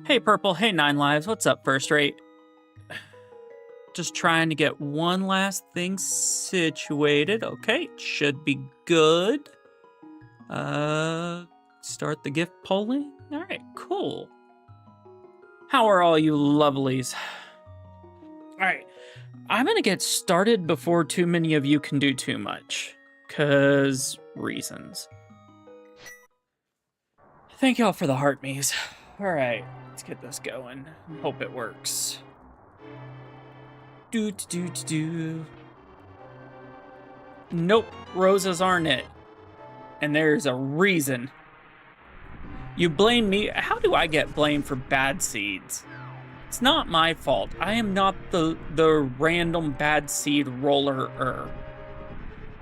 Hey Purple, hey Nine Lives, what's up, First Rate? Just trying to get one last thing situated. Okay, should be good. Start the gift polling. All right, cool. How are all you lovelies? All right, I'm gonna get started before too many of you can do too much, 'cause reasons. Thank y'all for the heart me's. All right, let's get this going. Hope it works. Do. Nope, roses aren't it. And there's a reason. You blame me. How do I get blamed for bad seeds? It's not my fault. I am not the random bad seed roller-er.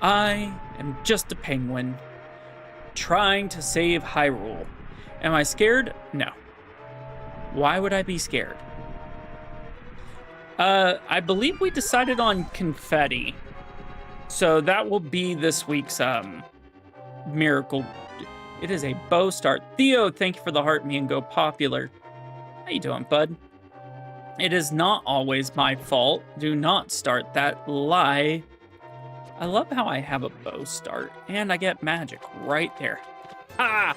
I am just a penguin trying to save Hyrule. Am I scared? No. Why would I be scared? I believe we decided on confetti. So that will be this week's miracle. It is a bow start. Theo, thank you for the heart me and go popular. How you doing, bud? It is not always my fault. Do not start that lie. I love how I have a bow start and I get magic right there. Ha!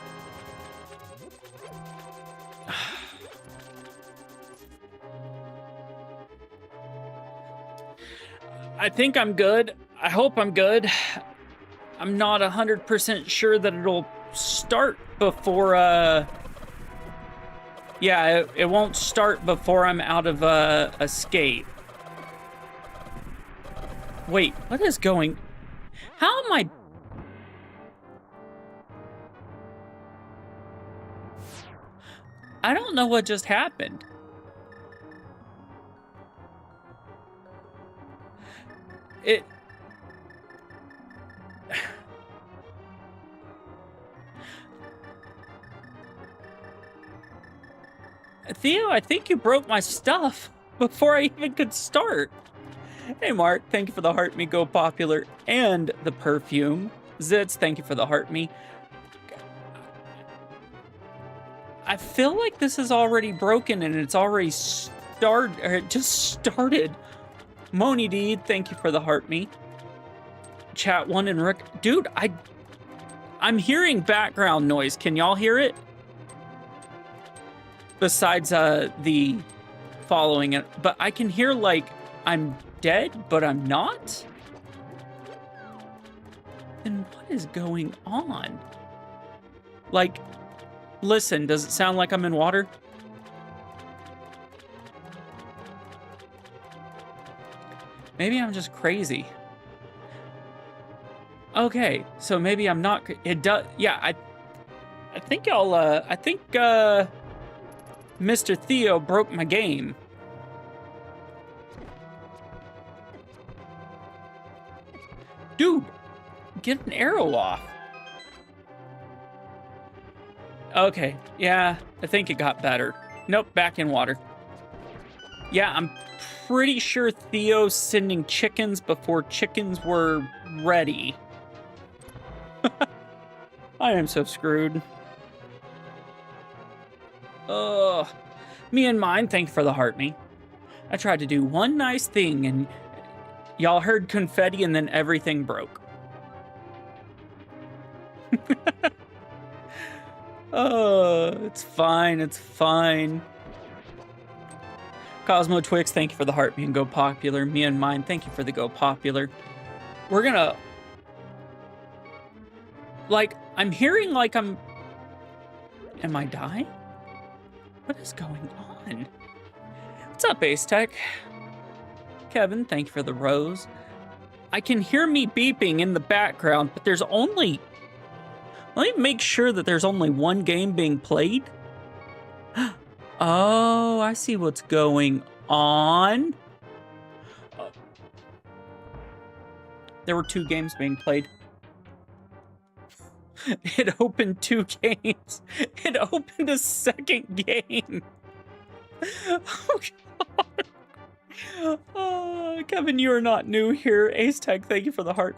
I think I'm good. I hope I'm good. I'm not 100% sure that it'll start before, yeah, it won't start before I'm out of, escape. Wait, what is going... How am I... I don't know what just happened. Theo, I think you broke my stuff before I even could start. Hey, Mark, thank you for the heart me go popular and the perfume. Zitz, thank you for the heart me. I feel like this is already broken and it's already started, or it just started. Moni Deed, thank you for the heart me. Chat one and Rick, dude, I'm hearing background noise. Can y'all hear it? Besides the following it, but I can hear like I'm dead, but I'm not. Then what is going on? Like, listen, does it sound like I'm in water? Maybe I'm just crazy. Okay, so maybe I'm not. It does. Yeah, I think y'all. I think Mr. Theo broke my game. Dude, get an arrow off. Okay, yeah, I think it got better. Nope, back in water. Yeah, I'm pretty sure Theo's sending chickens before chickens were ready. I am so screwed. Ugh. Me and mine, thank you for the heart me. I tried to do one nice thing and y'all heard confetti and then everything broke. Oh, it's fine, it's fine. Cosmo Twix, thank you for the heart me and go popular. Me and mine, thank you for the go popular. We're gonna... Like, I'm hearing like I'm... Am I dying? What is going on? What's up, Ace Tech? Kevin, thank you for the rose. I can hear me beeping in the background, but there's only... Let me make sure that there's only one game being played. Oh, I see what's going on. There were 2 games being played. It opened 2 games. It opened a second game. Oh, God. Oh, Kevin, you are not new here. Ace Tech, thank you for the heart.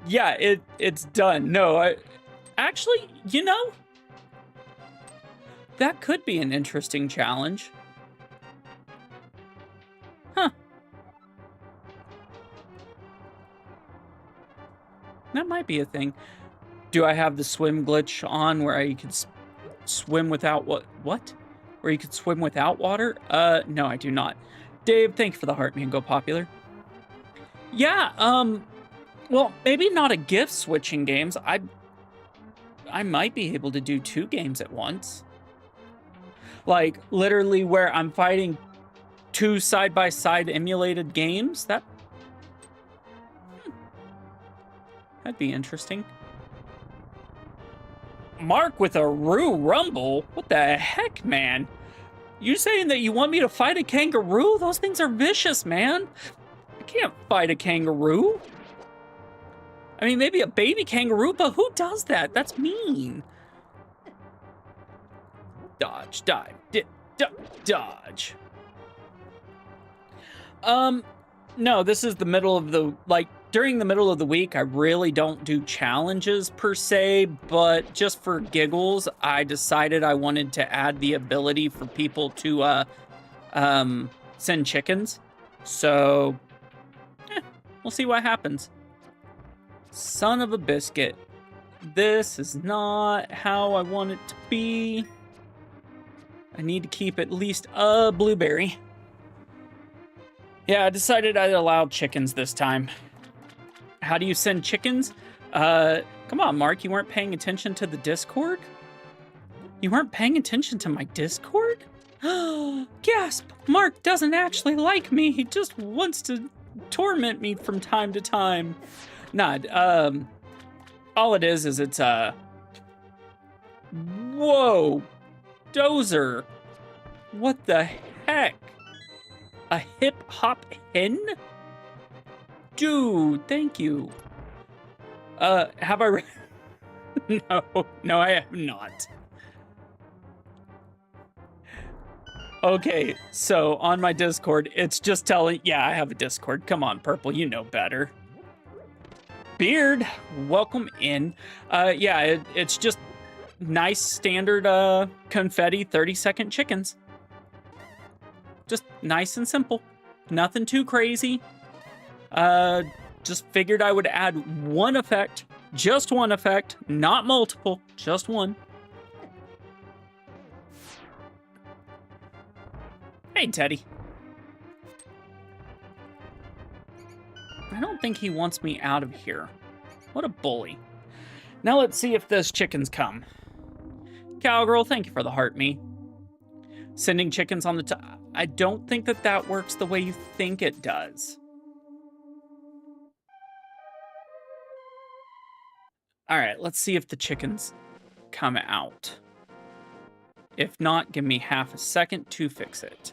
Yeah, it's done. No, actually, you know, That could be an interesting challenge. Huh. That might be a thing. Do I have the swim glitch on where I could swim without what? Where you could swim without water? No, I do not. Dave, thank you for the heart, man. Go popular. Yeah, well, maybe not a gift switching games. I might be able to do 2 games at once. Like, literally where I'm fighting 2 side-by-side emulated games. That'd be interesting. Mark with a Roo Rumble? What the heck, man? You saying that you want me to fight a kangaroo? Those things are vicious, man. I can't fight a kangaroo. I mean, maybe a baby kangaroo, but who does that? That's mean. Dodge, dive, dodge. No, this is the middle of the, like, during the middle of the week, I really don't do challenges per se, but just for giggles, I decided I wanted to add the ability for people to send chickens. So, we'll see what happens. Son of a biscuit. This is not how I want it to be. I need to keep at least a blueberry. Yeah, I decided I'd allow chickens this time. How do you send chickens? Come on, Mark, you weren't paying attention to the Discord? You weren't paying attention to my Discord? Gasp! Mark doesn't actually like me. He just wants to torment me from time to time. Nah, all it is it's whoa! Dozer! What the heck? A hip-hop hen? Dude, thank you. Have I No, I have not. Okay, so on my Discord, it's just telling, yeah, I have a Discord. Come on, Purple, you know better. Beard, welcome in. Yeah, it's just nice standard confetti 30-second chickens. Just nice and simple. Nothing too crazy. Just figured I would add one effect. Just one effect, not multiple, just one. Hey, Teddy. I don't think he wants me out of here. What a bully. Now let's see if those chickens come. Cowgirl, thank you for the heart, me. Sending chickens on the top. I don't think that works the way you think it does. All right, let's see if the chickens come out. If not, give me half a second to fix it.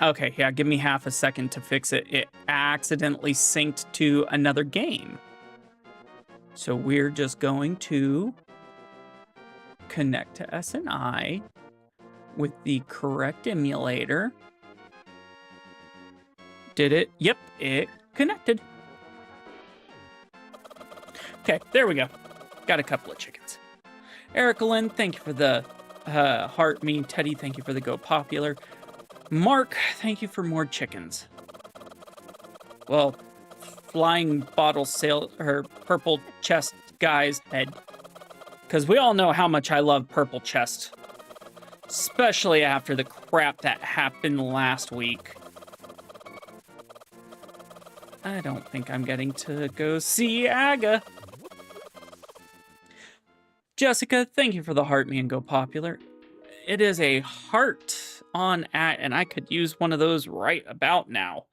Okay, yeah, give me half a second to fix it. It accidentally synced to another game. So we're just going to connect to SNI with the correct emulator. Did it? Yep, it connected. Okay, there we go. Got a couple of chickens. Erica Lynn, thank you for the heart me. Teddy, thank you for the go popular. Mark, thank you for more chickens. Well, flying bottle sail or purple chest guy's head. Because we all know how much I love purple chest. Especially after the crap that happened last week. I don't think I'm getting to go see Aga. Jessica, thank you for the heart me and go popular. It is a heart on and I could use one of those right about now.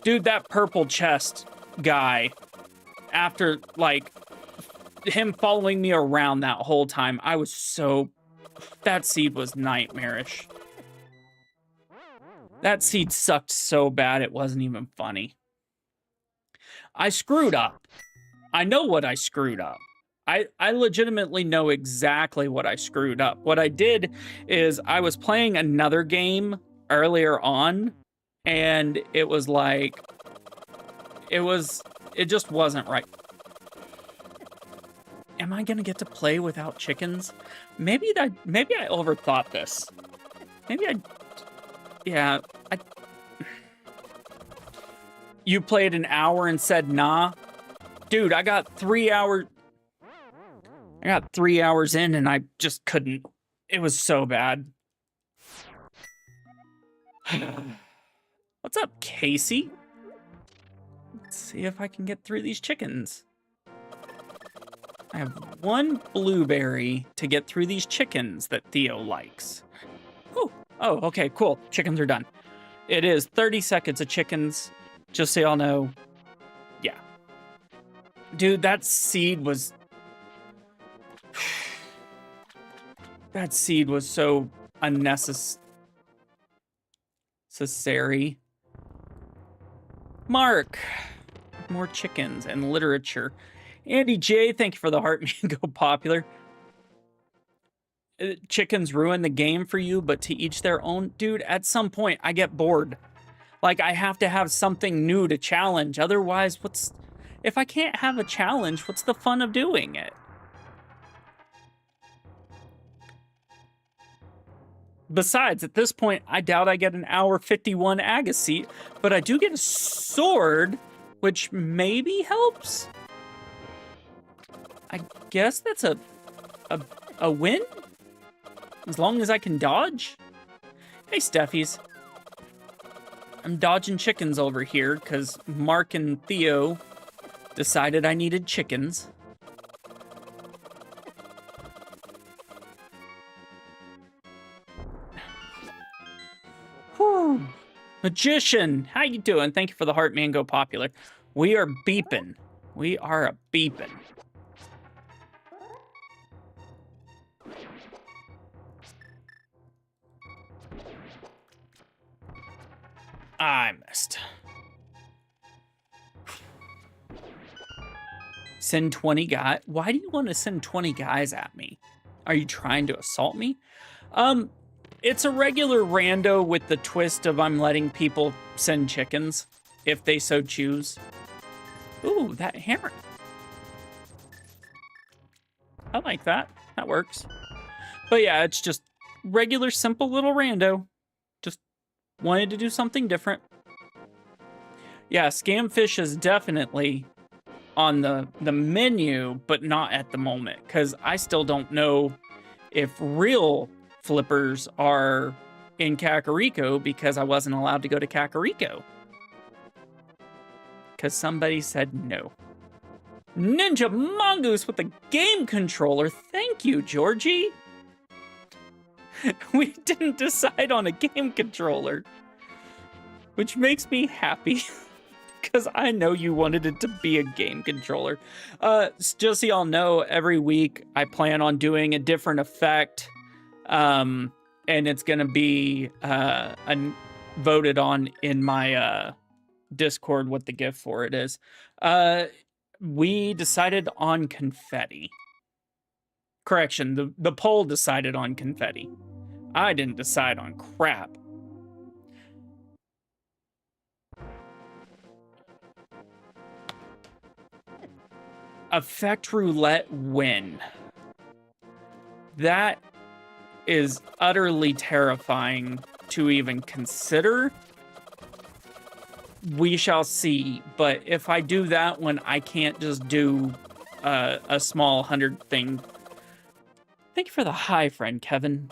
Dude, that purple chest guy, after, like, him following me around that whole time, I was so... That seed was nightmarish. That seed sucked so bad it wasn't even funny. I screwed up. I know what I screwed up. I legitimately know exactly what I screwed up. What I did is I was playing another game earlier on, and it was like, it just wasn't right. am I gonna get to play without chickens? Maybe I overthought this. Yeah, you played an hour and said nah? Dude, I got 3 hours in and I just couldn't. It was so bad. What's up, Casey? Let's see if I can get through these chickens. I have 1 blueberry to get through these chickens that Theo likes. Whew. Oh, okay, cool. Chickens are done. It is 30 seconds of chickens, just so y'all know. Yeah. Dude, that seed was... that seed was so unnecessary. Mark. More chickens and literature. Andy J, thank you for the heart. Go popular. Chickens ruin the game for you, but to each their own. Dude, at some point, I get bored. Like, I have to have something new to challenge. Otherwise, if I can't have a challenge, what's the fun of doing it? Besides, at this point, I doubt I get an hour 51 Agassiz, but I do get a sword, which maybe helps? I guess that's a win? As long as I can dodge? Hey, Steffies. I'm dodging chickens over here because Mark and Theo decided I needed chickens. Whew. Magician, how you doing? Thank you for the heart, man. Go popular. We are beeping. We are a beeping. I missed. Send 20 guys. Why do you want to send 20 guys at me? Are you trying to assault me? It's a regular rando with the twist of I'm letting people send chickens if they so choose. Ooh, that hammer. I like that. That works. But yeah, it's just regular, simple little rando. Just wanted to do something different. Yeah, Scamfish is definitely on the menu, but not at the moment, because I still don't know if real flippers are in Kakariko because I wasn't allowed to go to Kakariko. Because somebody said no. Ninja Mongoose with the game controller. Thank you, Georgie. We didn't decide on a game controller, which makes me happy because I know you wanted it to be a game controller. Just so y'all know, every week I plan on doing a different effect, and it's going to be voted on in my Discord what the gift for it is. We decided on confetti. Correction, the poll decided on confetti. I didn't decide on crap. Effect roulette win. That is utterly terrifying to even consider. We shall see, but if I do that one, I can't just do a small 100 thing. Thank you for the hi, friend Kevin.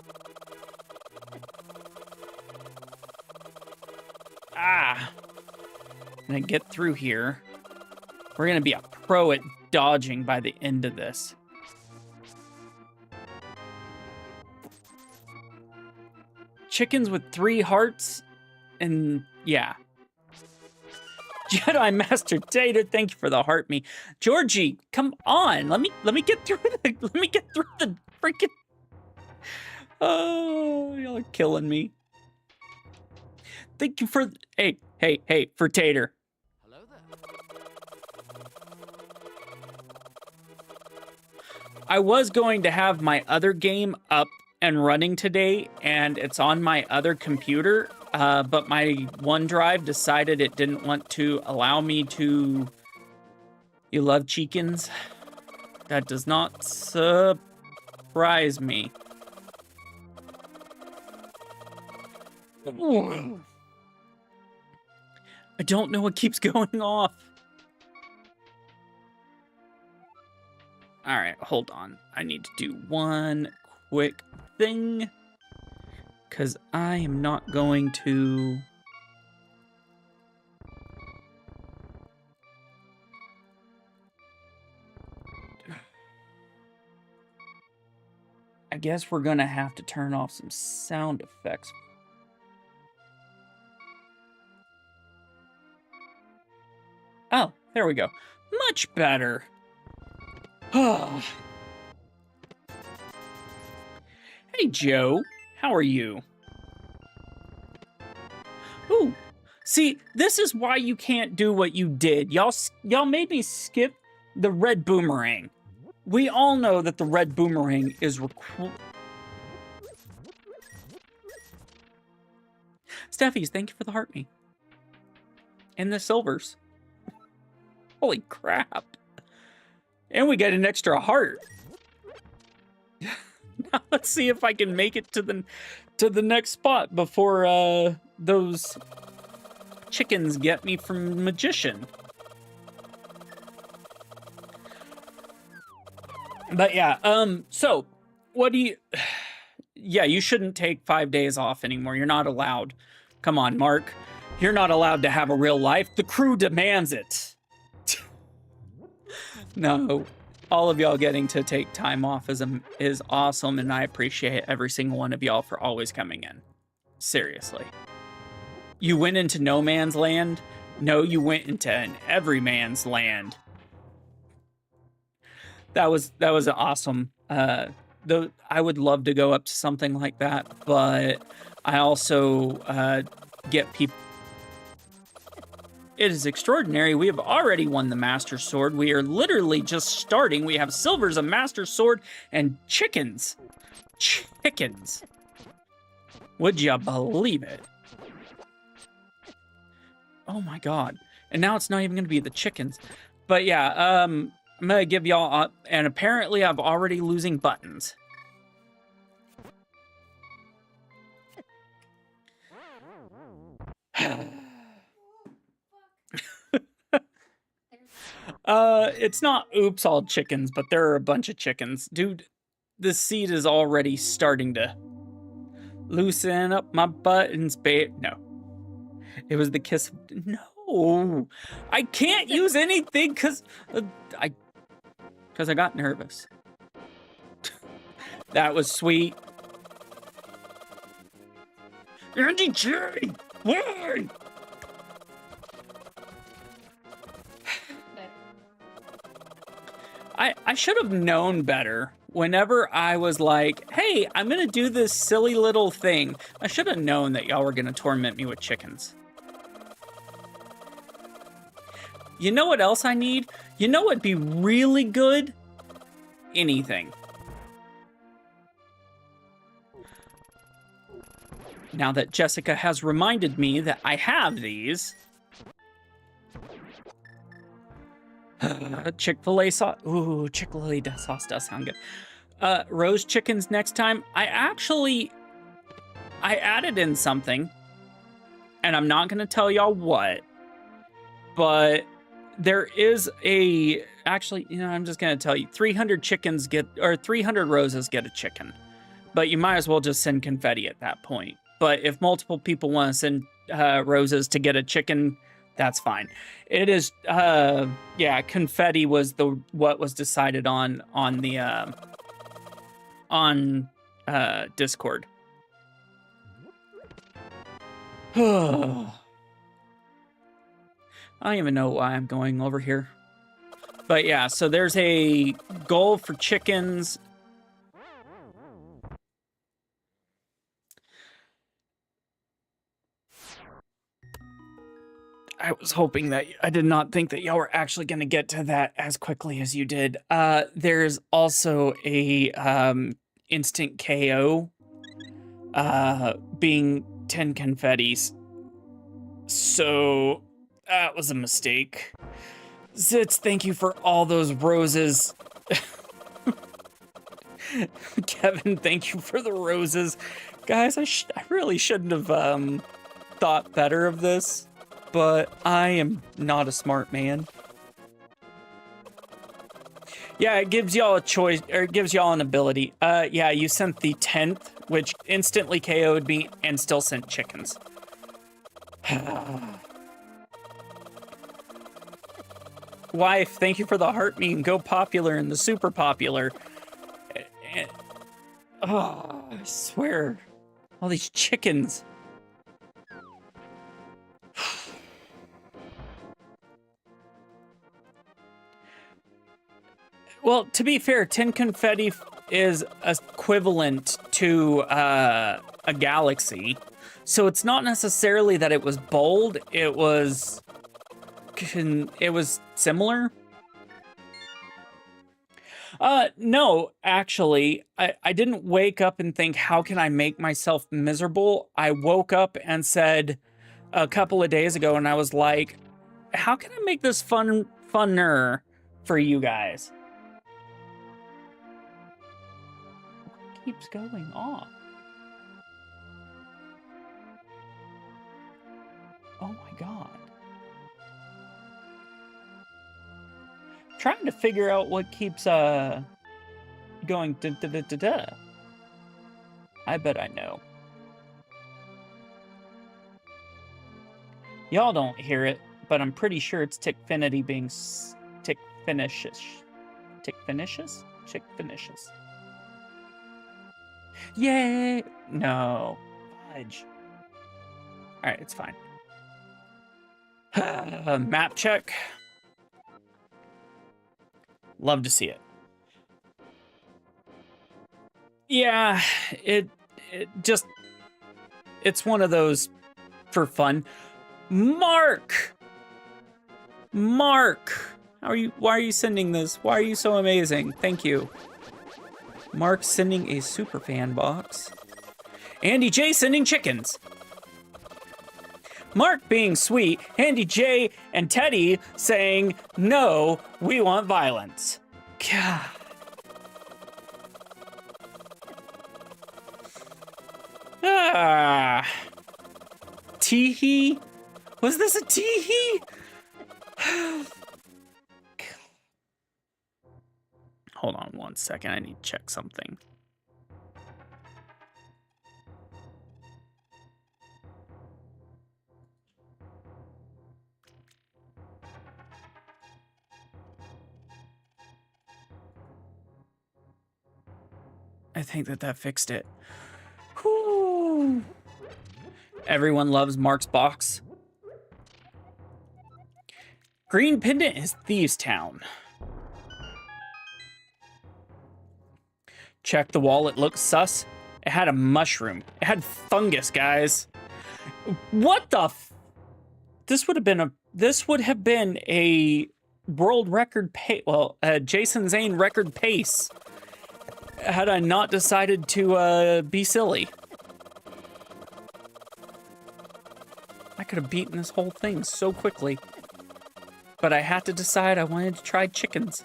I'm gonna get through here. We're gonna be a pro at dodging by the end of this. Chickens with 3 hearts, and yeah. Jedi Master Tater, thank you for the heart me. Georgie, come on. Let me get through the freaking. Oh, y'all are killing me. Thank you for hey, for Tater. Hello there. I was going to have my other game up and running today, and it's on my other computer. But my OneDrive decided it didn't want to allow me to... You love chickens? That does not surprise me. I don't know what keeps going off. All right, hold on. I need to do one quick thing because I am not going to... I guess we're gonna have to turn off some sound effects. Oh, there we go. Much better. Hey, Joe. How are you? Ooh, see, this is why you can't do what you did. Y'all made me skip the red boomerang. We all know that the red boomerang is Steffies, thank you for the heart me. And the silvers. Holy crap. And we get an extra heart. Now let's see if I can make it to the next spot before those chickens get me from Magician. But yeah, so what do you... Yeah, you shouldn't take 5 days off anymore. You're not allowed. Come on, Mark. You're not allowed to have a real life. The crew demands it. No, all of y'all getting to take time off is awesome, and I appreciate every single one of y'all for always coming in. Seriously. You went into no man's land? No, you went into an every man's land. That was awesome. Though I would love to go up to something like that, but I also get people. It is extraordinary. We have already won the Master Sword. We are literally just starting. We have silvers, a Master Sword, and chickens. Chickens. Would you believe it? Oh my god. And now it's not even going to be the chickens. But yeah, I'm going to give y'all... and apparently I'm already losing buttons. It's not oops all chickens, but there are a bunch of chickens. Dude, the seed is already starting to loosen up my buttons, babe. No. It was the kiss. No. I can't use anything because I got nervous. That was sweet. Andy J! Why? I should have known better. Whenever I was like, hey, I'm gonna do this silly little thing, I should have known that y'all were gonna torment me with chickens. You know what else I need? You know what'd be really good? Anything. Now that Jessica has reminded me that I have these. Chick-fil-A sauce. Ooh, Chick-fil-A sauce does sound good. Roast chickens next time. I added in something, and I'm not gonna tell y'all what, but there is actually, you know, I'm just gonna tell you, 300 chickens get, or 300 roses get a chicken, but you might as well just send confetti at that point. But if multiple people want to send roses to get a chicken, that's fine. It is, yeah, confetti was what was decided on the Discord. I don't even know why I'm going over here. But yeah, so there's a goal for chickens. I was hoping that... I did not think that y'all were actually going to get to that as quickly as you did. There's also a instant KO being 10 confettis. So that was a mistake. Zitz, thank you for all those roses. Kevin, thank you for the roses. Guys, I really shouldn't have thought better of this, but I am not a smart man. Yeah, it gives y'all a choice, or it gives y'all an ability. Yeah, you sent the 10th, which instantly KO'd me and still sent chickens. Wife, thank you for the heart meme. Go popular and the super popular. Oh, I swear. All these chickens. Well, to be fair, 10 confetti is equivalent to a galaxy. So it's not necessarily that it was bold, it was similar. No, actually, I didn't wake up and think, how can I make myself miserable? I woke up and said a couple of days ago, and I was like, how can I make this funner for you guys? What keeps going off? Oh my God. Trying to figure out what keeps going da-da-da-da-da. I bet I know. Y'all don't hear it, but I'm pretty sure it's Tickfinity being Tickfinishes. Tickfinishes? Chickfinishes. Yay! No. Fudge. Alright, it's fine. Map check. Love to see it. Yeah, it's one of those for fun. Mark! Why are you sending this? Why are you so amazing? Thank you. Mark sending a super fan box. Andy J sending chickens. Mark being sweet, Andy J and Teddy saying, no, we want violence. God. Teehee? Was this a teehee? Hold on one second, I need to check something. I think that fixed it. Whew. Everyone loves Mark's box. Green Pendant is Thieves Town. Check the wall, it looks sus. It had a mushroom. It had fungus, guys. What the This would have been a world record pace, well, Jason Zane record pace, had I not decided to be silly. I could have beaten this whole thing so quickly. But I had to decide I wanted to try chickens.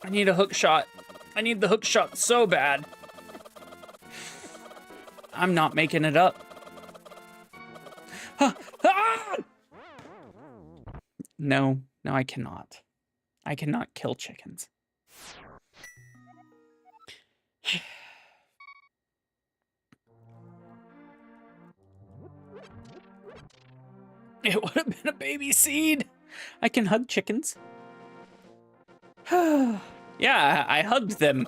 I need a hook shot. I need the hook shot so bad. I'm not making it up. No, I cannot. I cannot kill chickens. It would have been a baby seed. I can hug chickens. Yeah, I hugged them.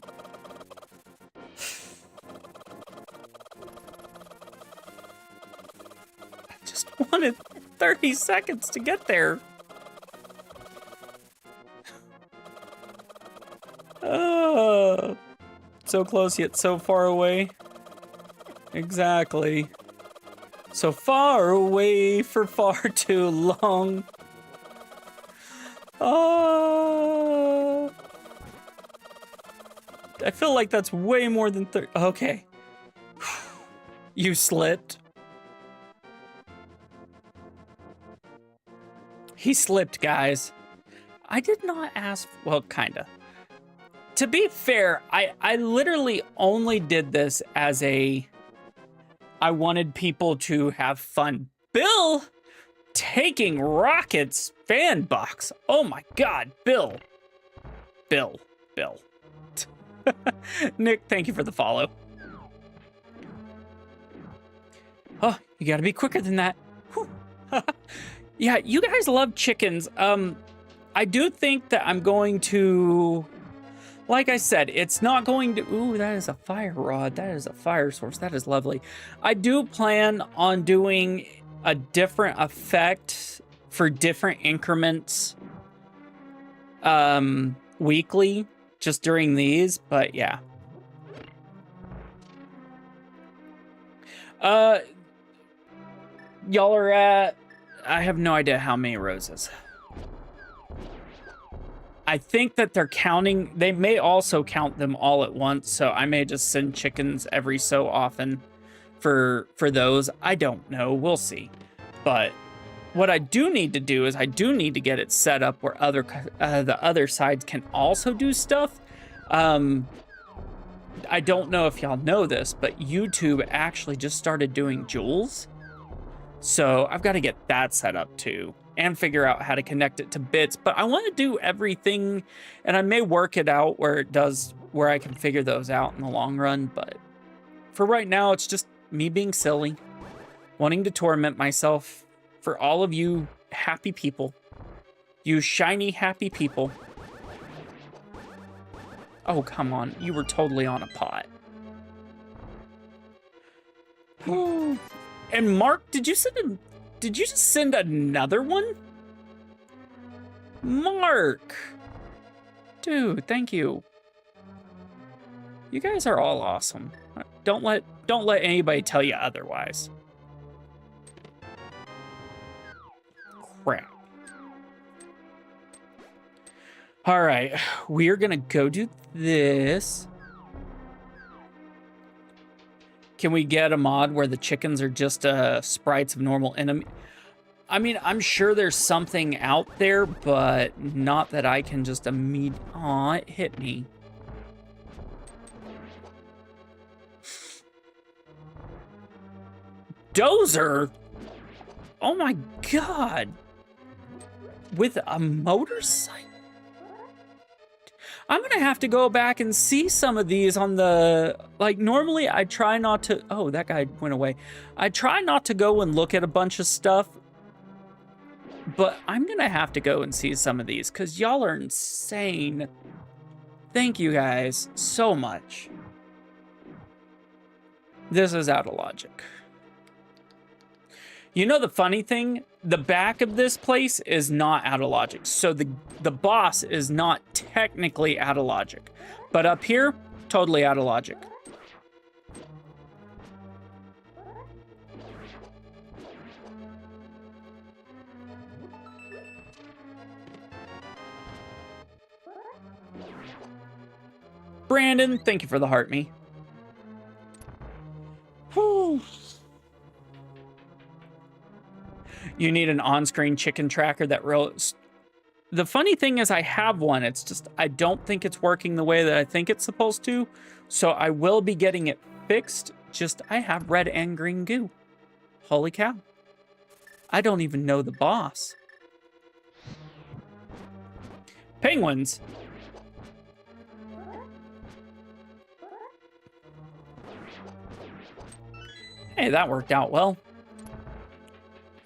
I just wanted 30 seconds to get there. Oh, so close yet so far away. Exactly. So far away for far too long. Oh. I feel like that's way more than 30. Okay. You slipped. He slipped, guys. I did not ask. Well, kinda. To be fair, I literally only did this as I wanted people to have fun. Bill taking Rocket's fan box. Oh my God, Bill. Nick, thank you for the follow. Oh, you gotta be quicker than that. Yeah, you guys love chickens. I do think that I'm going to, like I said, it's not going to, ooh, that is a fire rod. That is a fire source. That is lovely. I do plan on doing a different effect for different increments weekly, just during these, but yeah. Y'all are at, I have no idea how many roses. I think that they're counting, they may also count them all at once, so I may just send chickens every so often for those. I don't know, we'll see. But what I do need to do is I do need to get it set up where the other sides can also do stuff. I don't know if y'all know this, but YouTube actually just started doing jewels. So I've got to get that set up too and figure out how to connect it to bits. But I want to do everything, and I may work it out where I can figure those out in the long run. But for right now, it's just me being silly, wanting to torment myself for all of you happy people, you shiny happy people. Oh, come on. You were totally on a pot. And Mark, did you just send another one? Mark! Dude, thank you. You guys are all awesome. Don't let anybody tell you otherwise. Crap. All right, we are gonna go do this. Can we get a mod where the chickens are just sprites of normal enemy? I mean, I'm sure there's something out there, but not that I can just immediately. Aw, it hit me. Dozer? Oh my God. With a motorcycle? I'm gonna have to go back and see some of these on the, like, normally I try not to, oh, that guy went away. I try not to go and look at a bunch of stuff, but I'm gonna have to go and see some of these because y'all are insane. Thank you guys so much. This is out of logic. You know the funny thing? The back of this place is not out of logic. So the boss is not technically out of logic. But up here, totally out of logic. Brandon, thank you for the heart me. Whew. You need an on-screen chicken tracker that the funny thing is I have one. It's just, I don't think it's working the way that I think it's supposed to. So I will be getting it fixed. Just, I have red and green goo. Holy cow. I don't even know the boss. Penguins. Hey, that worked out well.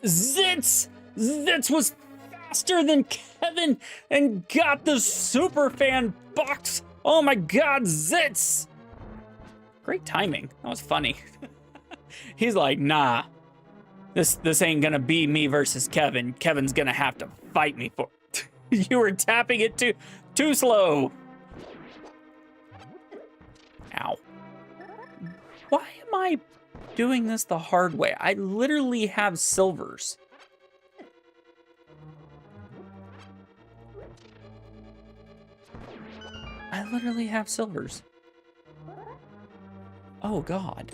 Zitz! Zitz was faster than Kevin and got the super fan box. Oh my God, Zitz! Great timing. That was funny. He's like, nah, this ain't gonna be me versus Kevin. Kevin's gonna have to fight me for it. You were tapping it too slow. Ow. Why am I doing this the hard way? I literally have silvers. I literally have silvers. Oh God.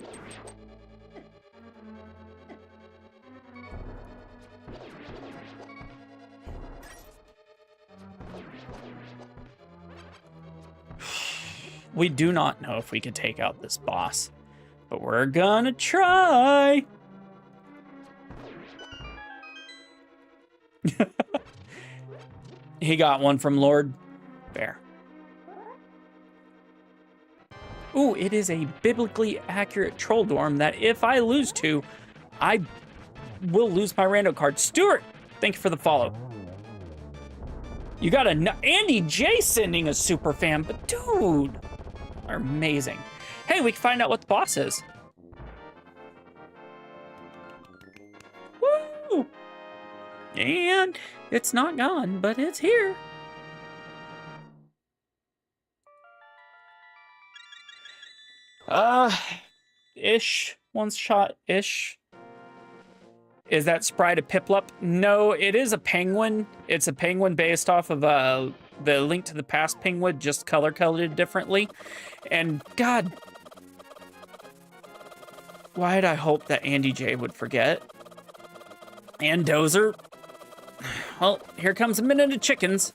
We do not know if we can take out this boss, but we're gonna try. He got one from Lord Bear. Ooh, it is a biblically accurate troll dorm that if I lose to, I will lose my rando card. Stuart, thank you for the follow. You got Andy J sending a super fan, but dude, are amazing. Hey, we can find out what the boss is. Woo! And it's not gone, but it's here. Ish. One shot ish. Is that sprite a Piplup? No, it is a penguin. It's a penguin based off of the Link to the Past penguin, just color-coded differently. And God, why'd I hope that Andy J would forget? And Dozer. Well, here comes a minute of chickens.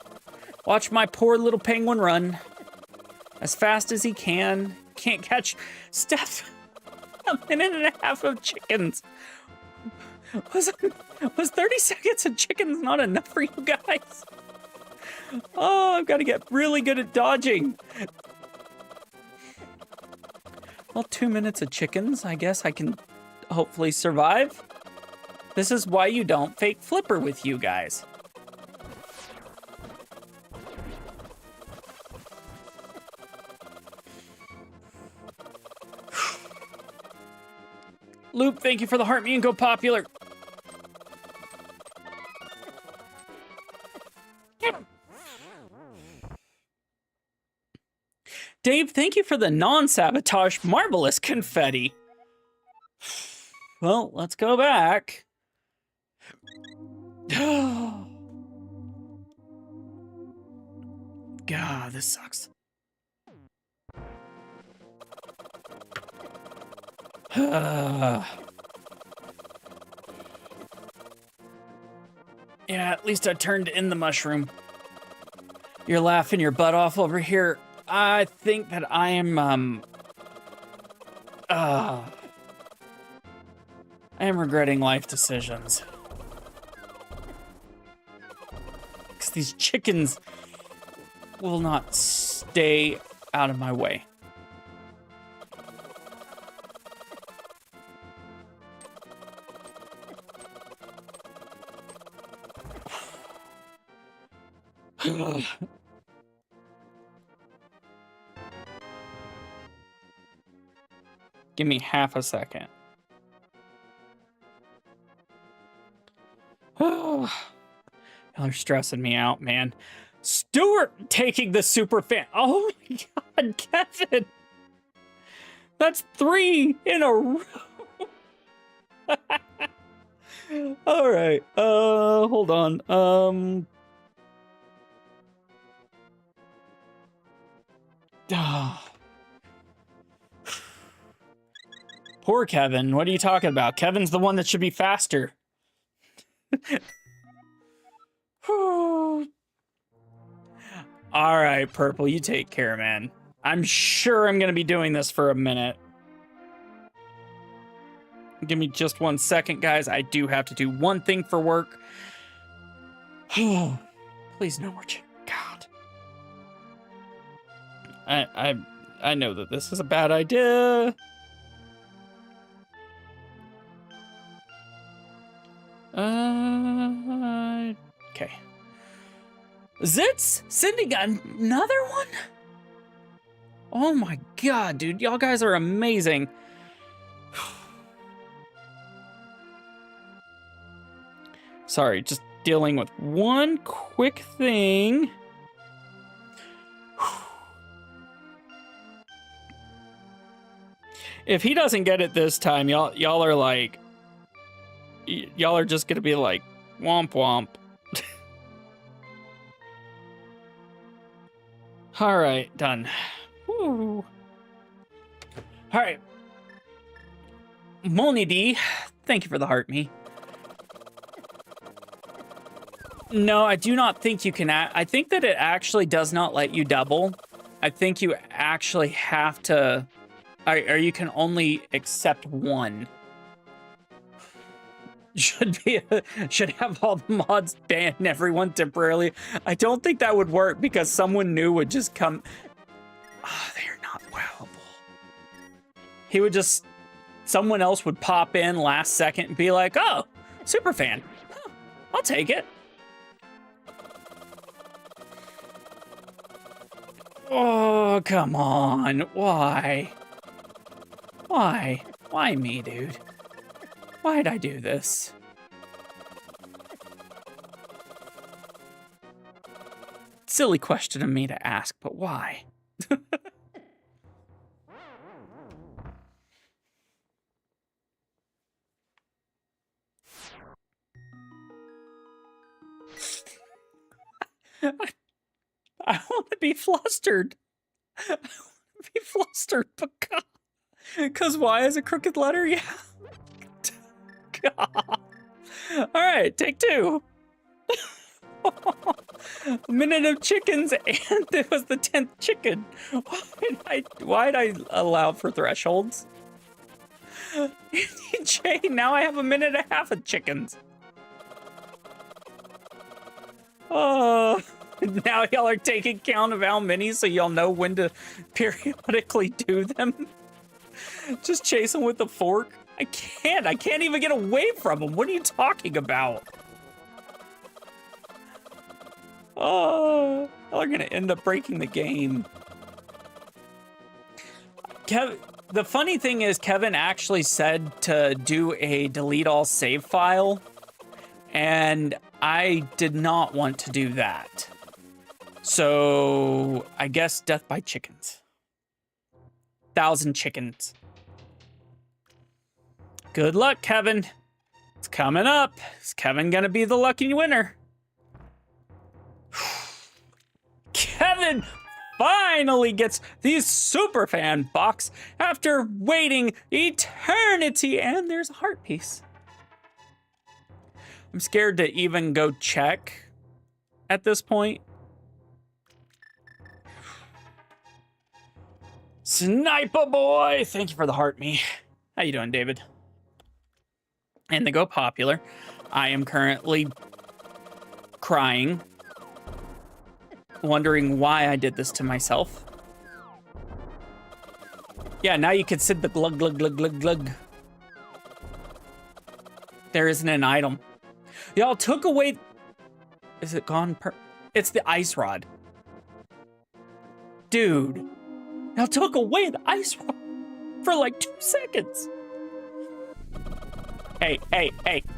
Watch my poor little penguin run as fast as he can. Can't catch Steph. A minute and a half of chickens. Was 30 seconds of chickens not enough for you guys? Oh, I've got to get really good at dodging. Well, 2 minutes of chickens. I guess I can hopefully survive. This is why you don't fake flipper with you guys. Loop, thank you for the heart. Me and go popular. Dave, thank you for the non-sabotage marvelous confetti. Well, let's go back. God, this sucks. Yeah, at least I turned in the mushroom. You're laughing your butt off over here. I think that I am, I am regretting life decisions. Because these chickens will not stay out of my way. Give me half a second. Y'all are stressing me out, man. Stuart taking the super fan. Oh my God, Kevin. That's 3 in a row. All right. Hold on. Poor Kevin. What are you talking about? Kevin's the one that should be faster. All right, Purple, you take care, man. I'm sure I'm going to be doing this for a minute. Give me just 1 second, guys. I do have to do one thing for work. Please no more chicken. God. I know that this is a bad idea. Okay. Zitz sending another one? Oh my God, dude. Y'all guys are amazing. Sorry, just dealing with one quick thing. If he doesn't get it this time, y'all are like, y'all are just gonna be like, womp womp. All right, done. Woo. All right. Molny D, thank you for the heart me. No, I do not think you can. I think that it actually does not let you double. I think you actually have to, or you can only accept one. Should have all the mods ban everyone temporarily. I don't think that would work because someone new would just come. Oh, they're not wowable. He would just, someone else would pop in last second and be like, oh, super fan. Huh, I'll take it. Oh, come on. Why? Why? Why me, dude? Why'd I do this? Silly question of me to ask, but why? I want to be flustered. I want to be flustered because why is a crooked letter? Yeah. God. All right, take two. A minute of chickens, and it was the 10th chicken. Why'd I allow for thresholds? Jay, now I have a minute and a half of chickens. Oh, now y'all are taking count of how many so y'all know when to periodically do them. Just chase them with the fork. I can't even get away from them. What are you talking about? Oh, y'all are gonna end up breaking the game. The funny thing is Kevin actually said to do a delete all save file, and I did not want to do that. So I guess death by chickens. 1,000 chickens. Good luck, Kevin. It's coming up. Is Kevin gonna be the lucky winner? Kevin finally gets the superfan box after waiting eternity, and there's a heart piece. I'm scared to even go check at this point. Sniper boy, thank you for the heart me. How you doing, David? And they go popular. I am currently crying, wondering why I did this to myself. Yeah, now you can sit the glug, glug, glug, glug, glug. There isn't an item. Y'all took away... Is it gone? It's the ice rod. Dude. Y'all took away the ice rod for like 2 seconds. Hey,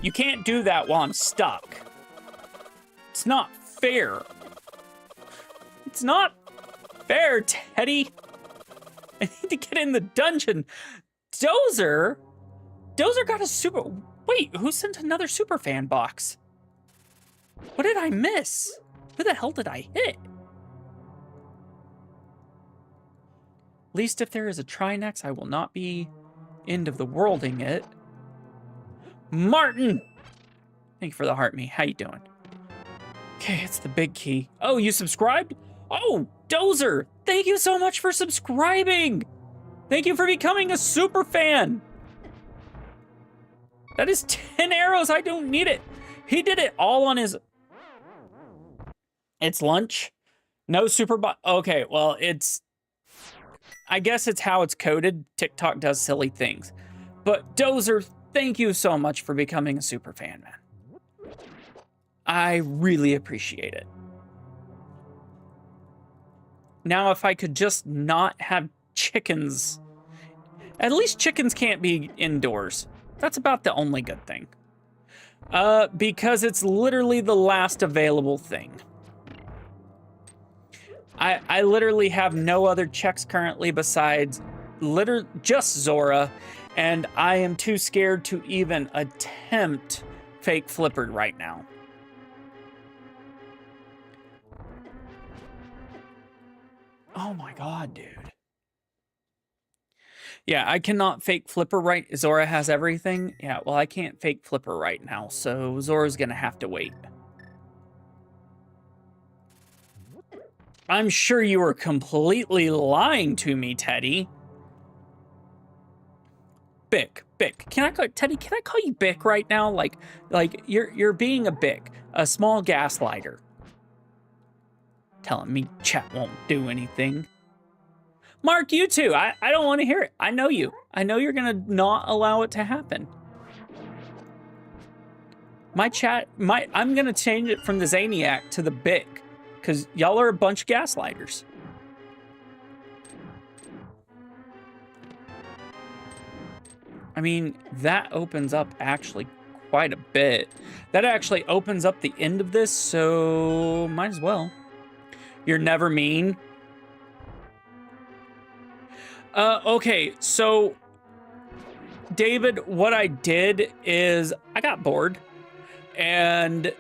you can't do that while I'm stuck. It's not fair. It's not fair, Teddy. I need to get in the dungeon. Dozer got a super... Wait, who sent another super fan box? What did I miss? Who the hell did I hit? At least if there is a Trinex, I will not be end of the worlding it. Martin! Thank you for the heart me. How you doing? Okay, it's the big key. Oh, you subscribed? Oh, Dozer! Thank you so much for subscribing! Thank you for becoming a super fan! That is 10 arrows. I don't need it. He did it all on his... It's lunch? No super bot... Okay, well, it's... I guess it's how it's coded. TikTok does silly things. But Dozer, thank you so much for becoming a super fan, man. I really appreciate it. Now, if I could just not have chickens... At least chickens can't be indoors. That's about the only good thing. Because it's literally the last available thing. I literally have no other checks currently besides just Zora, and I am too scared to even attempt fake Flippered right now. Oh my god, dude. Yeah, I cannot fake Flipper right. Zora has everything. Yeah, well, I can't fake Flipper right now, so Zora's gonna have to wait. I'm sure you were completely lying to me, Teddy. Bick. Can I call Teddy? Can I call you Bick right now? Like you're being a Bick, a small gaslighter. Telling me chat won't do anything. Mark, you too. I don't want to hear it. I know you. I know you're gonna not allow it to happen. My chat, I'm gonna change it from the Zaniac to the Bick, because y'all are a bunch of gaslighters. I mean, that opens up actually quite a bit. That actually opens up the end of this, so might as well. You're never mean. Okay, so David, what I did is I got bored, and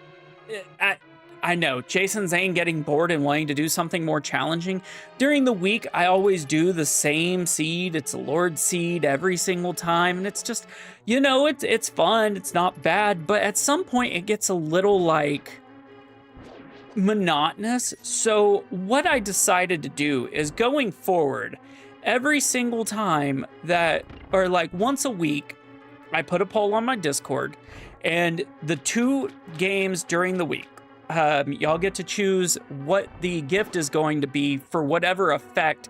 I know Jason Zane getting bored and wanting to do something more challenging. During the week, I always do the same seed. It's a Lord seed every single time, and it's just, you know, it's fun. It's not bad, but at some point it gets a little like monotonous. So what I decided to do is going forward, every single time that, or like once a week, I put a poll on my Discord, and the 2 games during the week, y'all get to choose what the gift is going to be for whatever effect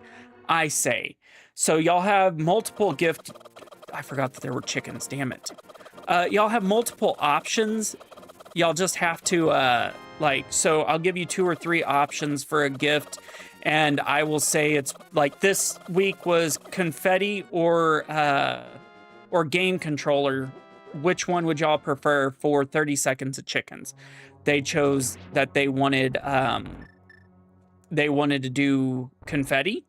I say. So y'all have multiple gift. I forgot that there were chickens, damn it. Y'all have multiple options. Y'all just have to, so I'll give you 2 or 3 options for a gift, and I will say it's like this week was confetti or game controller. Which one would y'all prefer for 30 seconds of chickens? They chose that they wanted to do confetti.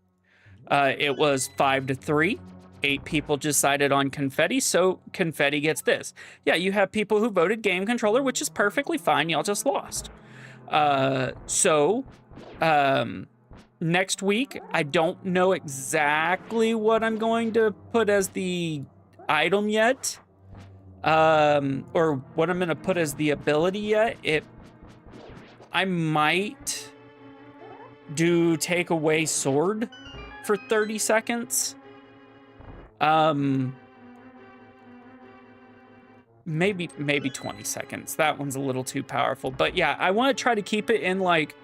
It was 5-3. 8 people decided on confetti, so confetti gets this. Yeah, you have people who voted game controller, which is perfectly fine. Y'all just lost. Next week, I don't know exactly what I'm going to put as the item yet. Or what I'm going to put as the ability yet. I might do take away sword for 30 seconds. Maybe 20 seconds. That one's a little too powerful, but yeah, I want to try to keep it in like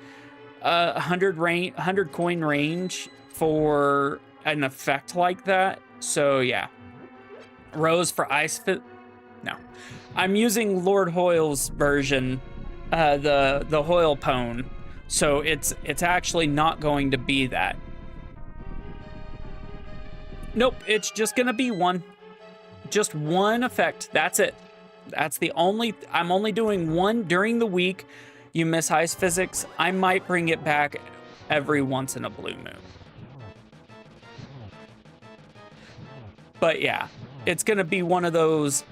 100 coin range for an effect like that. So yeah, Rose for ice fit. No, I'm using Lord Hoyle's version, the Hoyle Pone. So it's actually not going to be that. Nope, it's just gonna be just one effect. That's it. That's the only, I'm only doing one during the week. You miss ice physics, I might bring it back every once in a blue moon. But yeah, it's gonna be one of those,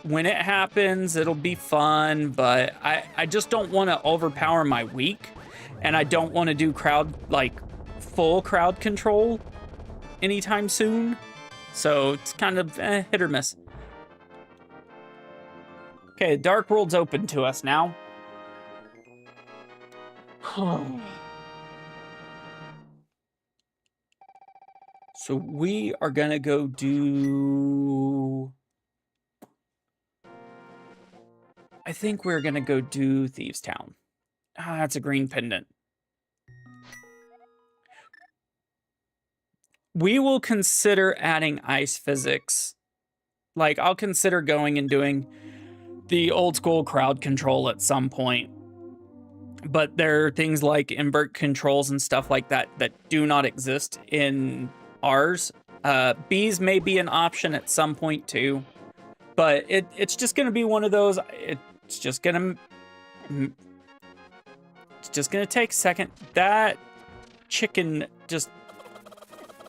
when it happens, it'll be fun, but I just don't want to overpower my week, and I don't want to do full crowd control anytime soon. So it's kind of hit or miss. Okay, Dark World's open to us now. So we are gonna go do... I think we're gonna go do Thieves Town. Ah, that's a green pendant. We will consider adding ice physics. Like, I'll consider going and doing the old school crowd control at some point. But there are things like invert controls and stuff like that that do not exist in ours. Bees may be an option at some point too. But it's just going to be one of those, it's just going to take a second. That chicken just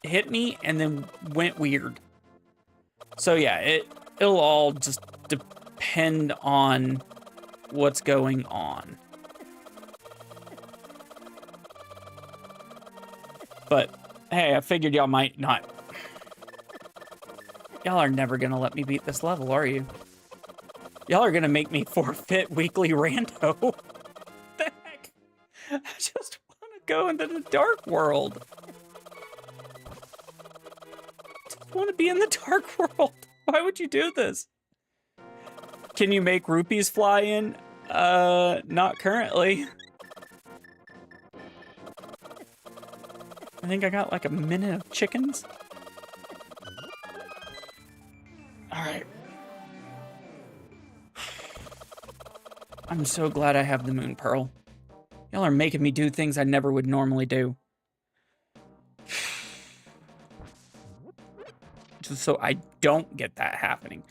hit me and then went weird. So yeah, it'll all just depend on what's going on. But hey, I figured y'all might not. Y'all are never gonna let me beat this level, are you? Y'all are gonna make me forfeit weekly rando. What the heck? I just wanna go into the dark world. I want to be in the dark world. Why would you do this? Can you make rupees fly in? Not currently. I think I got like a minute of chickens. All right. I'm so glad I have the moon pearl. Y'all are making me do things I never would normally do. Just so I don't get that happening.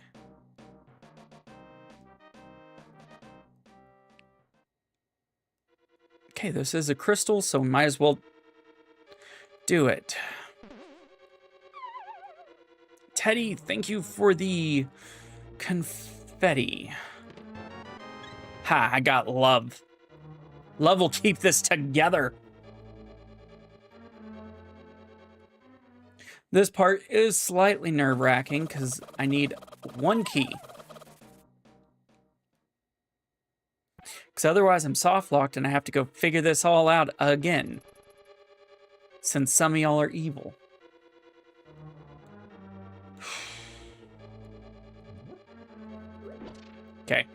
Okay, this is a crystal, so we might as well do it. Teddy, thank you for the confetti. Ha, I got love. Love will keep this together. This part is slightly nerve-wracking because I need one key. Because otherwise I'm soft-locked and I have to go figure this all out again. Since some of y'all are evil. Okay.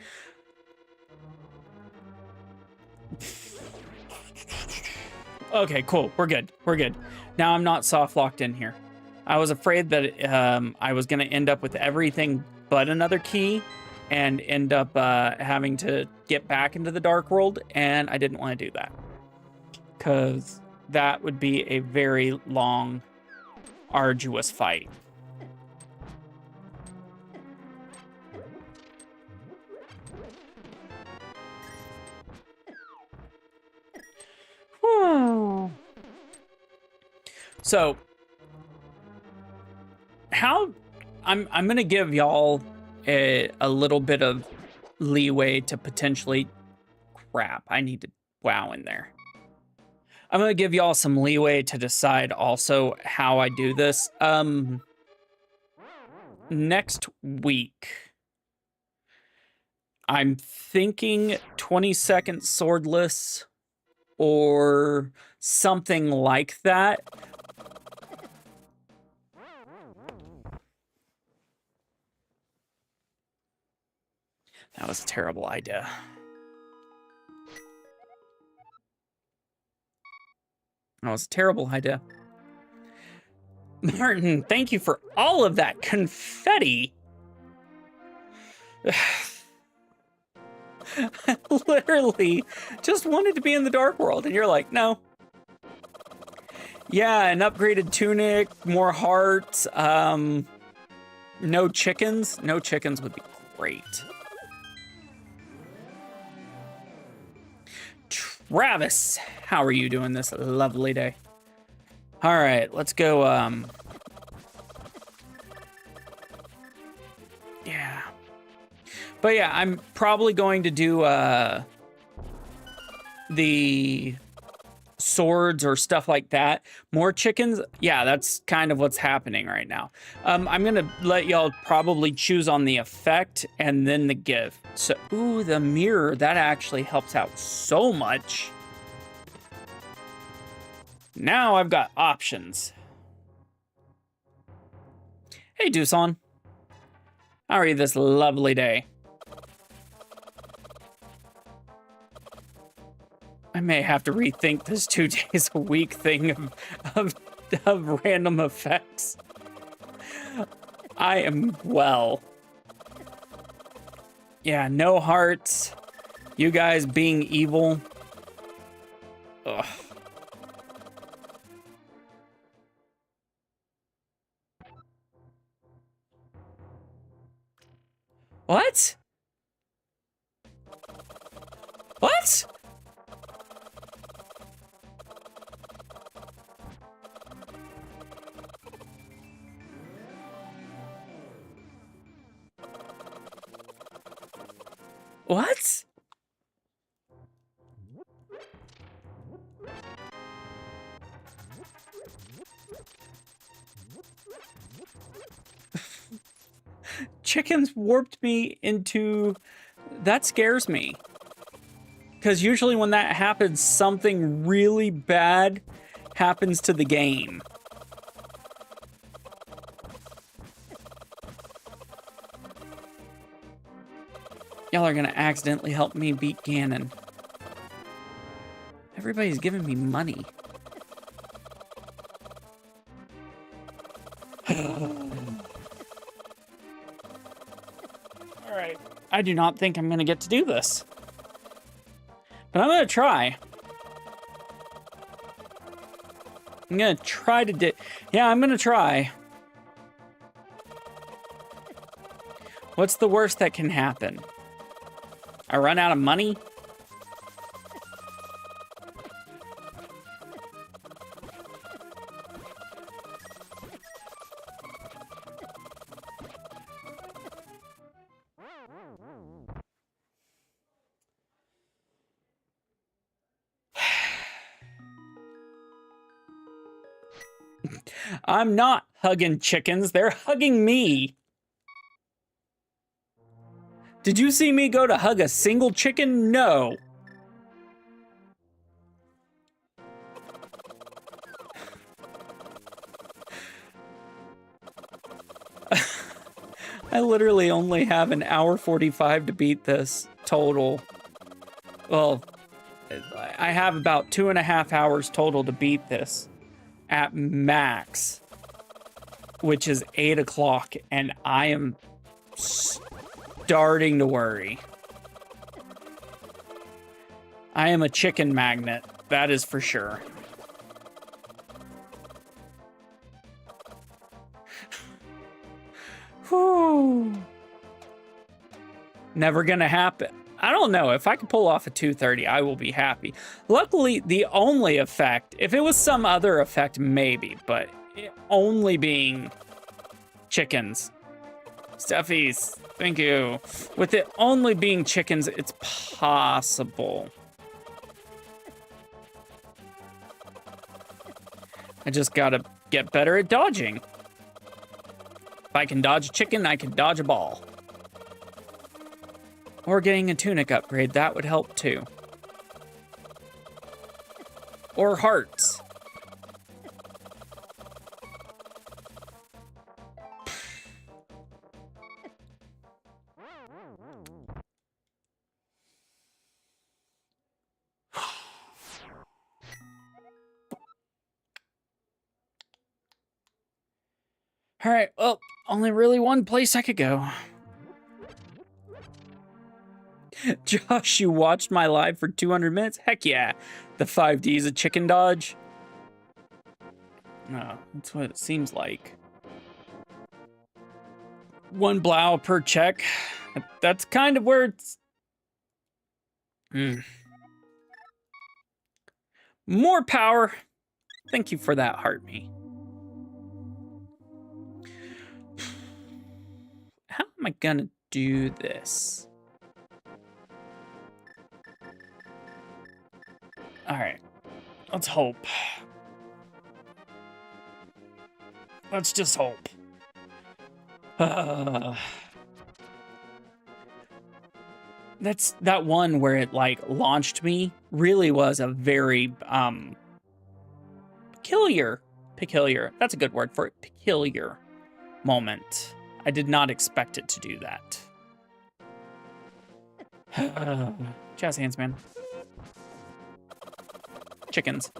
Okay, cool. We're good. We're good. Now I'm not soft-locked in here. I was afraid that I was going to end up with everything but another key and end up having to get back into the dark world, and I didn't want to do that. Because that would be a very long, arduous fight. So, how I'm gonna give y'all a little bit of leeway to potentially crap. I need to wow in there. I'm gonna give y'all some leeway to decide also how I do this. Next week, I'm thinking 20-second swordless or something like that. That was a terrible idea. That was a terrible idea. Martin, thank you for all of that confetti. I literally just wanted to be in the dark world, and you're like, no. Yeah, an upgraded tunic, more hearts, no chickens. No chickens would be great. Travis, how are you doing this lovely day? All right, let's go, yeah. But yeah, I'm probably going to do, the swords or stuff like that. More chickens? Yeah, that's kind of what's happening right now. I'm gonna let y'all probably choose on the effect and then the gift. So, ooh, the mirror, that actually helps out so much. Now I've got options. Hey, Doosan. How are you this lovely day? I may have to rethink this 2 days a week thing of random effects. I am well. Yeah, no hearts. You guys being evil. Ugh. What? What? What? Chickens warped me into... That scares me. because usually when that happens, something really bad happens to the game. Y'all are gonna accidentally help me beat Ganon. Everybody's giving me money. Alright. I do not think I'm gonna get to do this. But I'm gonna try. I'm gonna try to do... Yeah, I'm gonna try. What's the worst that can happen? I run out of money? I'm not hugging chickens, they're hugging me. Did you see me go to hug a single chicken? No. I literally only have an hour 45 to beat this total. Well, I have about 2.5 hours total to beat this at max, which is 8 o'clock, and I am starting to worry. I am a chicken magnet, that is for sure. Whew. Never gonna happen. I don't know. If I could pull off a 230, I will be happy. Luckily, the only effect, if it was some other effect, maybe, but it only being chickens. Stuffies, thank you. With it only being chickens, it's possible. I just gotta get better at dodging. If I can dodge a chicken, I can dodge a ball. Or getting a tunic upgrade, that would help too. Or hearts. All right, well, only really one place I could go. Josh, you watched my live for 200 minutes? Heck yeah. The 5D is a chicken dodge. No, that's what it seems like. 1 blow per check. That's kind of where it's... More power. Thank you for that, Heartme. How am I gonna do this? All right, let's hope. Let's just hope. That's that one where it like launched me really was a very peculiar. That's a good word for it. Peculiar moment. I did not expect it to do that. Jazz hands, man. Chickens.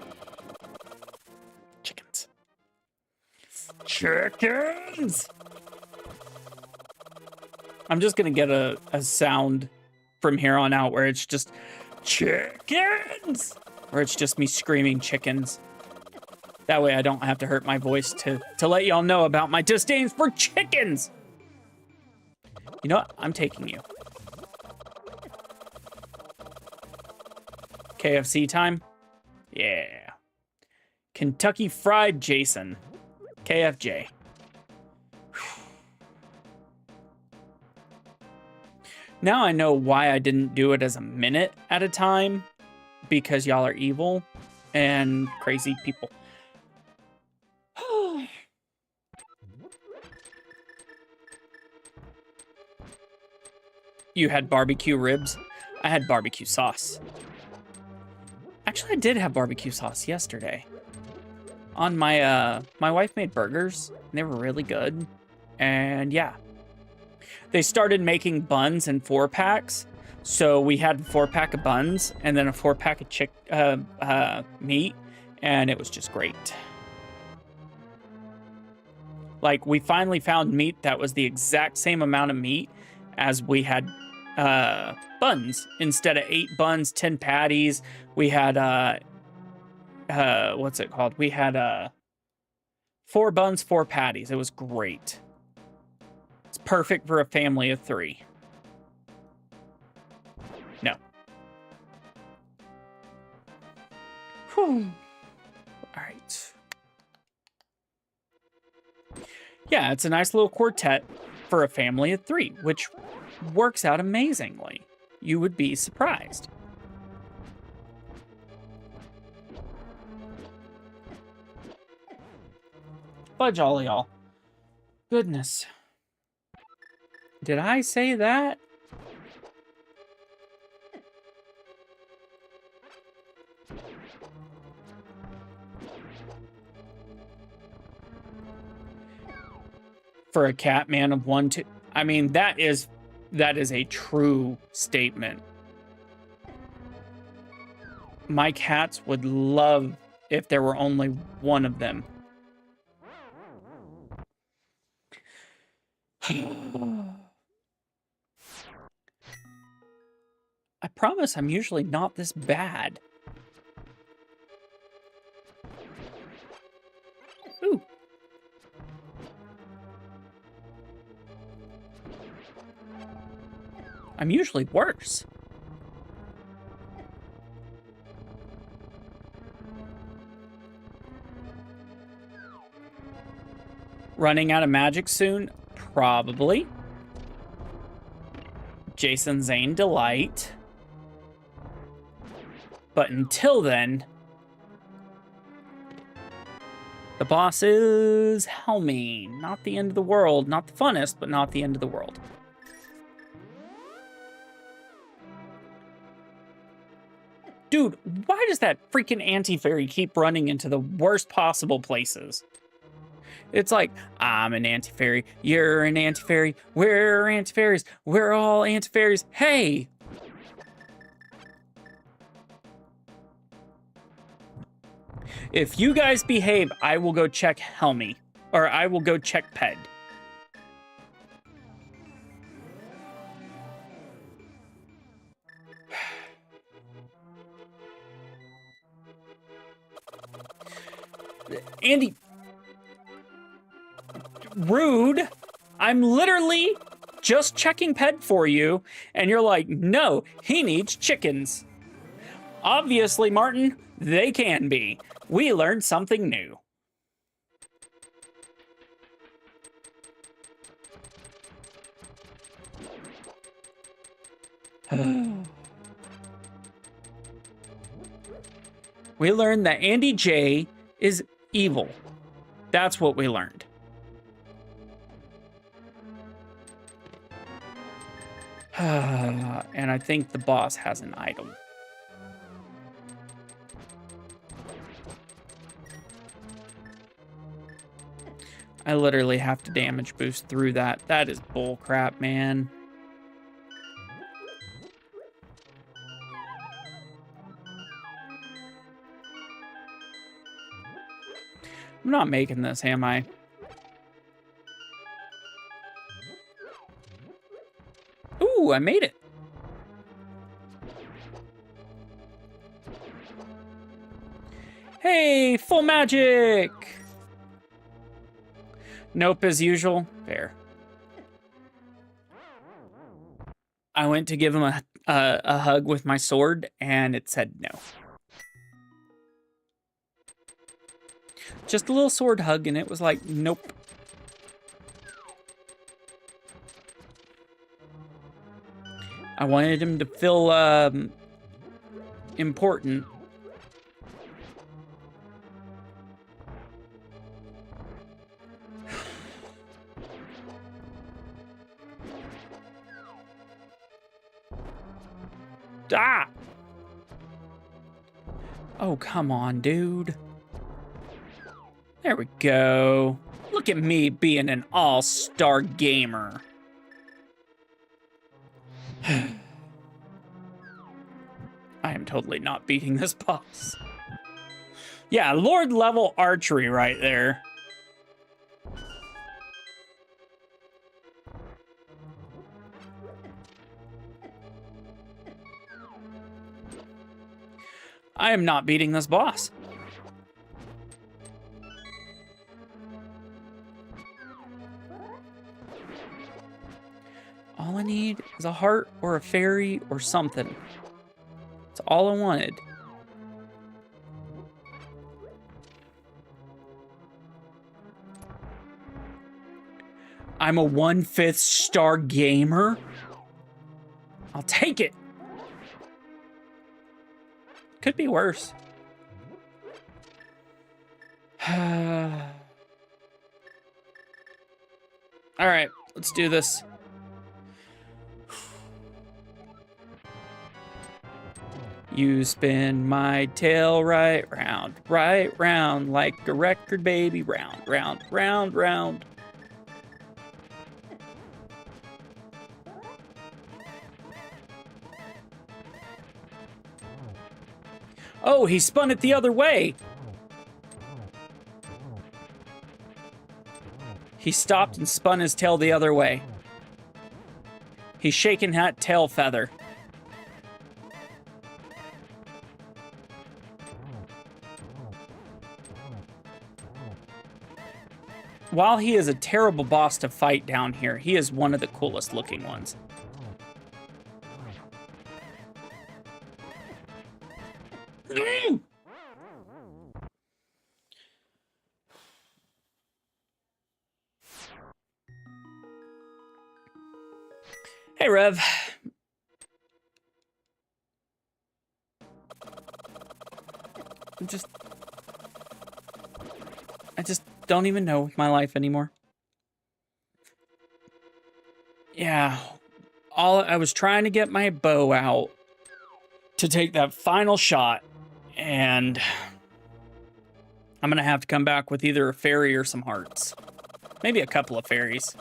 Chickens. Chickens! I'm just gonna get a sound from here on out where it's just chickens! Or it's just me screaming chickens. That way I don't have to hurt my voice to let y'all know about my disdain for chickens! You know what? I'm taking you. KFC time? Yeah. Kentucky Fried Jason. KFJ. Now I know why I didn't do it as a minute at a time. Because y'all are evil and crazy people. You had barbecue ribs? I had barbecue sauce. Actually, I did have barbecue sauce yesterday. On my, my wife made burgers, and they were really good. And yeah. They started making buns in 4-packs. So we had a 4-pack of buns, and then a 4-pack of meat, and it was just great. Like, we finally found meat that was the exact same amount of meat as we had buns. Instead of 8 buns, 10 patties, we had, what's it called? We had 4 buns, 4 patties. It was great. It's perfect for a family of 3. No. Whew. All right. Yeah, it's a nice little quartet for a family of 3, which works out amazingly. You would be surprised. Fudge all y'all. Goodness. Did I say that? For a cat man of 1 to... I mean, that is a true statement. My cats would love if there were only one of them. I promise I'm usually not this bad. Ooh. I'm usually worse. Running out of magic soon? Probably. Jason Zane Delight. But until then, the boss is Helmy. Not the end of the world. Not the funnest, but not the end of the world. Dude, why does that freaking anti-fairy keep running into the worst possible places? It's like, I'm an anti-fairy, you're an anti-fairy, we're anti-fairies, we're all anti-fairies, hey! If you guys behave, I will go check Helmy. Or I will go check Ped. Andy. Rude. I'm literally just checking Ped for you, and you're like, no, he needs chickens. Obviously, Martin, they can be. We learned something new. We learned that Andy J is evil. That's what we learned. And I think the boss has an item. I literally have to damage boost through that. That is bull crap, man. I'm not making this, am I? Ooh, I made it. Hey, full magic. Nope, as usual. Fair. I went to give him a hug with my sword, and it said no. Just a little sword hug, and it was like, nope. I wanted him to feel important. Ah! Oh, come on, dude. There we go. Look at me being an all-star gamer. I am totally not beating this boss. Yeah, Lord level archery right there. I am not beating this boss. All I need is a heart or a fairy or something. That's all I wanted. I'm a 1/5 star gamer. I'll take it. Could be worse. All right, let's do this. You spin my tail right round, like a record, baby, round, round, round, round. Oh, he spun it the other way. He stopped and spun his tail the other way. He's shaking that tail feather. While he is a terrible boss to fight down here, he is one of the coolest looking ones. Hey, Rev. I just don't even know my life anymore. Yeah, I was trying to get my bow out to take that final shot, and I'm gonna have to come back with either a fairy or some hearts. Maybe a couple of fairies.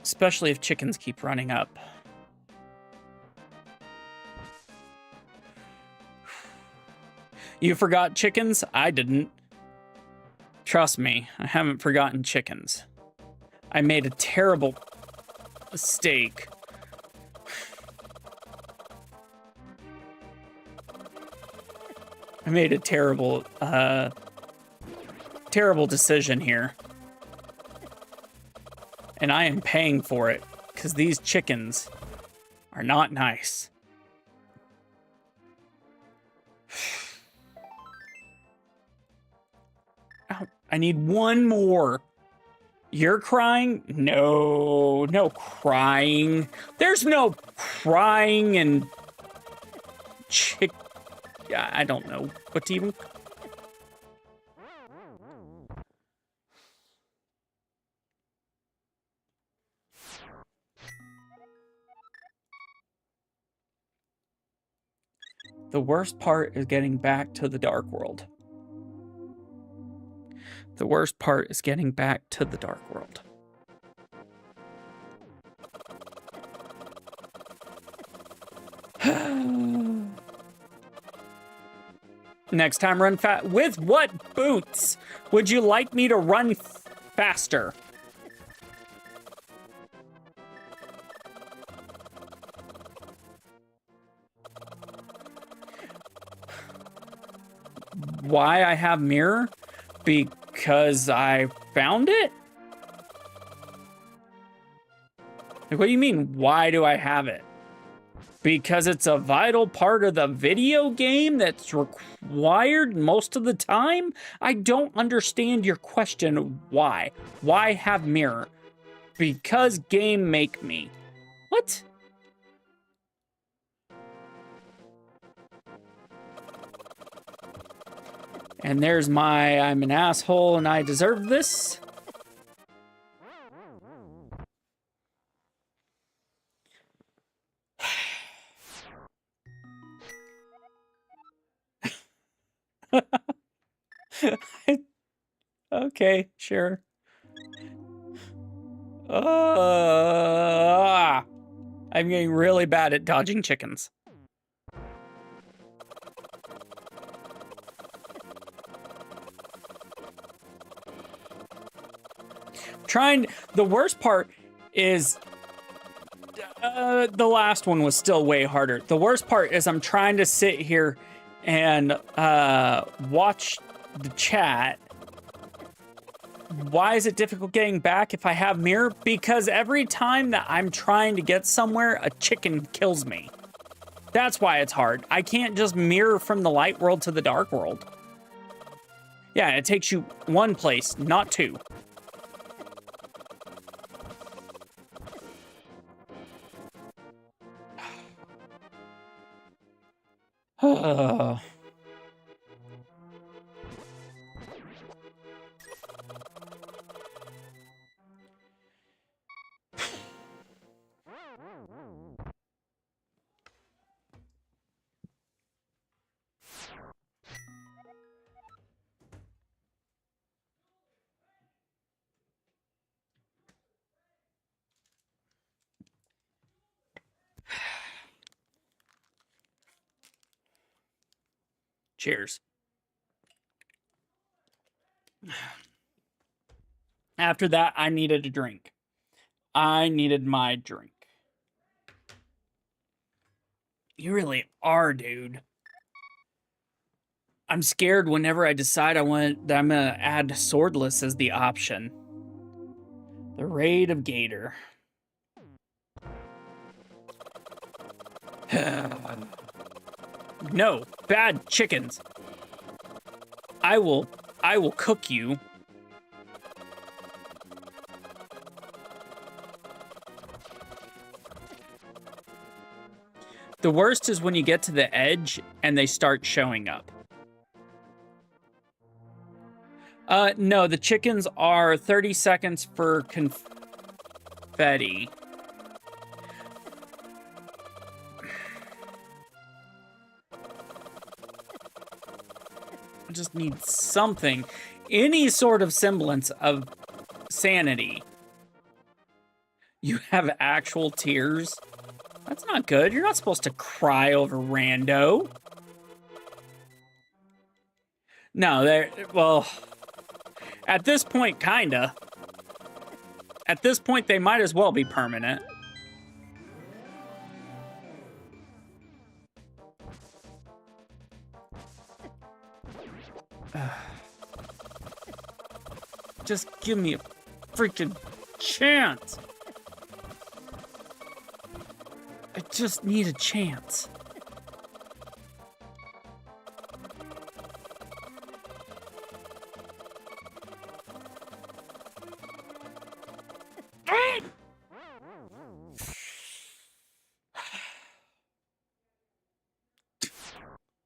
Especially if chickens keep running up. You forgot chickens? I didn't. Trust me, I haven't forgotten chickens. I made a terrible mistake. I made a terrible decision here. And I am paying for it, because these chickens are not nice. I need one more. You're crying? No, no crying. There's no crying and I don't know what to even... The worst part is getting back to the Dark World. The worst part is getting back to the Dark World. Next time, run fast. With what boots? Would you like me to run faster? Why I have mirror? Because I found it? Like, what do you mean, why do I have it? Because it's a vital part of the video game that's required most of the time? I don't understand your question, why? Why have mirror? Because game make me. What? And there's my, I'm an asshole and I deserve this. Okay, sure. I'm getting really bad at dodging chickens. The worst part is the last one was still way harder. The worst part is I'm trying to sit here and watch the chat. Why is it difficult getting back if I have mirror? Because every time that I'm trying to get somewhere, a chicken kills me. That's why it's hard. I can't just mirror from the light world to the dark world. Yeah, it takes you one place, not two. Cheers. After that, I needed a drink. I needed my drink. You really are, dude. I'm scared whenever I decide I'm gonna add swordless as the option. The Raid of Gator. No, bad chickens. I will cook you. The worst is when you get to the edge and they start showing up. No, the chickens are 30 seconds for confetti. I just need something. Any sort of semblance of sanity. You have actual tears? That's not good. You're not supposed to cry over rando. No, well, at this point, kinda. At this point, they might as well be permanent. Just give me a freaking chance. I just need a chance.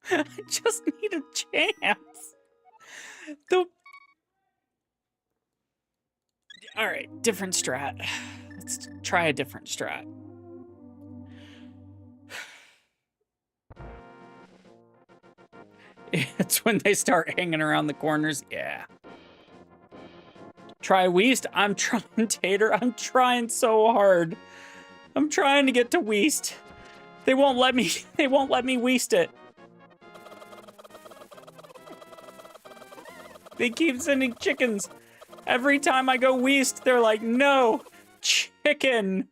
I just need a chance. All right, different strat. Let's try a different strat. It's when they start hanging around the corners. Yeah. Try Weast. I'm trying, Tater. I'm trying so hard. I'm trying to get to Weast. They won't let me. They won't let me Weast it. They keep sending chickens. Every time I go Weast, they're like, no, chicken.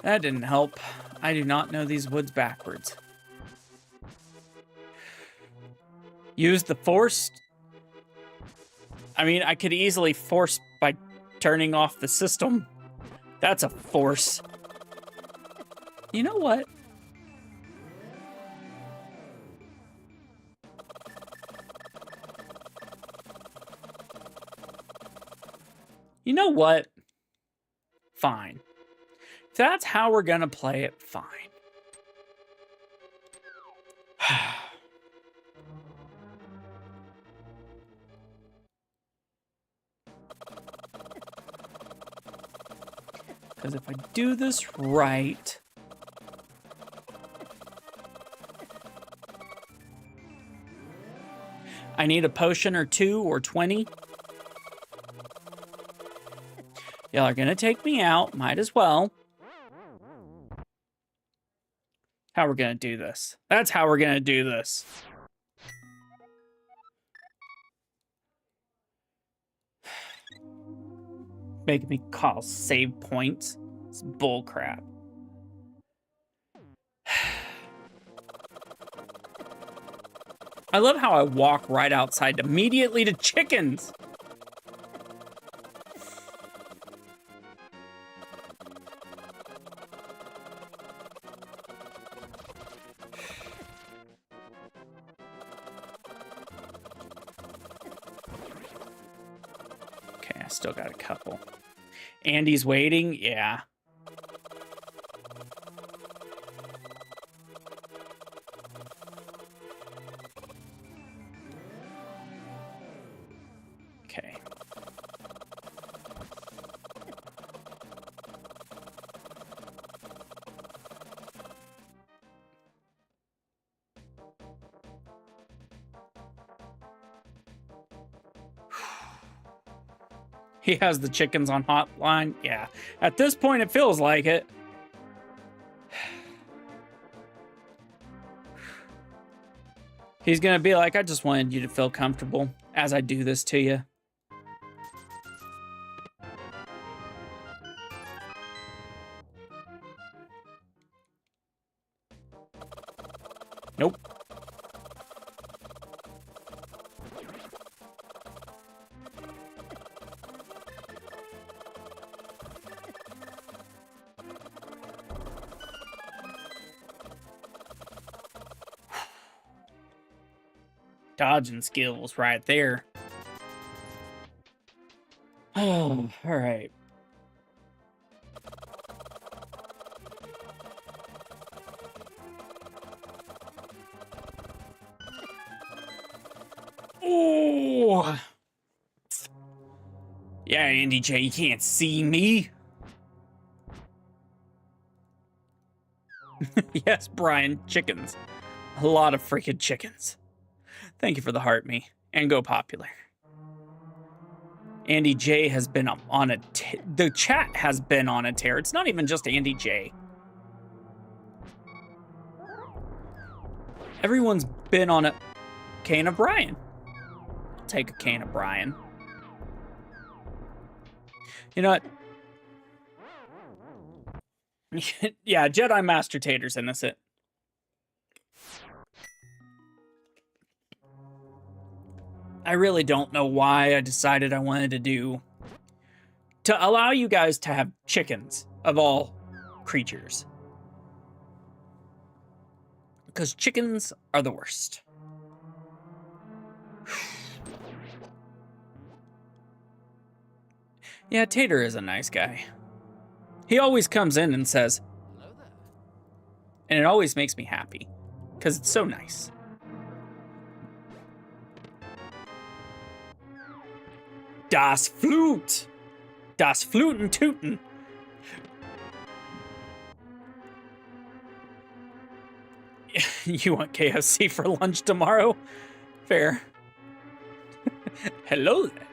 That didn't help. I do not know these woods backwards. Use the force. I mean, I could easily force by turning off the system. That's a force. You know what? You know what? Fine. If that's how we're gonna play it, fine. Because if I do this right... I need a potion or 2 or 20. Y'all are gonna take me out. Might as well. How we're gonna do this. That's how we're gonna do this. Making me call save points. It's bullcrap. I love how I walk right outside immediately to chickens. Okay, I still got a couple. Andy's waiting? Yeah. Okay. He has the chickens on hotline. Yeah. At this point, it feels like it. He's gonna be like, I just wanted you to feel comfortable as I do this to you. Nope. Dodging skills right there. Oh, all right. Oh. Yeah, Andy J, you can't see me. Yes, Brian, chickens. A lot of freaking chickens. Thank you for the heart, me. And go popular. Andy J has been on a... The chat has been on a tear. It's not even just Andy J. Everyone's been on a... Cane of Brian. I'll take a cane of Brian. You know what? Yeah, Jedi Master Tater's innocent. I really don't know why I decided I wanted to do... To allow you guys to have chickens of all creatures. Because chickens are the worst. Yeah, Tater is a nice guy. He always comes in and says, "Hello there." And it always makes me happy. Because it's so nice. Das Flute! Das Fluten Tuten! You want KFC for lunch tomorrow? Fair. Hello there.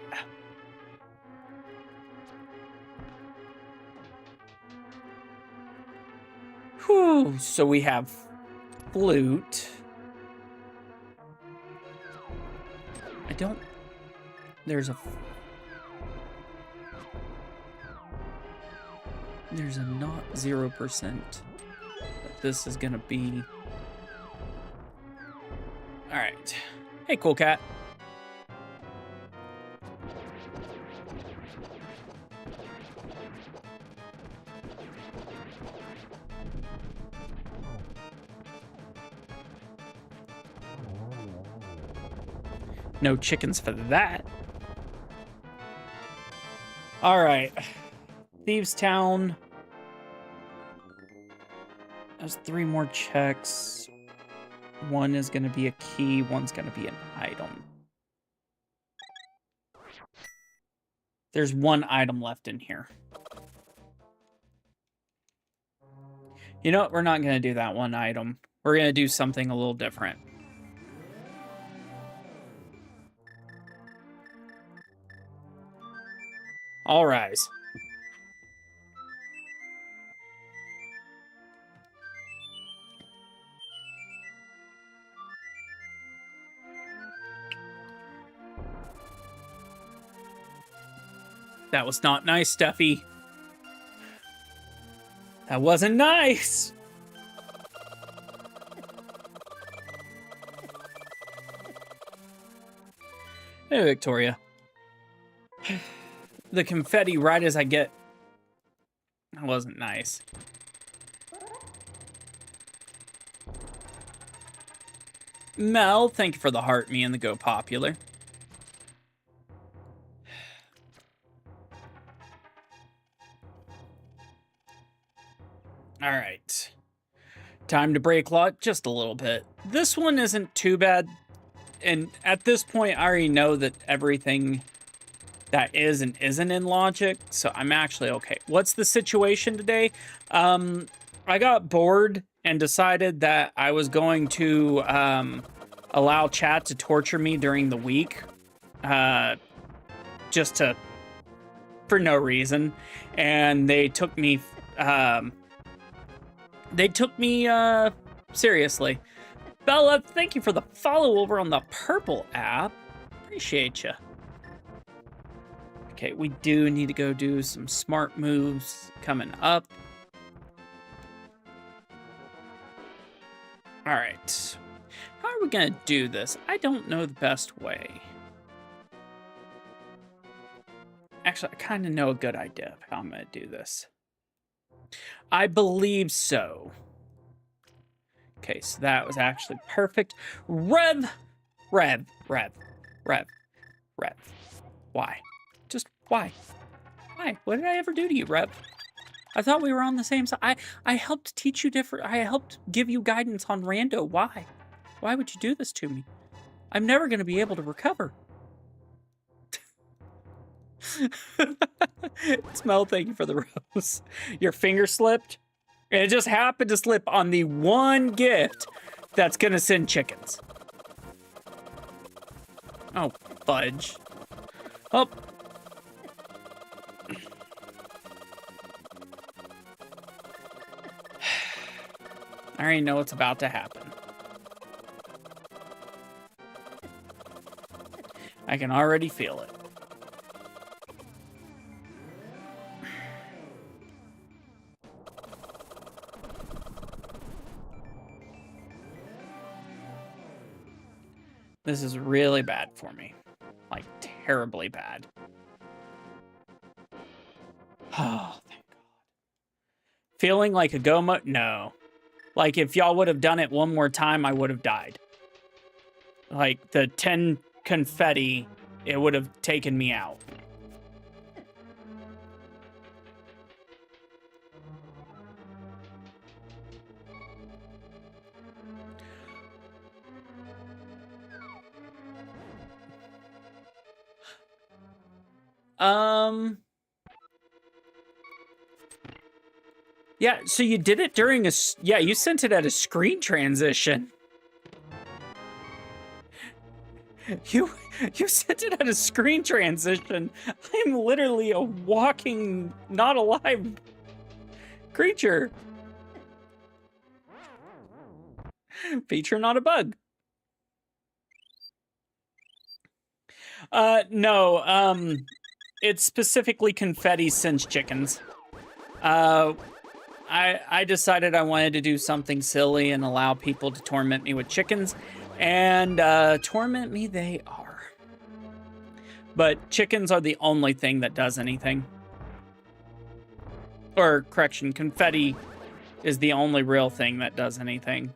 Whew, so we have flute. I don't... There's a not 0%. But this is gonna be... Alright. Hey, cool cat. No chickens for that. Alright. Thieves Town. There's 3 more checks. 1 is going to be a key, 1's going to be an item. There's 1 item left in here. You know what? We're not going to do that one item. We're going to do something a little different. All rise. That was not nice, Stuffy. That wasn't nice. Hey, Victoria. The confetti right as I get... That wasn't nice. Mel, thank you for the heart, me and the Go Popular. All right. Time to break luck just a little bit. This one isn't too bad. And at this point, I already know that everything that is and isn't in logic, so I'm actually okay. What's the situation today? I got bored and decided that I was going to allow chat to torture me during the week, just to, for no reason. And they took me, seriously. Bella, thank you for the follow over on the Purple app. Appreciate you. Okay, we do need to go do some smart moves coming up. All right. How are we going to do this? I don't know the best way. Actually, I kind of know a good idea of how I'm going to do this. I believe so. Okay, so that was actually perfect. Rev. Why? Just why? Why? What did I ever do to you, Rev? I thought we were on the same side. I helped teach you different. I helped give you guidance on rando. Why? Why would you do this to me? I'm never going to be able to recover. Smell, thank you for the rose. Your finger slipped? And it just happened to slip on the one gift that's gonna send chickens. Oh, fudge. Oh. I already know what's about to happen. I can already feel it. This is really bad for me. Like, terribly bad. Oh, thank God. Feeling like a Goma? No. Like, if y'all would have done it one more time, I would have died. Like, the 10 confetti, it would have taken me out. Yeah, so you did it during yeah, you sent it at a screen transition. You sent it at a screen transition. I'm literally a walking, not alive creature. Feature, not a bug. No, it's specifically confetti since chickens. I decided I wanted to do something silly and allow people to torment me with chickens, and torment me they are. But chickens are the only thing that does anything. Or, correction, confetti is the only real thing that does anything.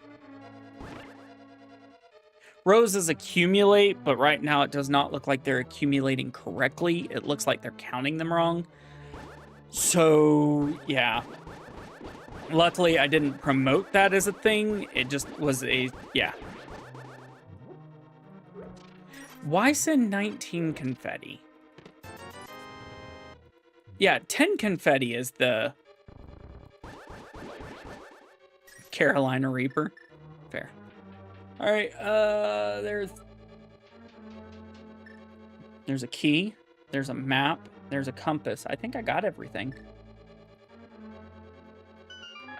Roses accumulate, but right now it does not look like they're accumulating correctly. It looks like they're counting them wrong. So, yeah. Luckily, I didn't promote that as a thing. It just was a, yeah. Why send 19 confetti? Yeah, 10 confetti is the... Carolina Reaper. Fair. All right, there's a key, there's a map, there's a compass. I think I got everything.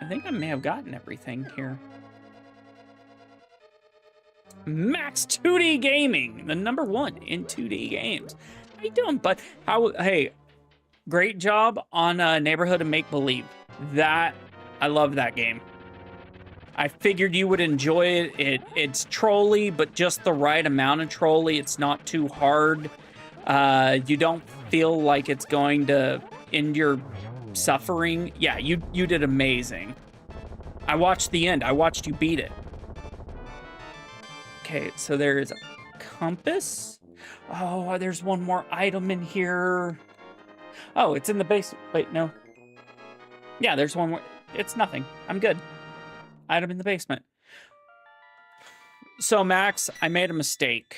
I think I may have gotten everything here. Max 2D Gaming, the #1 in 2D games. How you doing, bud? Hey, great job on Neighborhood of Make Believe. I love that game. I figured you would enjoy it. It's trolly, but just the right amount of trolly. It's not too hard. You don't feel like it's going to end your suffering. Yeah, you did amazing. I watched the end. I watched you beat it. Okay, so there's a compass. Oh, there's one more item in here. Oh, it's in the basement. Wait, no. Yeah, there's one more. It's nothing. I'm good. Item in the basement. So, Max, I made a mistake.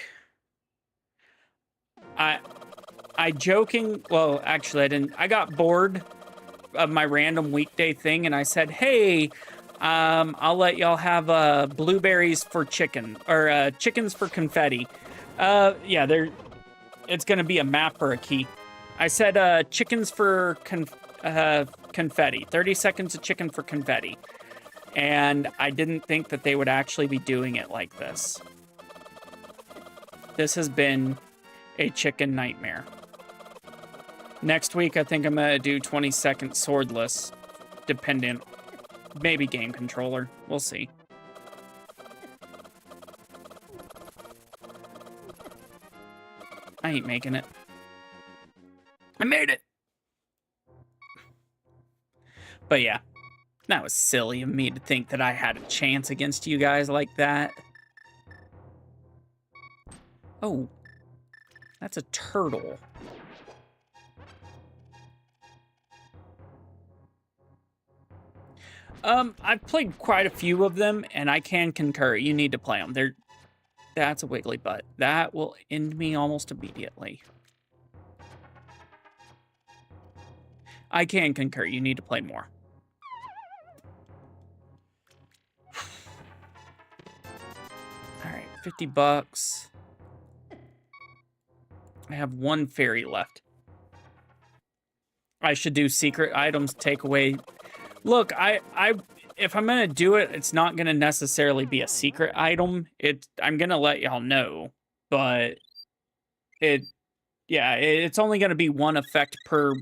Well, actually, I didn't. I got bored of my random weekday thing, and I said, hey, I'll let y'all have blueberries for chicken, or chickens for confetti. Yeah, it's gonna be a map or a key. I said chickens for confetti. 30 seconds of chicken for confetti. And I didn't think that they would actually be doing it like this. This has been a chicken nightmare. Next week, I think I'm gonna do 20-second swordless, dependent, maybe game controller. We'll see. I ain't making it. I made it! But yeah, that was silly of me to think that I had a chance against you guys like that. Oh, that's a turtle. I've played quite a few of them, and I can concur. You need to play them. That's a wiggly butt. That will end me almost immediately. I can concur. You need to play more. All right, 50 bucks. I have one fairy left. I should do secret items, take away. Look, if I'm gonna do it, it's not gonna necessarily be a secret item. I'm gonna let y'all know, but it's only gonna be one effect per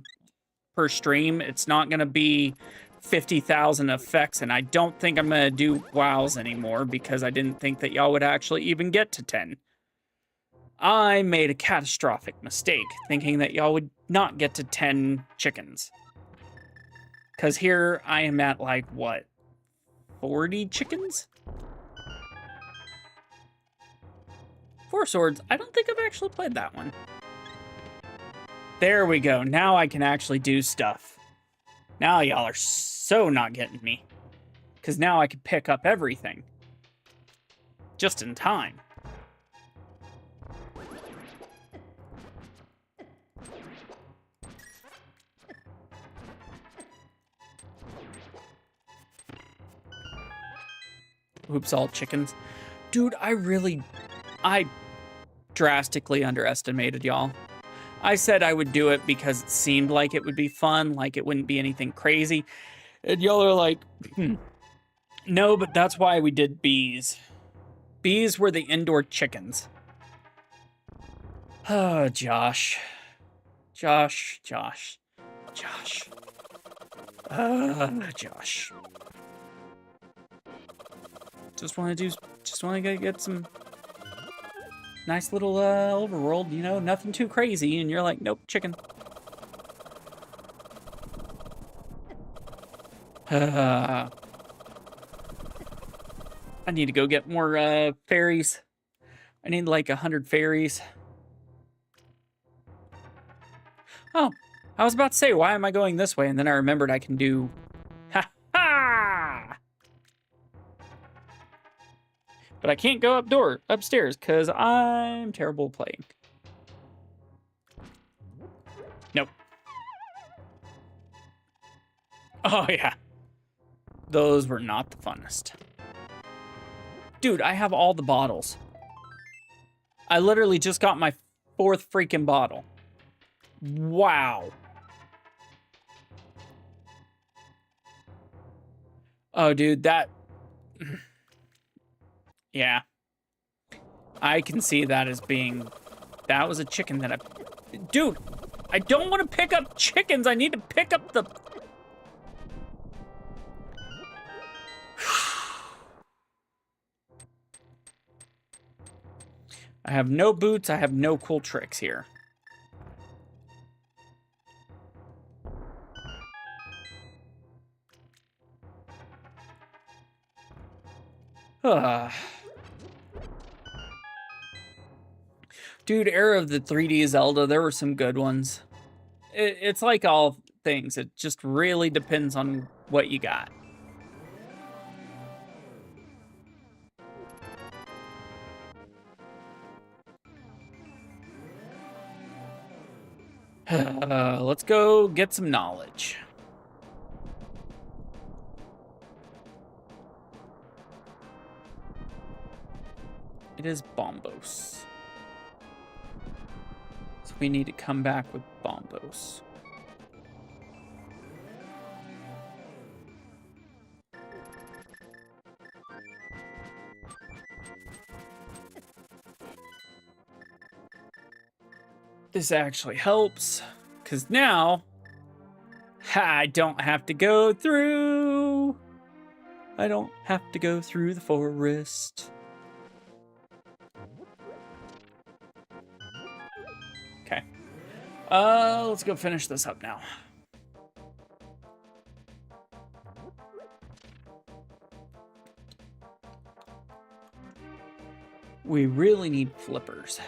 stream. It's not gonna be 50,000 effects, and I don't think I'm gonna do wows anymore because I didn't think that y'all would actually even get to 10. I made a catastrophic mistake thinking that y'all would not get to 10 chickens. Because here I am at, like, what? 40 chickens? 4 swords. I don't think I've actually played that one. There we go. Now I can actually do stuff. Now y'all are so not getting me. Because now I can pick up everything. Just in time. Oops, all chickens. Dude, I drastically underestimated y'all. I said I would do it because it seemed like it would be fun, like it wouldn't be anything crazy. And y'all are like, no, but that's why we did bees. Bees were the indoor chickens. Oh, Josh. Josh. Josh. Just want to get some nice little overworld, you know, nothing too crazy, and you're like, nope, chicken. I need to go get more fairies. I need like 100 fairies. Oh, I was about to say, why am I going this way? And then I remembered I can do... Ha ha! But I can't go upstairs because I'm terrible at playing. Nope. Oh, yeah. Those were not the funnest. Dude, I have all the bottles. I literally just got my 4th freaking bottle. Wow. Oh, dude, that... Yeah. I can see that as being... That was a chicken that I... Dude, I don't want to pick up chickens. I need to pick up the... I have no boots. I have no cool tricks here. Dude, Era of the 3D Zelda, there were some good ones. It's like all things. It just really depends on what you got. Let's go get some knowledge. It is Bombos. So we need to come back with Bombos. This actually helps, because now I don't have to go through. I don't have to go through the forest. Okay. Let's go finish this up now. We really need flippers.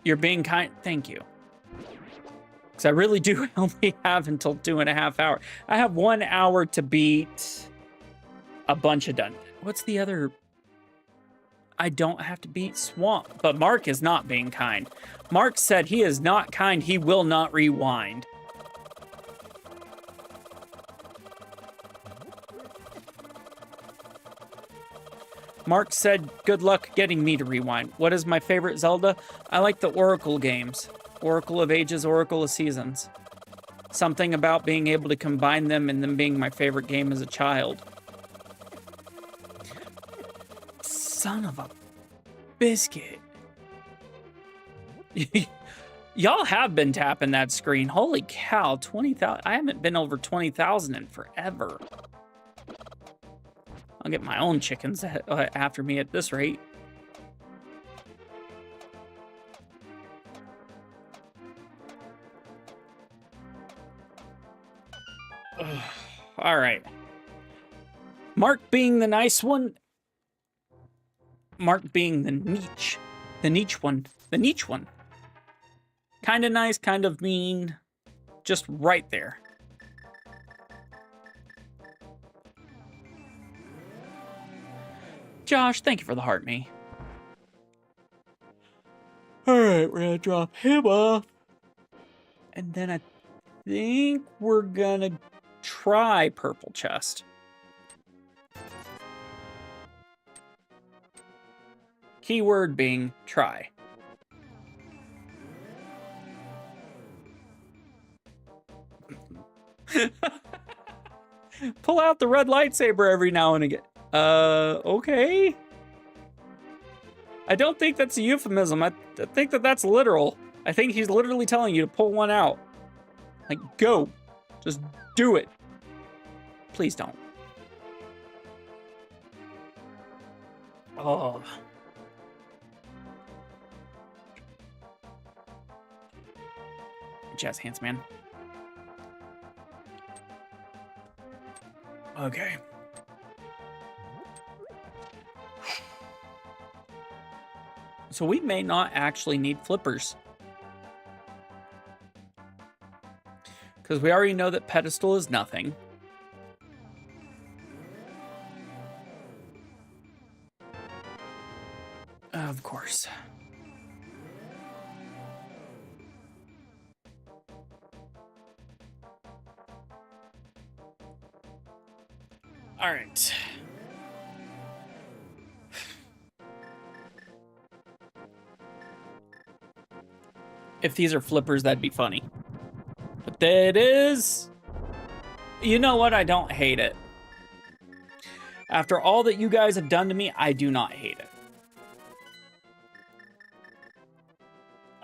You're being kind. Thank you. Because I really do only have until 2.5 hours. I have 1 hour to beat a bunch of dungeons. What's the other? I don't have to beat Swamp. But Mark is not being kind. Mark said he is not kind. He will not rewind. Mark said, good luck getting me to rewind. What is my favorite Zelda? I like the Oracle games. Oracle of Ages, Oracle of Seasons. Something about being able to combine them and them being my favorite game as a child. Son of a biscuit. Y'all have been tapping that screen. Holy cow, 20,000. I haven't been over 20,000 in forever. I'll get my own chickens after me at this rate. All right. Mark being the nice one. Mark being the niche. The niche one. The niche one. Kind of nice, kind of mean. Just right there. Josh, thank you for the heart, me. Alright, we're gonna drop him off. And then I think we're gonna try Purple Chest. Keyword being try. Pull out the red lightsaber every now and again. Okay. I don't think that's a euphemism. I think that that's literal. I think he's literally telling you to pull one out. Like, go. Just do it. Please don't. Oh. Jazz hands, man. Okay. So we may not actually need flippers. Because we already know that pedestal is nothing. Of course. All right. If these are flippers, that'd be funny. But that is... You know what? I don't hate it. After all that you guys have done to me, I do not hate it.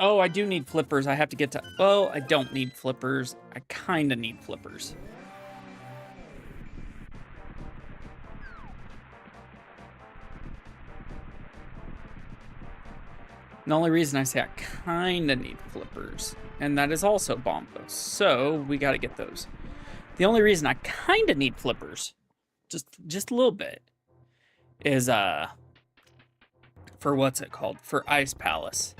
Oh, I do need flippers. I have to get to... Well, I don't need flippers. I kind of need flippers. The only reason I say I kind of need flippers, and that is also bombos, so we got to get those. The only reason I kind of need flippers, just a little bit, is for what's it called? For Ice Palace.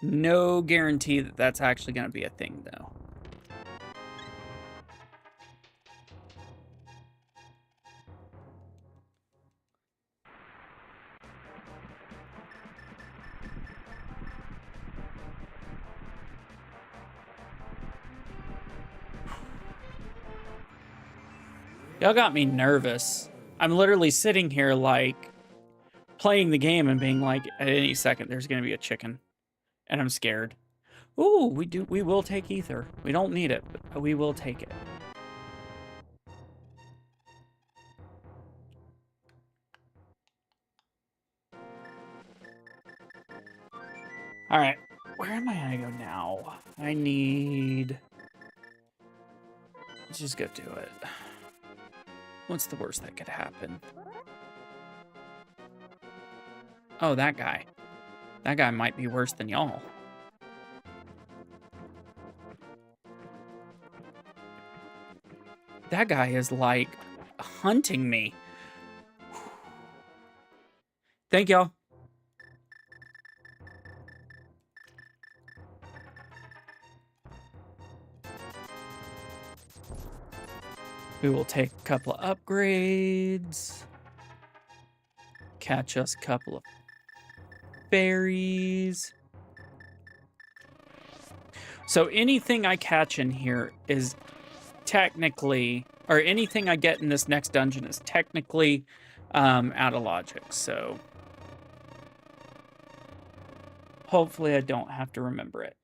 No guarantee that that's actually going to be a thing, though. Y'all got me nervous. I'm literally sitting here, like, playing the game and being like, at any second, there's going to be a chicken. And I'm scared. Ooh, we will take ether. We don't need it, but we will take it. All right, where am I gonna go now? I need... Let's just go do it. What's the worst that could happen? Oh, that guy. That guy might be worse than y'all. That guy is, like, hunting me. Thank y'all. We will take a couple of upgrades. Catch us a couple of berries. So anything I catch in here is technically, or anything I get in this next dungeon is technically out of logic. So hopefully I don't have to remember it.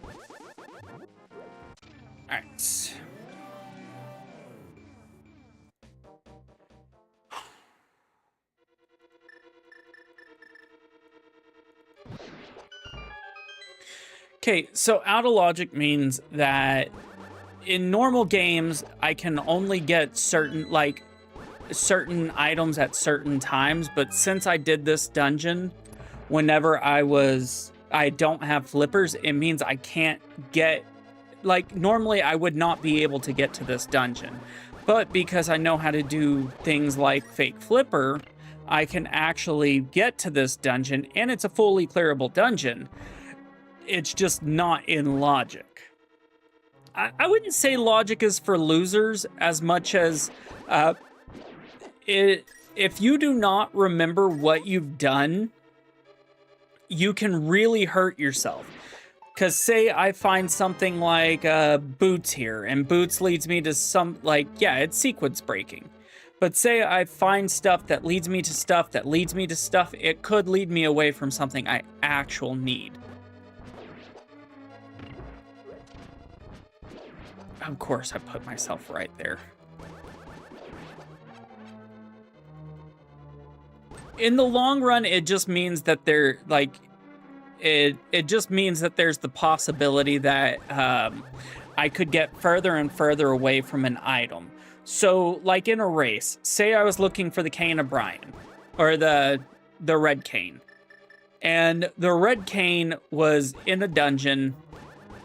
All right. Okay, so out of logic means that in normal games, I can only get certain items at certain times, but since I did this dungeon, whenever I don't have flippers, it means I can't get, like, normally I would not be able to get to this dungeon. But because I know how to do things like fake flipper, I can actually get to this dungeon, and it's a fully clearable dungeon. It's just not in logic. I wouldn't say logic is for losers as much as if you do not remember what you've done, you can really hurt yourself. Because say I find something like boots here, and boots leads me to some, like, yeah, it's sequence breaking. But say I find stuff that leads me to stuff that leads me to stuff, it could lead me away from something I actually need. Of course, I put myself right there. In the long run, it just means that they're like, it just means that there's the possibility that I could get further and further away from an item. So, like in a race, say I was looking for the cane of Brian, or the red cane, and the red cane was in a dungeon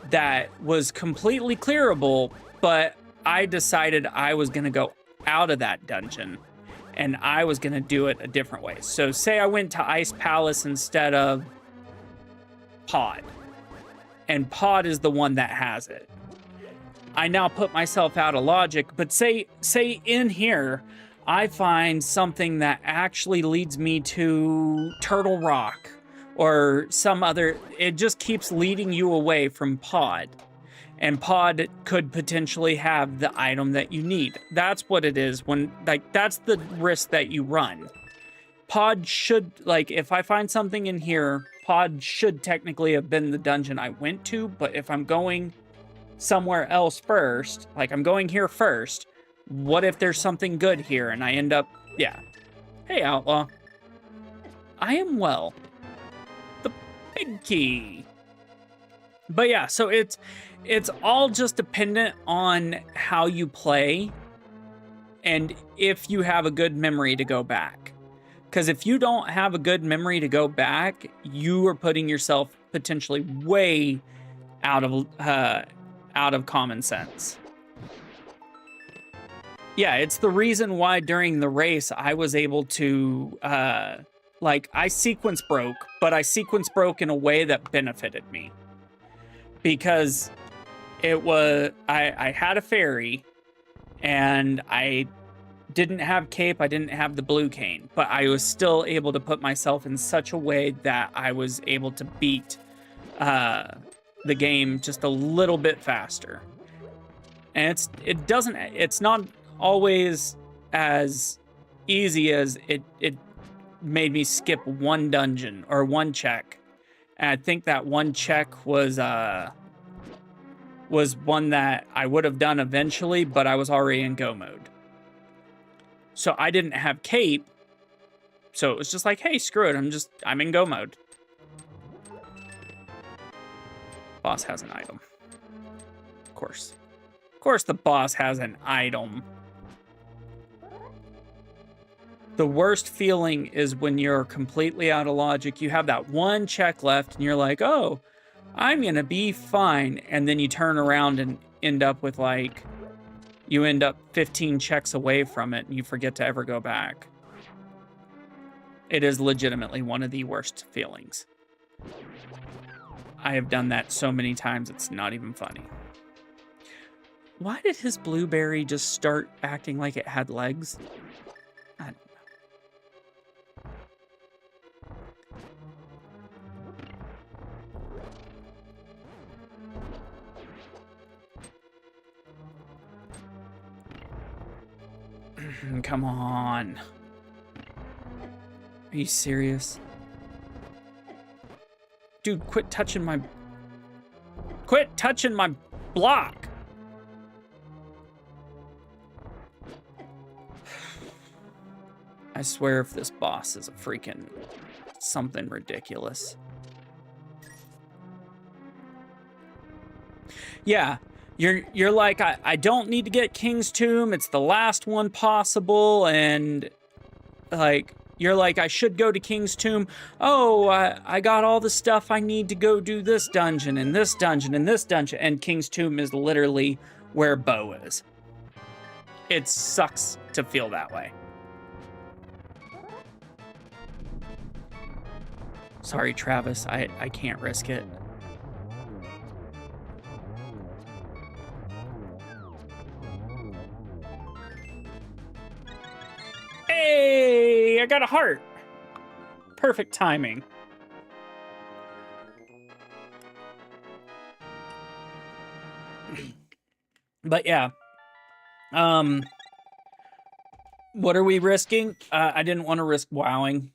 that was completely clearable, but I decided I was going to go out of that dungeon and I was going to do it a different way. So say I went to Ice Palace instead of Pod, and Pod is the one that has it. I now put myself out of logic, but say in here, I find something that actually leads me to Turtle Rock, or some other, it just keeps leading you away from Pod. and Pod could potentially have the item that you need. That's what it is when, like, that's the risk that you run. Pod should, like, if I find something in here, Pod should technically have been the dungeon I went to, but if I'm going somewhere else first, like I'm going here first, what if there's something good here and I end up, yeah. Hey, Outlaw. I am well. The big key. But yeah, so it's all just dependent on how you play and if you have a good memory to go back. Because if you don't have a good memory to go back, you are putting yourself potentially way out of common sense. Yeah, it's the reason why during the race I was able to, like, I sequence broke, but I sequence broke in a way that benefited me. Because it was, I had a fairy, and I didn't have cape, I didn't have the blue cane, but I was still able to put myself in such a way that I was able to beat the game just a little bit faster. And it's not always as easy as it made me skip one dungeon or one check. And I think that one check was one that I would have done eventually, but I was already in go mode. So I didn't have cape. So it was just like, hey, screw it. I'm in go mode. Boss has an item. Of course. Of course the boss has an item. The worst feeling is when you're completely out of logic. You have that one check left and you're like, oh, I'm going to be fine. And then you turn around and end up with like, you end up 15 checks away from it and you forget to ever go back. It is legitimately one of the worst feelings. I have done that so many times, it's not even funny. Why did his blueberry just start acting like it had legs? I don't know. Come on. Are you serious? Dude, quit touching my block. I swear if this boss is a freaking something ridiculous. Yeah, you're like, I don't need to get King's Tomb. It's the last one possible, and like, you're like, I should go to King's Tomb. Oh, I got all the stuff I need to go do this dungeon and this dungeon and this dungeon. And King's Tomb is literally where Bo is. It sucks to feel that way. Sorry, Travis, I can't risk it. Hey, I got a heart. Perfect timing. But yeah. What are we risking? I didn't want to risk wowing.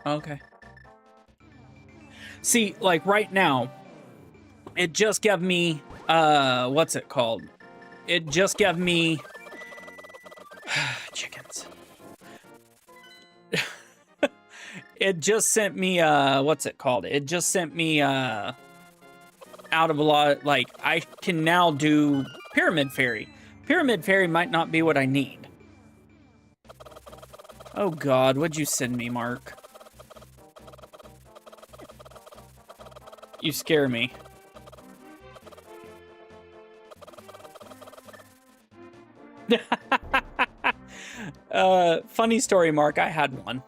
Okay. See, like right now, it just gave me, what's it called? It just gave me chickens. It just sent me, what's it called? It just sent me, out of a lot, like, I can now do Pyramid Fairy. Pyramid Fairy might not be what I need. Oh God, what'd you send me, Mark? You scare me. Funny story, Mark. I had one.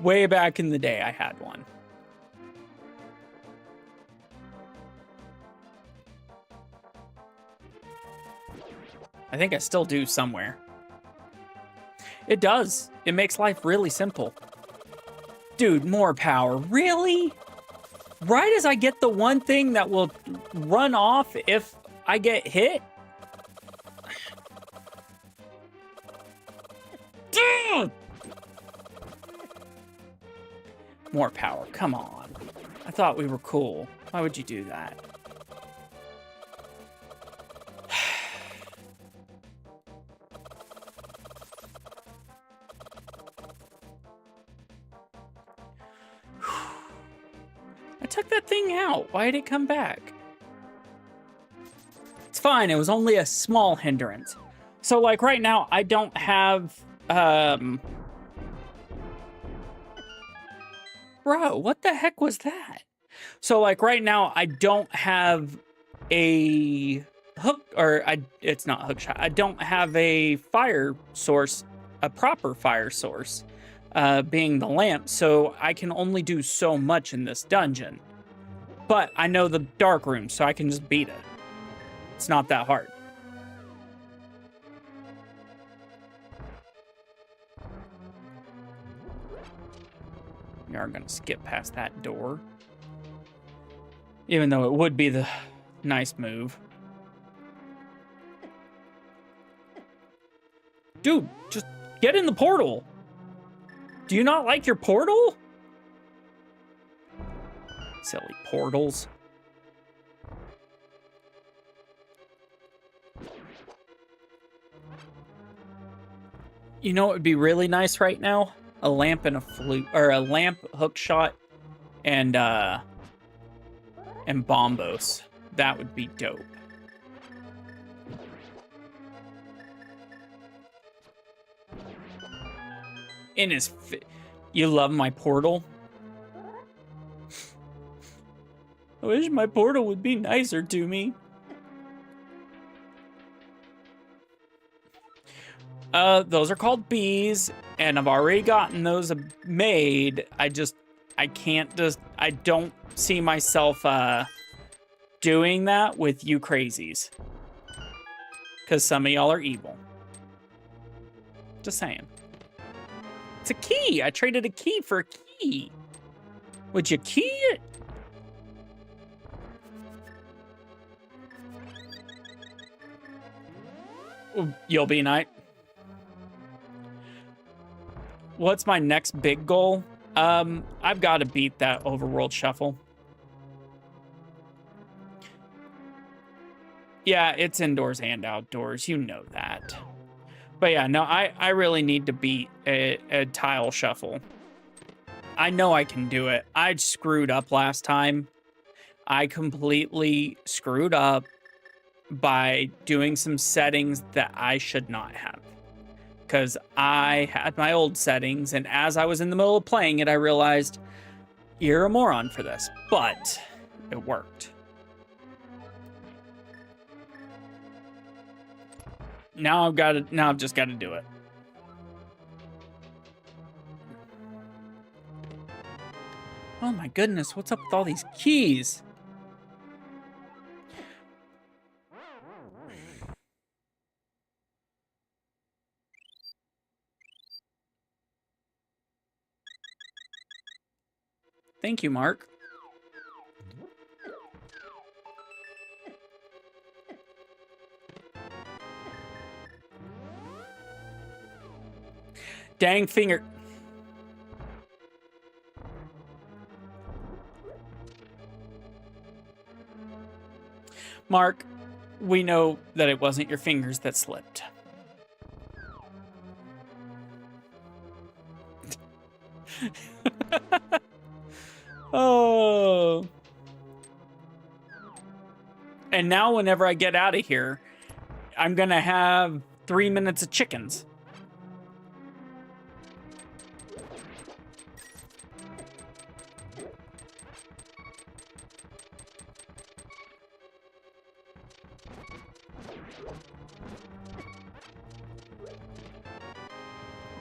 Way back in the day, I had one. I think I still do somewhere. It does. It makes life really simple. Dude, more power. Really? Right as I get the one thing that will run off if I get hit? More power, come on. I thought we were cool. Why would you do that? I took that thing out. Why did it come back? It's fine. It was only a small hindrance. So, like, right now, I don't have... Bro, what the heck was that? So, like, right now, I don't have a hook... Or, it's not hook shot. I don't have a fire source, a proper fire source, being the lamp. So, I can only do so much in this dungeon. But I know the dark room, so I can just beat it. It's not that hard. We are going to skip past that door. Even though it would be the nice move. Dude, just get in the portal. Do you not like your portal? Silly portals. You know what would be really nice right now? A lamp and a flute, or a lamp, hook shot, and bombos. That would be dope. In his, you love my portal? I wish my portal would be nicer to me. Those are called bees, and I've already gotten those made. I don't see myself, doing that with you crazies. Because some of y'all are evil. Just saying. It's a key. I traded a key for a key. Would you key it? You'll be night. What's my next big goal? I've got to beat that overworld shuffle. Yeah, it's indoors and outdoors. You know that. But yeah, no, I really need to beat a tile shuffle. I know I can do it. I screwed up last time. I completely screwed up by doing some settings that I should not have. Because I had my old settings, and as I was in the middle of playing it, I realized, you're a moron for this. But it worked. Now I've just got to do it. Oh my goodness, what's up with all these keys? Thank you, Mark. Dang finger. Mark, we know that it wasn't your fingers that slipped. Oh. And now whenever I get out of here, I'm gonna have 3 minutes of chickens.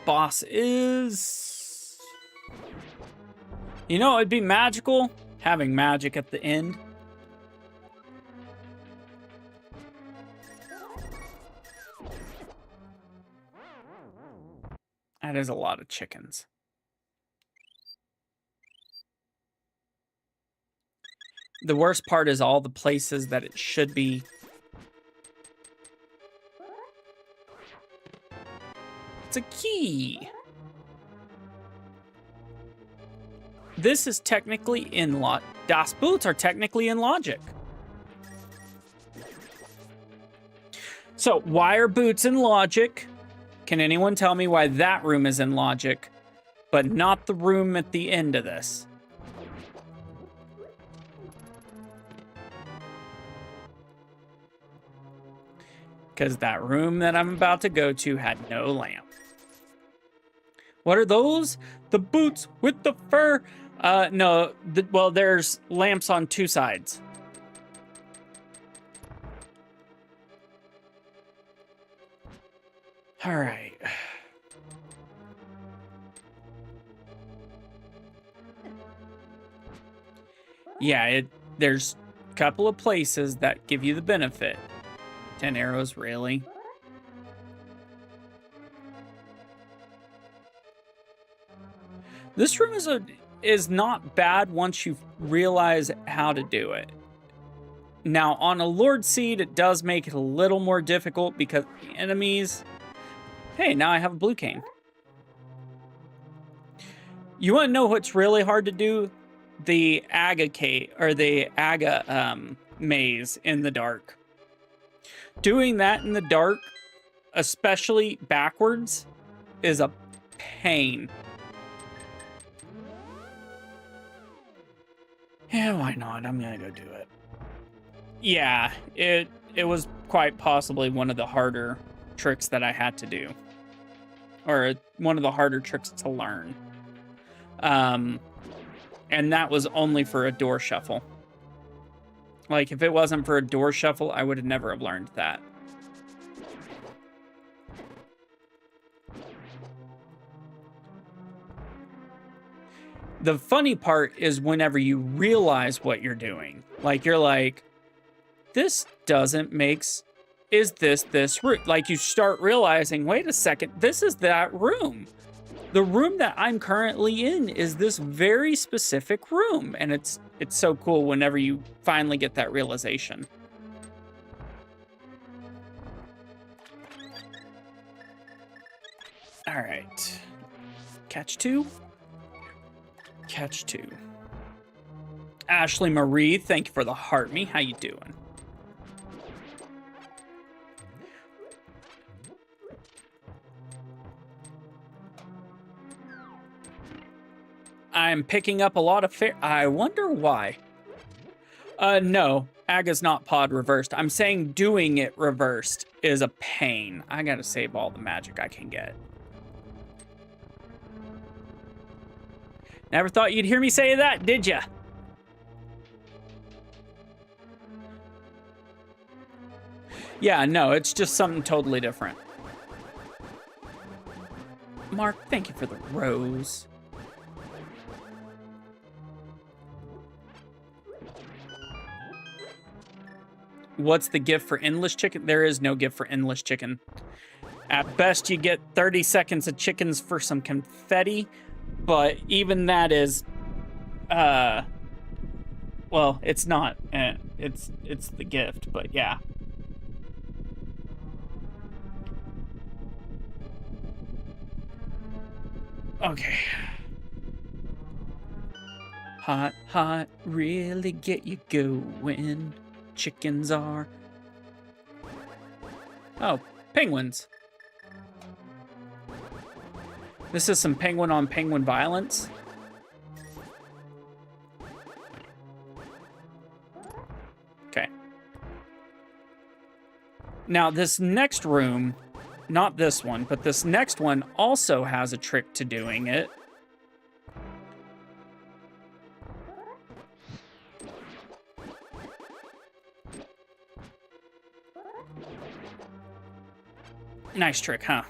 Boss is... You know, it'd be magical having magic at the end. That is a lot of chickens. The worst part is all the places that it should be. It's a key. This is technically in logic. Das Boots are technically in logic. So why are boots in logic? Can anyone tell me why that room is in logic, but not the room at the end of this? Because that room that I'm about to go to had no lamp. What are those? The boots with the fur? No, well, there's lamps on two sides. All right. Yeah, there's a couple of places that give you the benefit. 10 arrows, really? This room is not bad once you realize how to do it. Now, on a Lord Seed, it does make it a little more difficult because the enemies... Hey, now I have a blue cane. You want to know what's really hard to do? The Aga Cave, or the Aga maze in the dark. Doing that in the dark, especially backwards, is a pain. Yeah, why not? I'm gonna go do it. Yeah, it was quite possibly one of the harder tricks that I had to do. Or one of the harder tricks to learn. And that was only for a door shuffle. Like, if it wasn't for a door shuffle, I would have never have learned that. The funny part is whenever you realize what you're doing. Like, you're like, this doesn't make... Is this room? Like, you start realizing, wait a second, this is that room. The room that I'm currently in is this very specific room. And it's so cool whenever you finally get that realization. All right. Catch two. Catch two. Ashley Marie, thank you for the heart me. How you doing? I'm picking up a lot of I wonder why. No, Aga's not pod reversed. I'm saying doing it reversed is a pain. I gotta save all the magic I can get. Never thought you'd hear me say that, did ya? Yeah, no, it's just something totally different. Mark, thank you for the rose. What's the gift for endless chicken? There is no gift for endless chicken. At best, you get 30 seconds of chickens for some confetti, but even that is, well, it's not. It's the gift, but yeah. Okay. Hot, hot, really get you going. Chickens are... Oh, penguins. This is some penguin on penguin violence. Okay. Now, this next room, not this one, but this next one also has a trick to doing it. Nice trick, huh?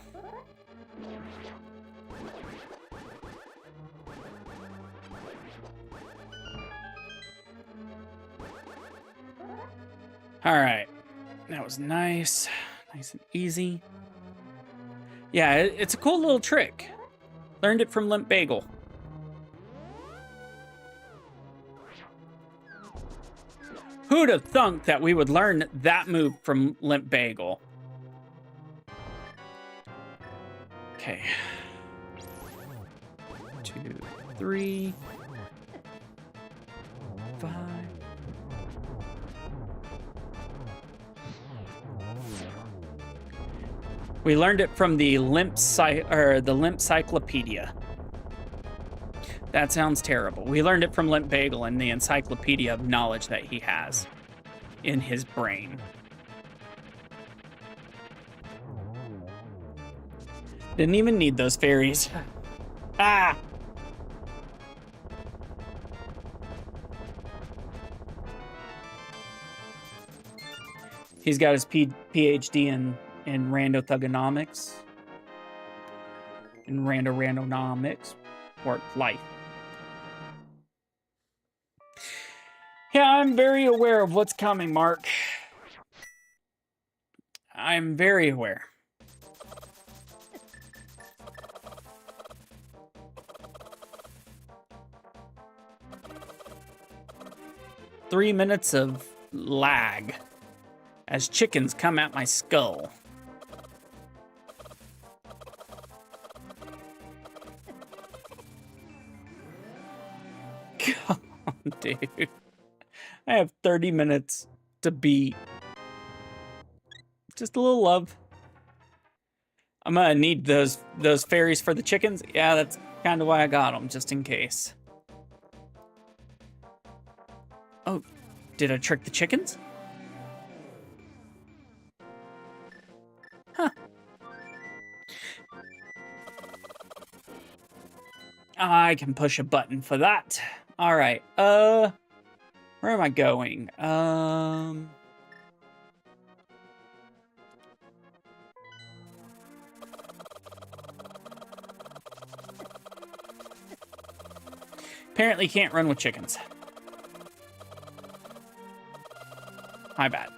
All right. That was nice. Nice and easy. Yeah, it's a cool little trick. Learned it from Limp Bagel. Who'd have thunk that we would learn that move from Limp Bagel? Okay. 2, 3, 5. We learned it from the Limp Cyclopedia. That sounds terrible. We learned it from Limp Bagel in the encyclopedia of knowledge that he has in his brain. Didn't even need those fairies. Ah! He's got his PhD in rando thugonomics. In randonomics. Or life. Yeah, I'm very aware of what's coming, Mark. I'm very aware. Three minutes of lag as chickens come at my skull. God, dude. I have 30 minutes to beat. Just a little love. I'm gonna need those fairies for the chickens. Yeah, that's kind of why I got them, just in case. Oh, did I trick the chickens? Huh. I can push a button for that. All right. Where am I going? Apparently can't run with chickens. My bad.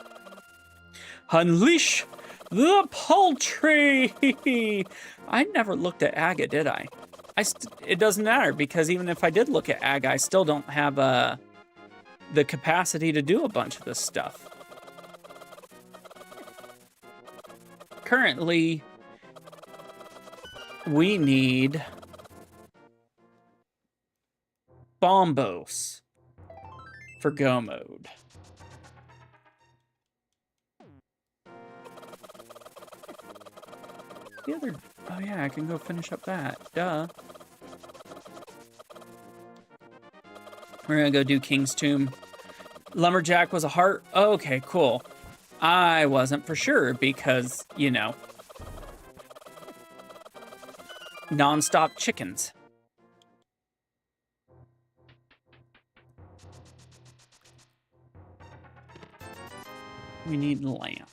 Unleash the poultry! I never looked at Aga, did I? It doesn't matter, because even if I did look at Aga, I still don't have the capacity to do a bunch of this stuff. Currently, we need Bombos for go mode. The other, oh yeah, I can go finish up that. Duh. We're gonna go do King's Tomb. Lumberjack was a heart. Okay, cool. I wasn't for sure because, you know, non-stop chickens. We need lamp.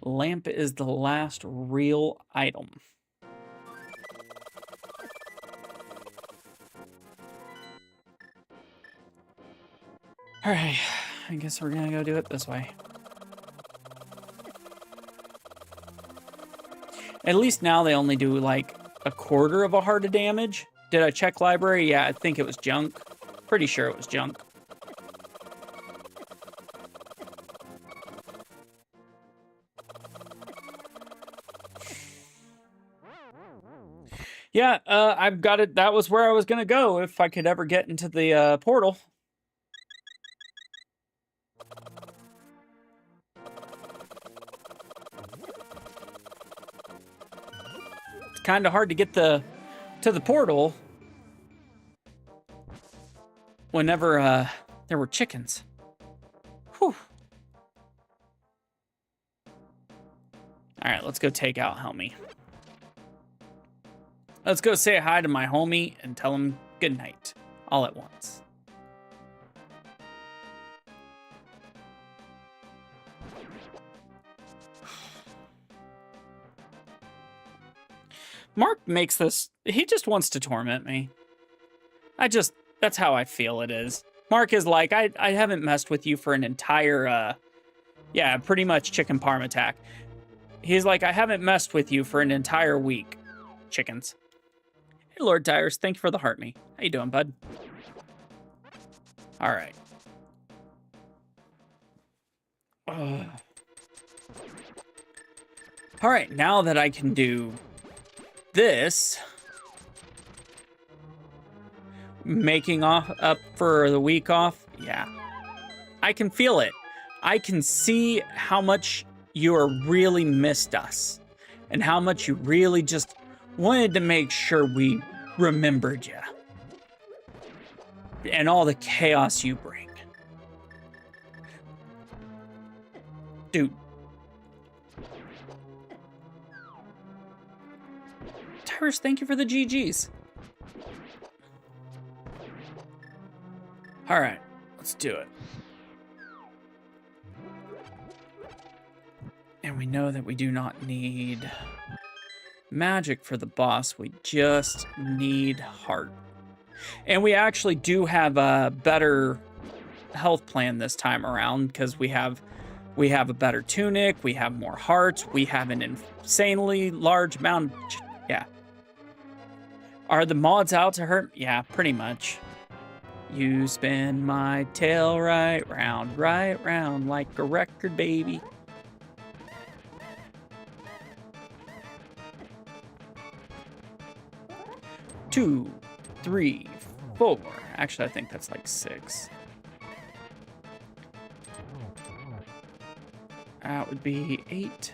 Lamp is the last real item. All right, I guess we're gonna go do it this way. At least now they only do like a quarter of a heart of damage. Did I check library? Yeah, I think it was junk. Pretty sure it was junk. Yeah, I've got it. That was where I was gonna go if I could ever get into the portal. It's kind of hard to get to the portal whenever there were chickens. Whew. All right, let's go take out Helmy. Let's go say hi to my homie and tell him good night, all at once. Mark makes this, he just wants to torment me. That's how I feel it is. Mark is like, I haven't messed with you for an entire, yeah, pretty much chicken parm attack. He's like, I haven't messed with you for an entire week. Chickens. Hey, Lord Tires, thank you for the heart me. How you doing, bud? All right. Ugh. All right, now that I can do this, making up for the week off, yeah. I can feel it. I can see how much you are really missed us and how much you really just wanted to make sure we remembered you and all the chaos you bring. Dude. Tyrus, thank you for the GGs. All right, let's do it. And we know that we do not need magic for the boss. We just need heart. And we actually do have a better health plan this time around because we have a better tunic, we have more hearts, we have an insanely large amount. Yeah. Are the mods out to hurt? Yeah, pretty much. You spin my tail right round like a record, baby. Two, 3, 4. Actually, I think that's like 6. That would be 8,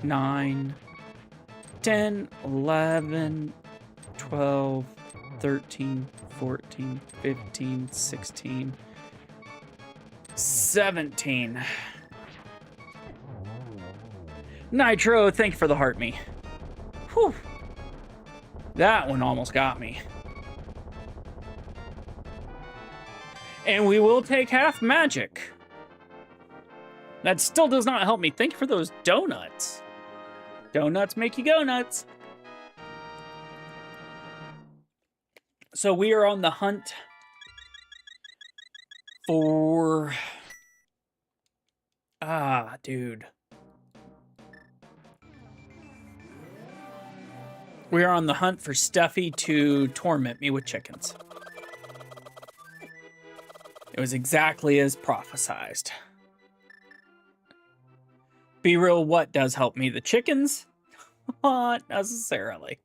9, 10, 11, 12, 13, 14, 15, 16, 17. Nitro, thank you for the heart me. Whew. That one almost got me. And we will take half magic. That still does not help me. Thank you for those donuts. Donuts make you go nuts. So we are on the hunt for... dude. We are on the hunt for Stuffy to torment me with chickens. It was exactly as prophesized. Be real, what does help me? The chickens? Not necessarily.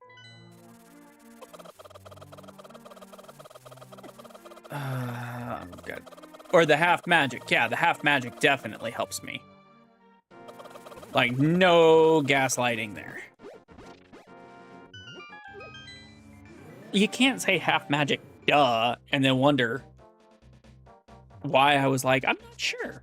Good. Or the half magic. Yeah, the half magic definitely helps me. Like, no gaslighting there. You can't say half magic, duh, and then wonder why I was like, I'm not sure.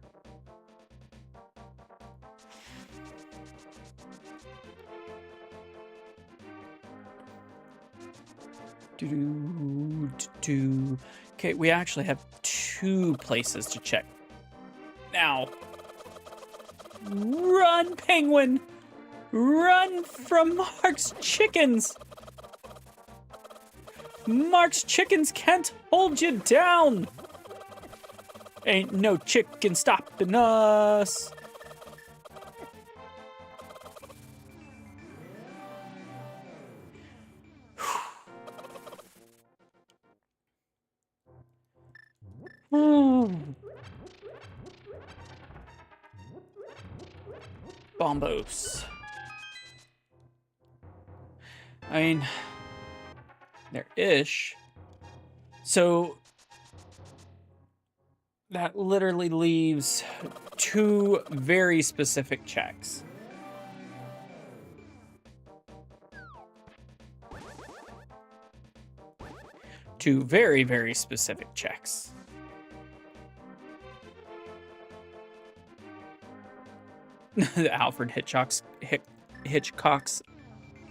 Okay, we actually have 2 places to check. Now, run, penguin! Run from Mark's chickens! Mark's chickens can't hold you down! Ain't no chicken stopping us! Bombos. I mean, they're ish. So that literally leaves 2 very specific checks. Two very, very specific checks. The Alfred Hitchcock's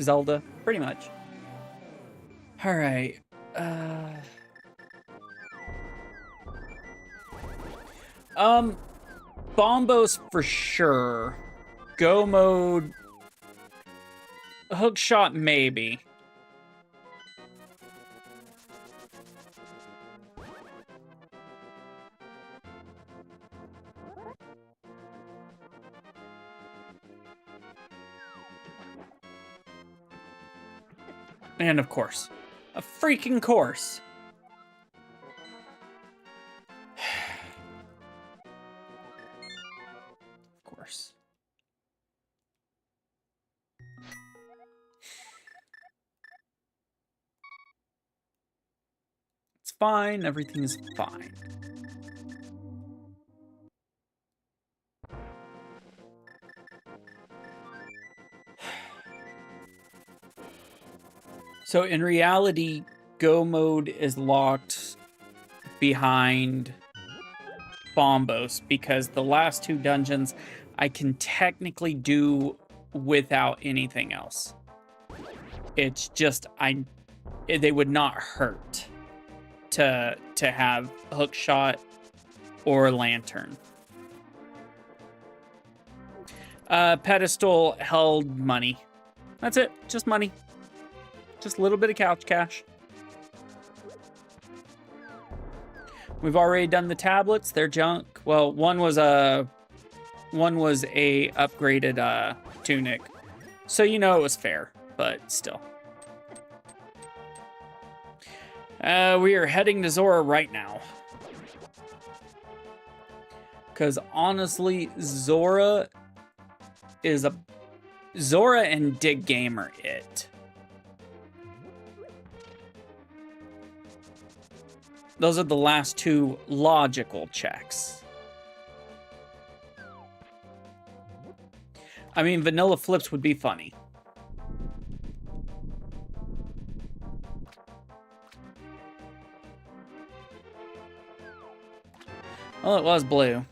Zelda, pretty much. All right. Bombos for sure. Go mode. Hook shot maybe. And of course, a freaking course. course. It's fine. Everything is fine. So in reality, go mode is locked behind Bombos because the last two dungeons I can technically do without anything else. It's just they would not hurt to have hook shot or lantern. Pedestal held money. That's it, just money. Just a little bit of couch cash. We've already done the tablets. They're junk. Well, one was a upgraded tunic, so you know it was fair, but still. We are heading to Zora right now. Because honestly, Zora and Dig Game are it. Those are the last two logical checks. I mean, vanilla flips would be funny. Well, it was blue.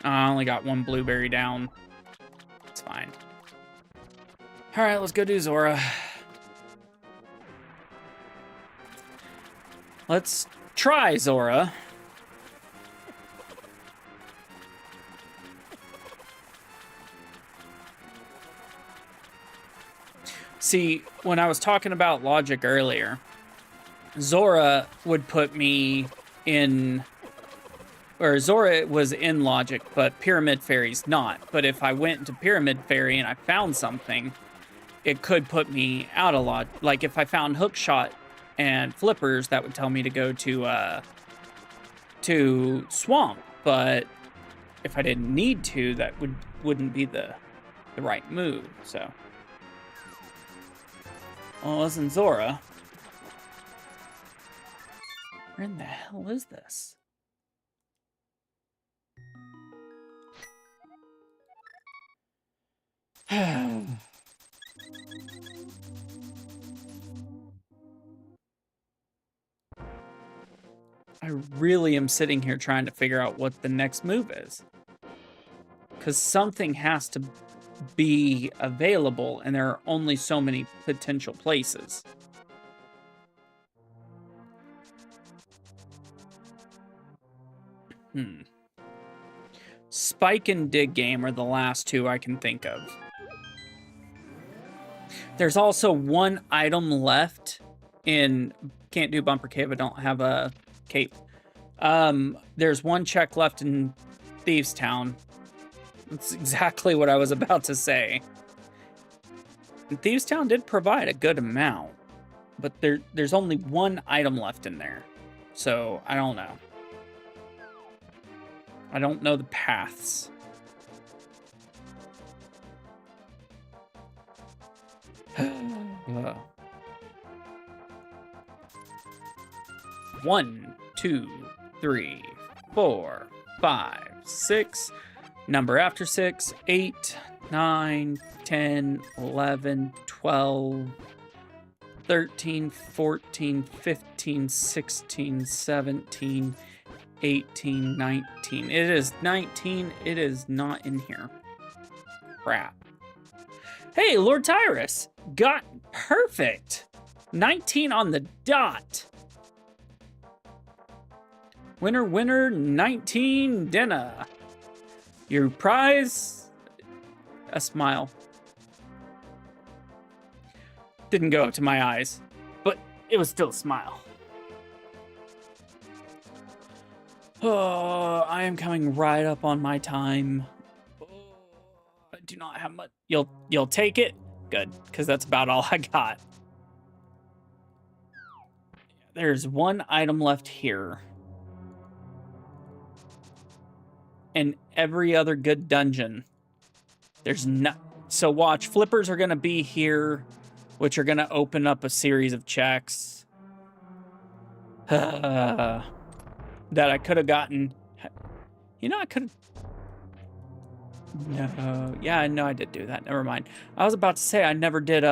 I only got one blueberry down. It's fine. All right, let's go do Zora. Let's try Zora. See, when I was talking about logic earlier, Zora would put me in... Or Zora was in logic, but Pyramid Fairy's not. But if I went into Pyramid Fairy and I found something, it could put me out of logic. Like if I found Hookshot and Flippers, that would tell me to go to Swamp. But if I didn't need to, that wouldn't be the right move. So, well, it wasn't Zora. Where in the hell is this? I really am sitting here trying to figure out what the next move is. Because something has to be available, and there are only so many potential places. Spike and Dig Game are the last two I can think of. There's also one item left in... Can't do Bumper Cave, I don't have a cape. There's one check left in Thieves Town. That's exactly what I was about to say. And Thieves Town did provide a good amount, but there's only one item left in there. So, I don't know. I don't know the paths. One, 2, 3, 4, 5, 6. Number after 6, 8, 9, 10, 11, 12, 13, 14, 15, 16, 17, 18, 19. It is 19. It is not in here. Crap. Hey, Lord Tyrus. Got perfect. 19 on the dot. Winner, winner, 19 dinner. Your prize, a smile. Didn't go up to my eyes, but it was still a smile. Oh, I am coming right up on my time. do not have much. You'll take it? Good, because that's about all I got. There's one item left here. In every other good dungeon, there's not. So watch, flippers are going to be here, which are going to open up a series of checks that I could have gotten. You know, I could have. No, yeah, I know I did do that. Never mind. I was about to say I never did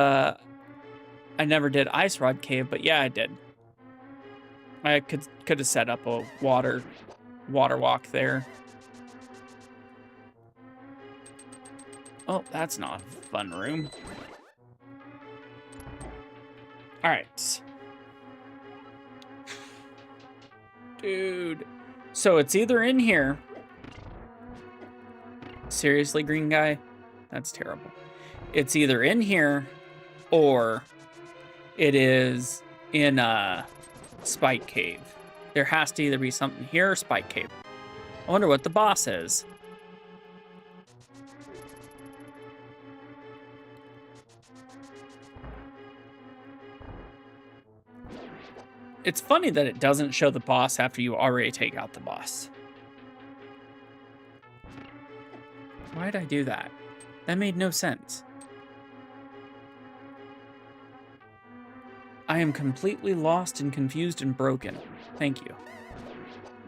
Ice Rod Cave, but yeah, I did. I could have set up a water walk there. Oh, that's not a fun room. All right. Dude. So it's either in here. Seriously, green guy? That's terrible. It's either in here or it is in Spike Cave. There has to either be something here or Spike Cave. I wonder what the boss is. It's funny that it doesn't show the boss after you already take out the boss. Why'd I do that? That made no sense. I am completely lost and confused and broken. Thank you.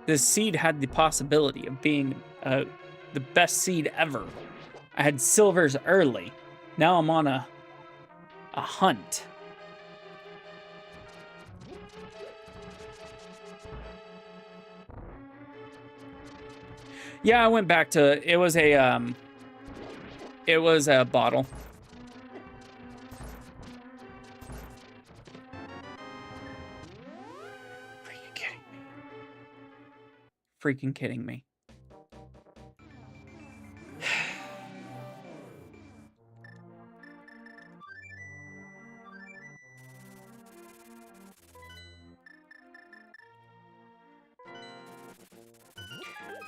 This seed had the possibility of being the best seed ever. I had silvers early. Now I'm on a hunt. Yeah, I went back to, it was a bottle. Freaking kidding me. Freaking kidding me.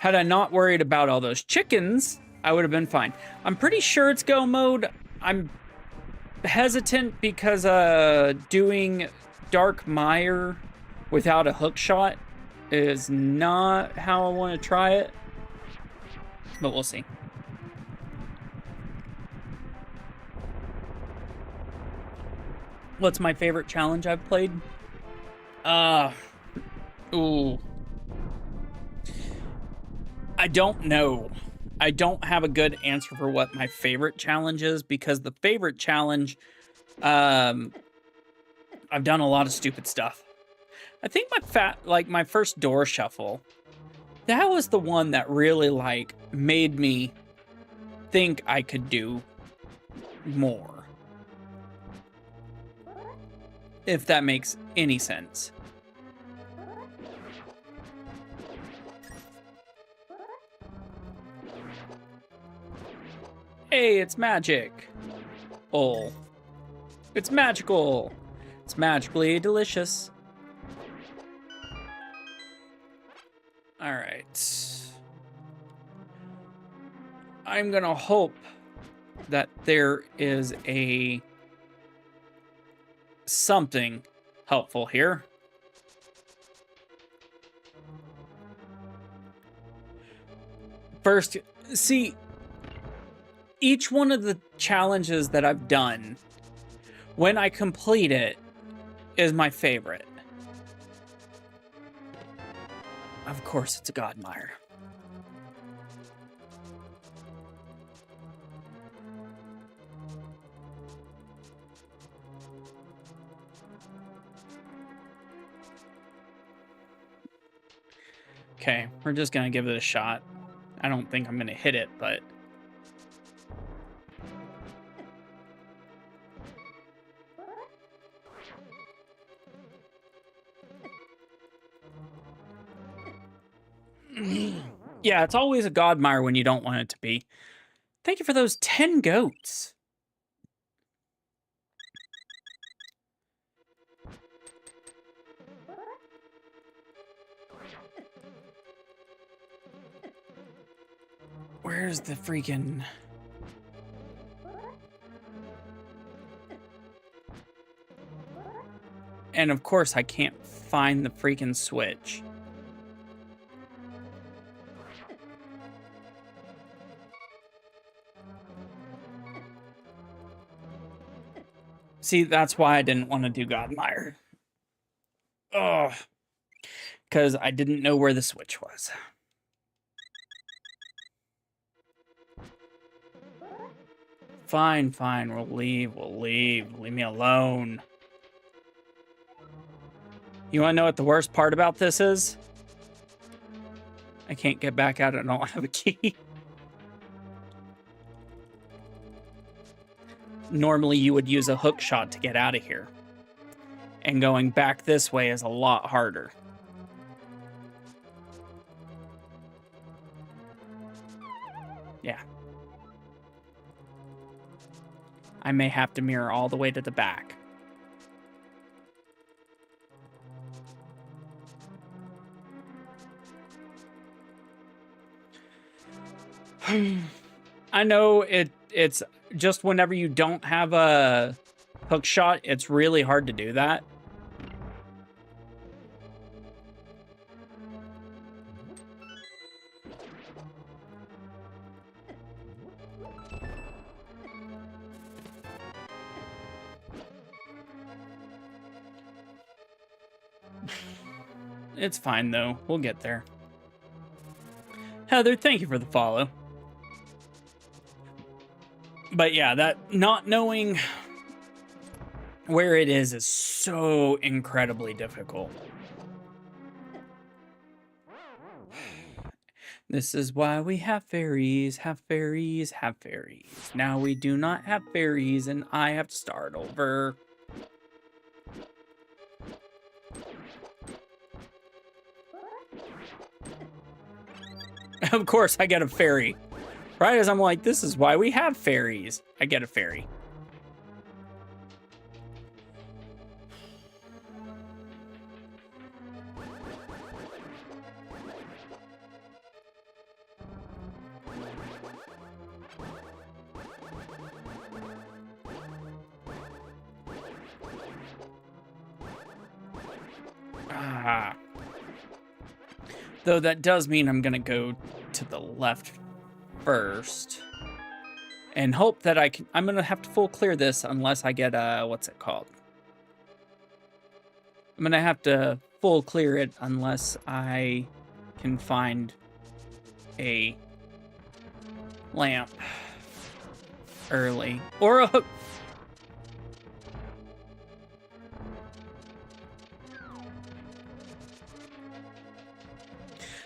Had I not worried about all those chickens, I would have been fine. I'm pretty sure it's go mode. I'm hesitant because doing Dark Mire without a hook shot is not how I want to try it. But we'll see. What's my favorite challenge I've played? Ooh. I don't know. I don't have a good answer for what my favorite challenge is because the favorite challenge, I've done a lot of stupid stuff. I think my first door shuffle, that was the one that really made me think I could do more. If that makes any sense. Hey, it's magic. Oh. It's magical. It's magically delicious. All right. I'm gonna hope that there is something helpful here. First, see, each one of the challenges that I've done, when I complete it, is my favorite. Of course, it's a Godmire. Okay, we're just gonna give it a shot. I don't think I'm gonna hit it, but... Yeah, it's always a Godmire when you don't want it to be. Thank you for those 10 goats. Where's the freaking... And of course, I can't find the freaking switch. See, that's why I didn't want to do Godmire. Ugh. Because I didn't know where the switch was. Fine, fine, we'll leave. Leave me alone. You want to know what the worst part about this is? I can't get back out. I don't have a key. Normally, you would use a hook shot to get out of here. And going back this way is a lot harder. Yeah. I may have to mirror all the way to the back. I know it's just whenever you don't have a hook shot, it's really hard to do that. It's fine, though. We'll get there. Heather, thank you for the follow. But yeah, that not knowing where it is so incredibly difficult. This is why we have fairies, have fairies, have fairies. Now we do not have fairies, and I have to start over. Of course, I get a fairy. Right as I'm like, this is why we have fairies. I get a fairy. Ah. Though that does mean I'm gonna go to the left first and hope that I'm gonna have to full clear this unless I get what's it called? I'm gonna have to full clear it unless I can find a lamp early or a hook.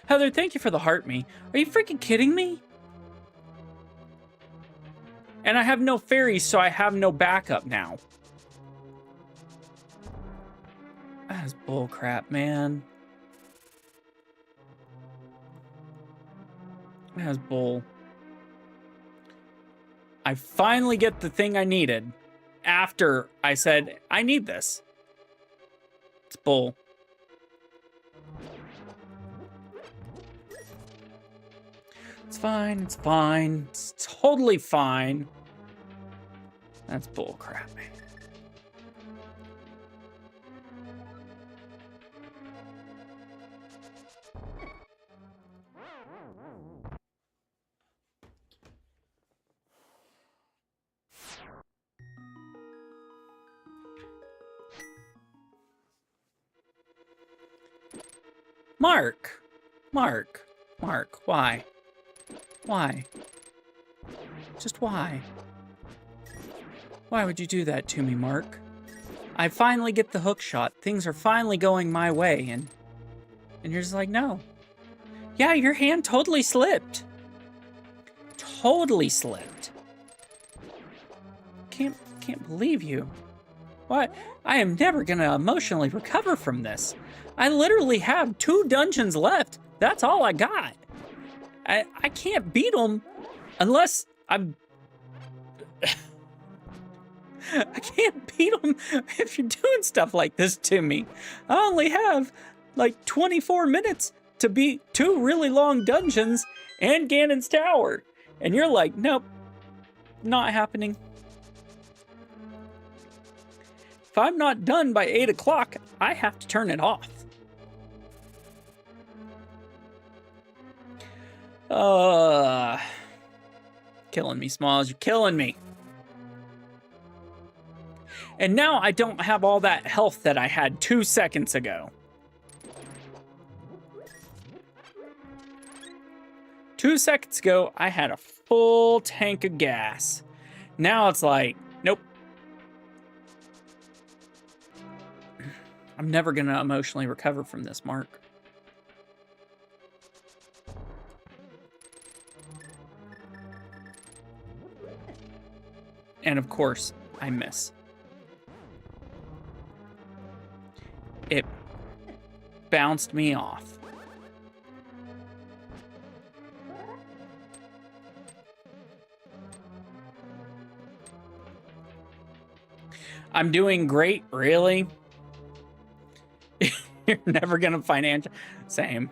Heather, thank you for the heart me. Are you freaking kidding me? And I have no fairies, so I have no backup now. That is bullcrap, man. That is bull. I finally get the thing I needed after I said, I need this. It's bull. It's fine, it's fine. It's totally fine. That's bullcrap. Mark, why? Why? Just why? Why would you do that to me, Mark? I finally get the hook shot. Things are finally going my way, and you're just like, no. Yeah, your hand totally slipped. Totally slipped. Can't believe you. What? I am never gonna emotionally recover from this. I literally have 2 dungeons left. That's all I got. I can't beat them unless I'm... I can't beat them if you're doing stuff like this to me. I only have like 24 minutes to beat 2 really long dungeons and Ganon's Tower. And you're like, nope, not happening. If I'm not done by 8 o'clock, I have to turn it off. Killing me, Smalls. You're killing me. And now I don't have all that health that I had 2 seconds ago. 2 seconds ago, I had a full tank of gas. Now it's like, nope. I'm never going to emotionally recover from this, Mark. And of course, I miss. It bounced me off. I'm doing great, really? You're never gonna financial... Same.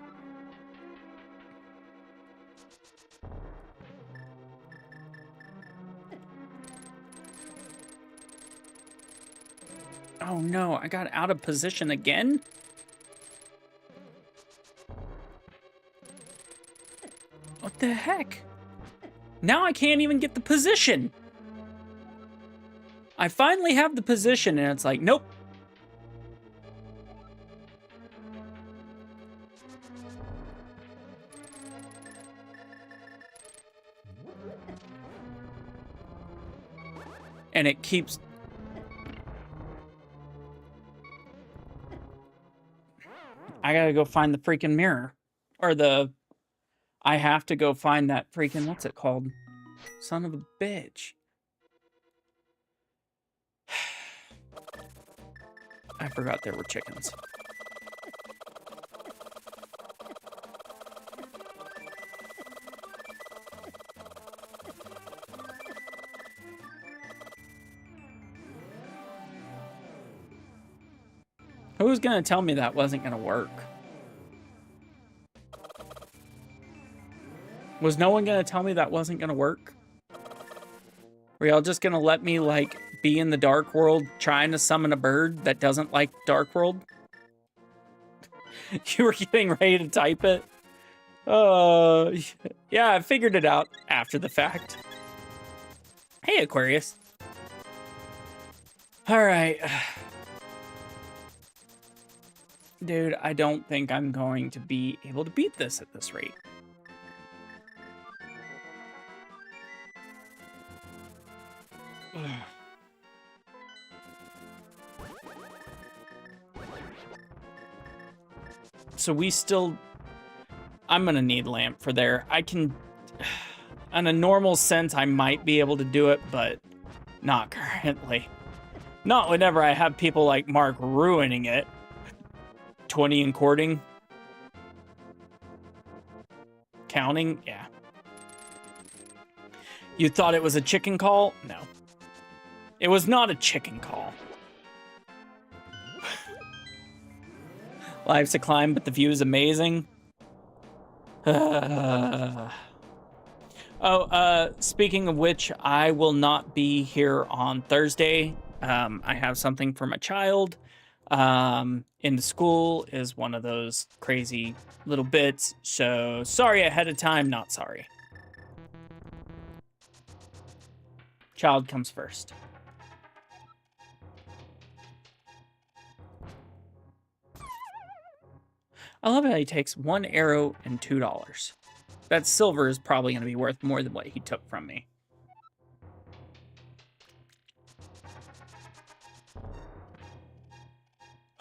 Oh no, I got out of position again? What the heck? Now I can't even get the position. I finally have the position and it's like, nope. And it keeps... I gotta go find the freaking mirror. Or the... I have to go find that freaking... What's it called? Son of a bitch. I forgot there were chickens. Who was gonna tell me that wasn't gonna work? Was no one gonna tell me that wasn't gonna work? Were y'all just gonna let me, like, be in the Dark World trying to summon a bird that doesn't like Dark World? You were getting ready to type it? Yeah, I figured it out after the fact. Hey, Aquarius. All right. Dude, I don't think I'm going to be able to beat this at this rate. So we still... I'm gonna need lamp for there. I can... On a normal sense, I might be able to do it, but not currently. Not whenever I have people like Mark ruining it. 20 and courting. Counting? Yeah. You thought it was a chicken call? No. It was not a chicken call. Life's a climb, but the view is amazing. Speaking of which, I will not be here on Thursday. I have something for my child. In the school is one of those crazy little bits. So sorry ahead of time, not sorry. Child comes first. I love how he takes 1 arrow and $2. That silver is probably going to be worth more than what he took from me.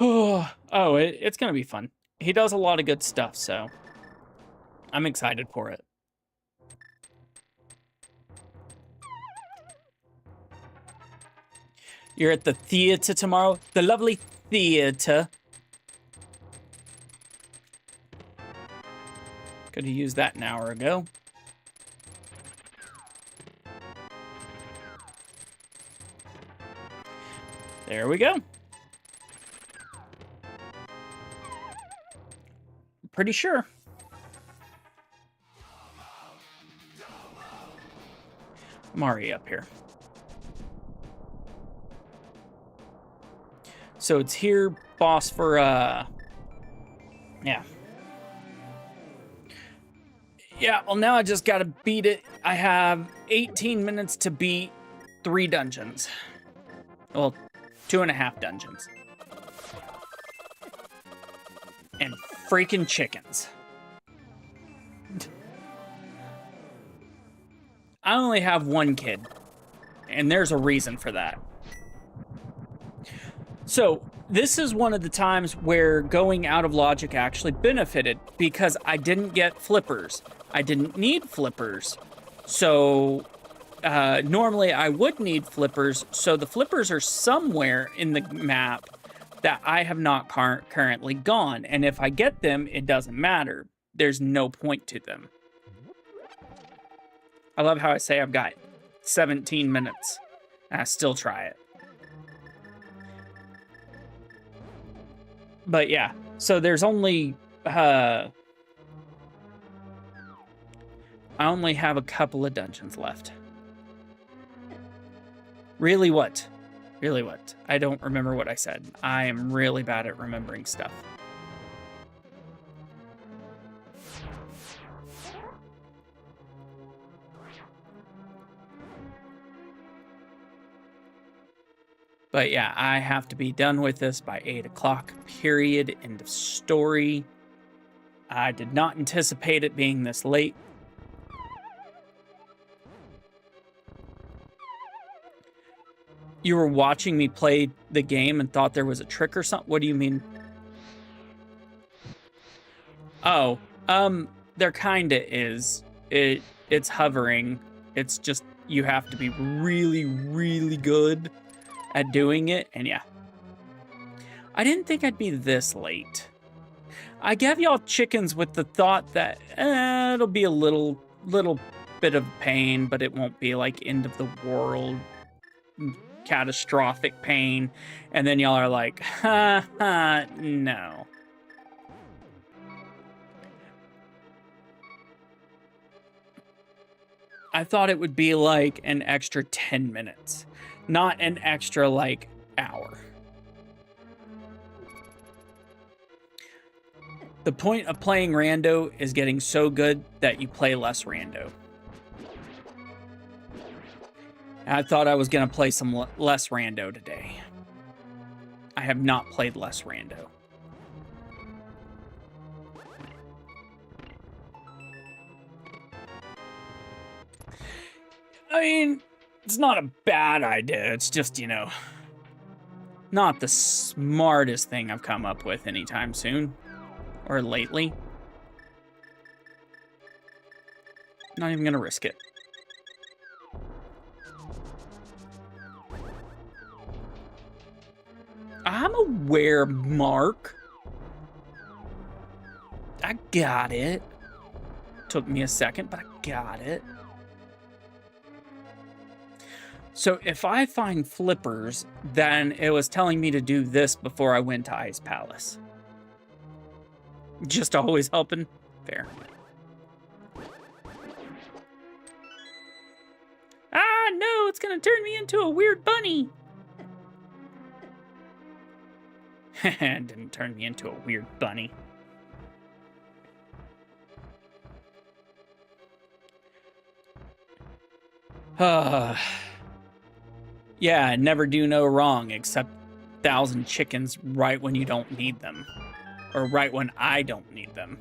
It's going to be fun. He does a lot of good stuff, so I'm excited for it. You're at the theater tomorrow? The lovely theater. Could have used that an hour ago. There we go. Pretty sure. Mari up here. So it's here boss for, yeah. Yeah, well, now I just gotta beat it. I have 18 minutes to beat 3 dungeons. Well, 2.5 dungeons. And freaking chickens. I only have 1 kid, and there's a reason for that. So, this is one of the times where going out of logic actually benefited, because I didn't get flippers. I didn't need flippers. So, normally I would need flippers, so the flippers are somewhere in the map that I have not currently gone, and if I get them, it doesn't matter. There's no point to them. I love how I say I've got 17 minutes, and I still try it. But yeah, so there's only, I only have a couple of dungeons left. Really what? Really what? I don't remember what I said. I am really bad at remembering stuff. But yeah, I have to be done with this by 8 o'clock, period, end of story. I did not anticipate it being this late. You were watching me play the game and thought there was a trick or something? What do you mean? Oh, there kinda is. It's hovering. It's just, you have to be really, really good at doing it, and yeah. I didn't think I'd be this late. I gave y'all chickens with the thought that it'll be a little bit of pain, but it won't be like end of the world, catastrophic pain. And then y'all are like, ha ha, no. I thought it would be like an extra 10 minutes. Not an extra, like, hour. The point of playing rando is getting so good that you play less rando. I thought I was going to play some less rando today. I have not played less rando. I mean, it's not a bad idea. It's just, you know, not the smartest thing I've come up with anytime soon. Or lately. Not even gonna risk it. I'm aware, Mark. I got it. Took me a second, but I got it. So if I find flippers, then it was telling me to do this before I went to Ice Palace. Just always helping? Fair. Ah, no, it's gonna turn me into a weird bunny. It didn't turn me into a weird bunny. Yeah, never do no wrong except 1,000 chickens right when you don't need them. Or right when I don't need them.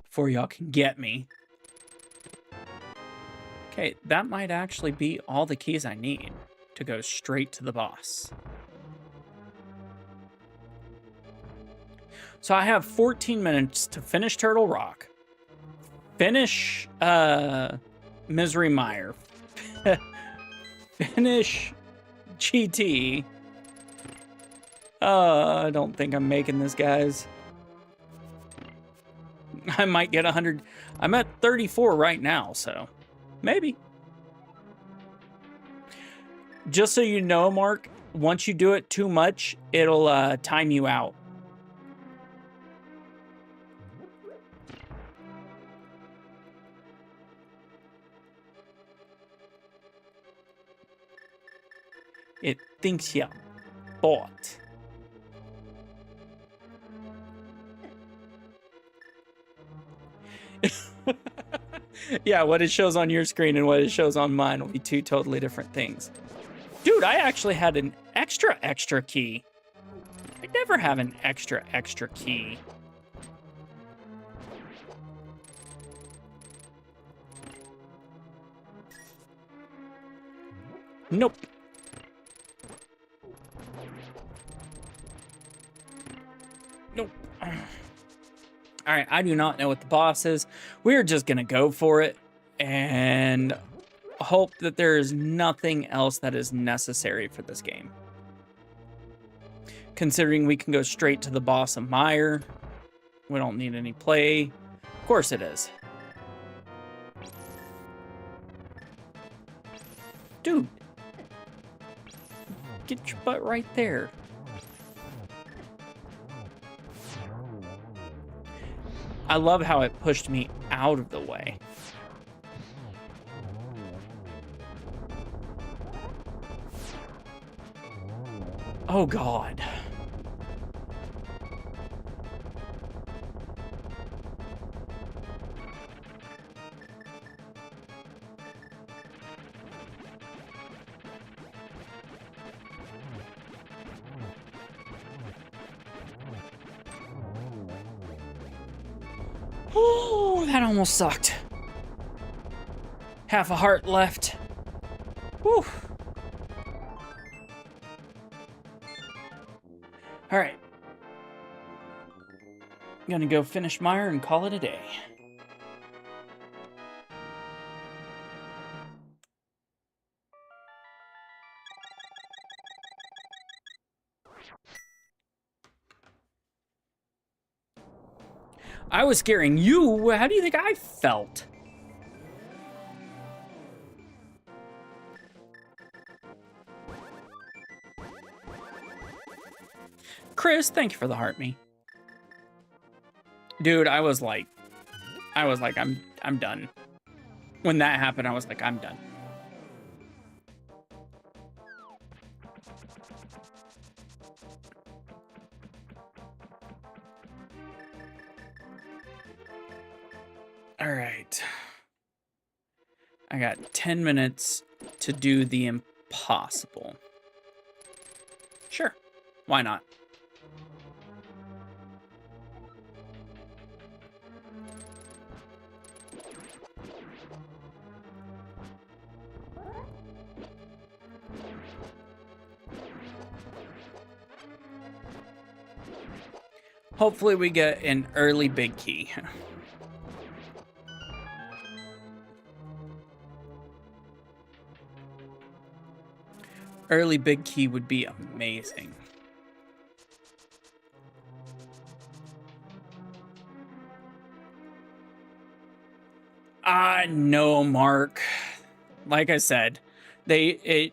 Before y'all can get me. Okay, that might actually be all the keys I need to go straight to the boss. So I have 14 minutes to finish Turtle Rock, finish Misery Mire, finish GT. I don't think I'm making this, guys. I might get 100. I'm at 34 right now, so maybe. Just so you know, Mark, once you do it too much, it'll time you out. It thinks you bought. Yeah, what it shows on your screen and what it shows on mine will be two totally different things. Dude, I actually had an extra key. I never have an extra key. Nope. Nope. All right, I do not know what the boss is. We're just gonna go for it and hope that there is nothing else that is necessary for this game. Considering we can go straight to the boss of Mire, we don't need any play. Of course it is. Dude, get your butt right there. I love how it pushed me out of the way. Oh, God. Oh, that almost sucked. Half a heart left. Whew. All right. Gonna go finish Mire and call it a day. I was scaring you. How do you think I felt? Chris, thank you for the heart me. Dude, I was like, I'm done. When that happened, I was like, I'm done. All right. I got 10 minutes to do the impossible. Sure. Why not? Hopefully we get an early big key. Early big key would be amazing. No, Mark. Like I said, it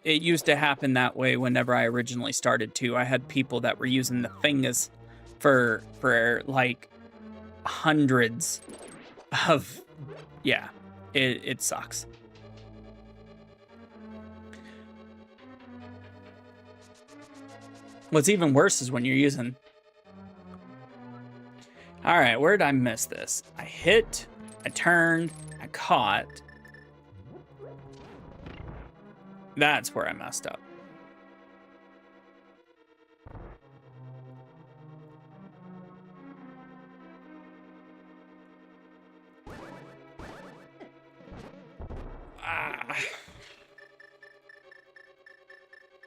used to happen that way whenever I originally started too. I had people that were using the fingers for like hundreds of, yeah, it sucks. What's even worse is when you're using... All right, where did I miss this? I hit, I turned, I caught. That's where I messed up.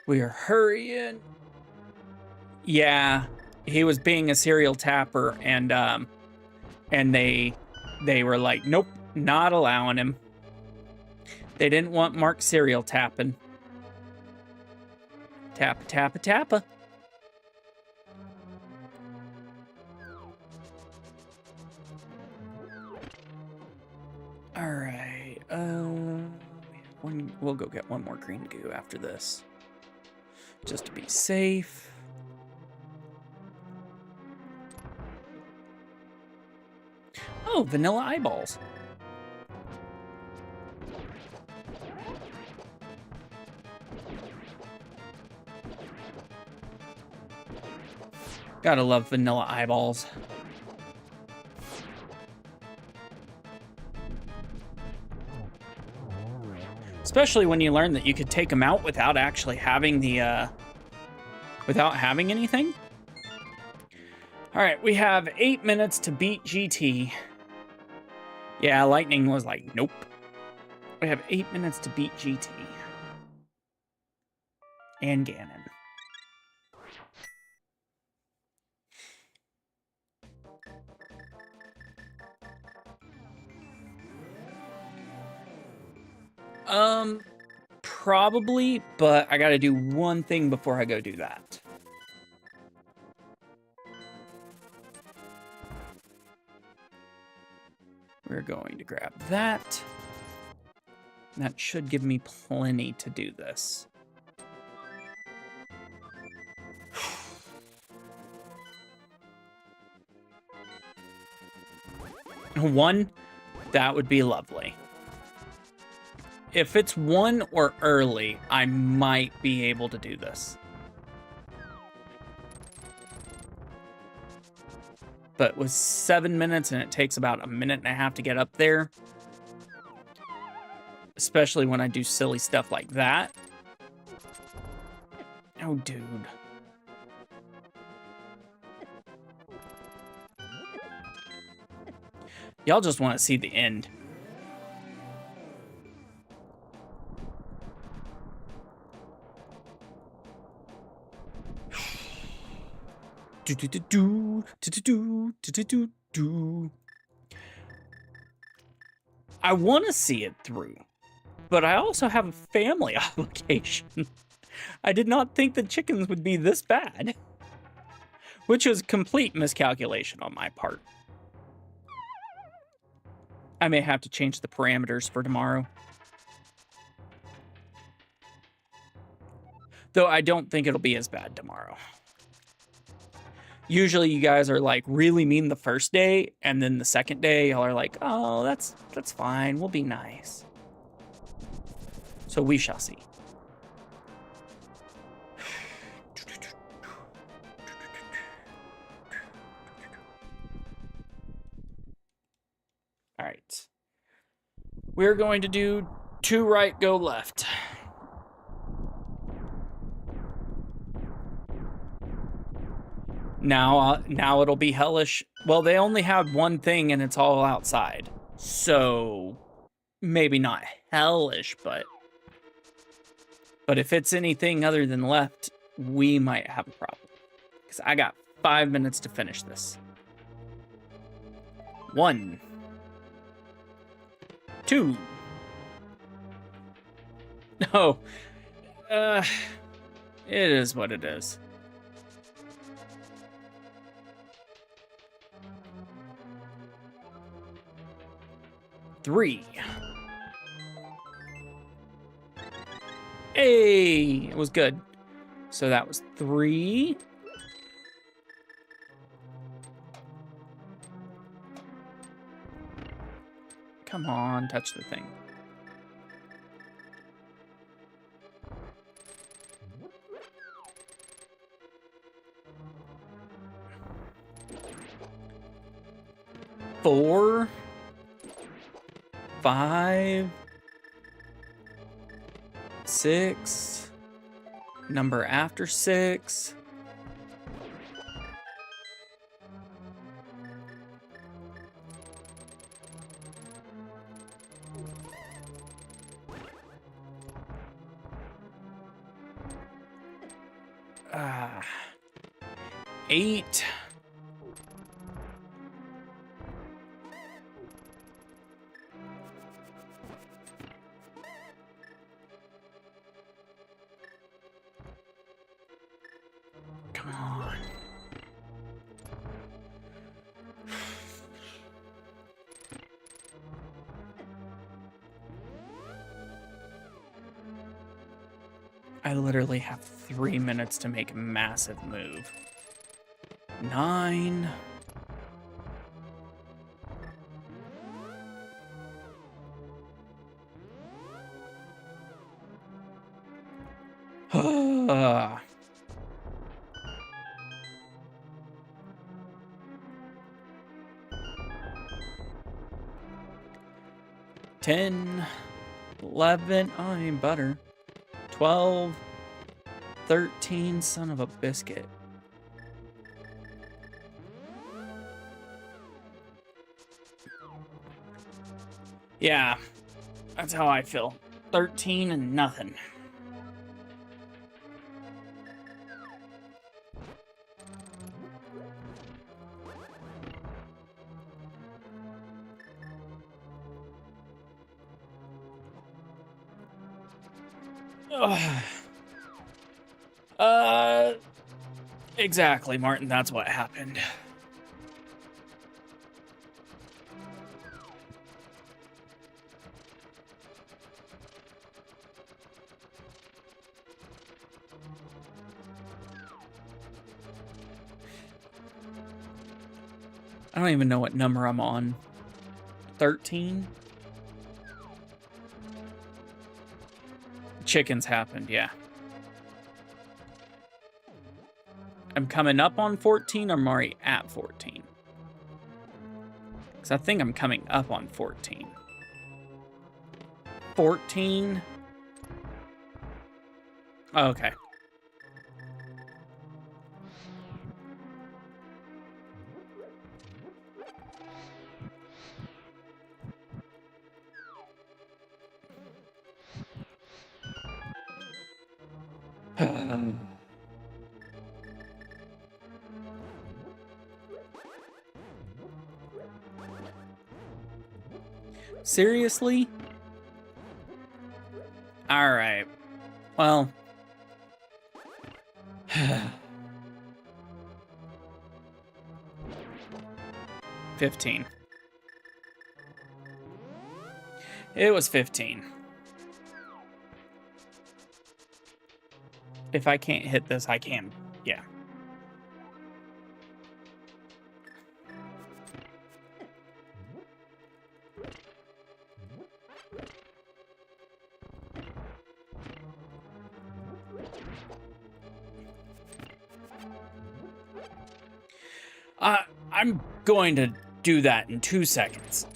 We are hurrying. Yeah, he was being a serial tapper, and they were like, nope, not allowing him. They didn't want Mark serial tapping. Tappa, tappa, tappa. All right. We'll go get one more green goo after this, just to be safe. Oh, vanilla eyeballs. Gotta love vanilla eyeballs. Especially when you learn that you could take them out without actually having the, without having anything. All right, we have 8 minutes to beat GT. Yeah, Lightning was like, nope. We have 8 minutes to beat GT. And Ganon. Probably, but I gotta do one thing before I go do that. We're going to grab that. That should give me plenty to do this. One, that would be lovely. If it's 1 or early, I might be able to do this. But with 7 minutes and it takes about a minute and a half to get up there, especially when I do silly stuff like that. Oh, dude. Y'all just want to see the end. I want to see it through, but I also have a family obligation. I did not think the chickens would be this bad, which was complete miscalculation on my part. I may have to change the parameters for tomorrow. Though I don't think it'll be as bad tomorrow. Usually you guys are like really mean the first day, and then the second day y'all are like, oh, that's fine, we'll be nice. So we shall see. All right. We're going to do 2 right, go left. Now it'll be hellish. Well, they only have one thing and it's all outside. So maybe not hellish, but if it's anything other than left, we might have a problem. Because I got 5 minutes to finish this. 1, 2. No. It is what it is. 3. Hey, it was good. So that was 3. Come on, touch the thing. Four, 5, 6, number after 6. Ah, 8. Come on. I literally have 3 minutes to make a massive move. 9. 10, 11, oh, I mean butter. 12, 13, son of a biscuit. Yeah, that's how I feel. 13 and nothing. Exactly, Martin. That's what happened. I don't even know what number I'm on. 13? Chickens happened, yeah. I'm coming up on 14, or I'm already at 14? Because I think I'm coming up on 14. 14? Oh, okay. Seriously? Alright. Well. 15. It was 15. If I can't hit this, I can. Yeah. I'm going to do that in 2 seconds.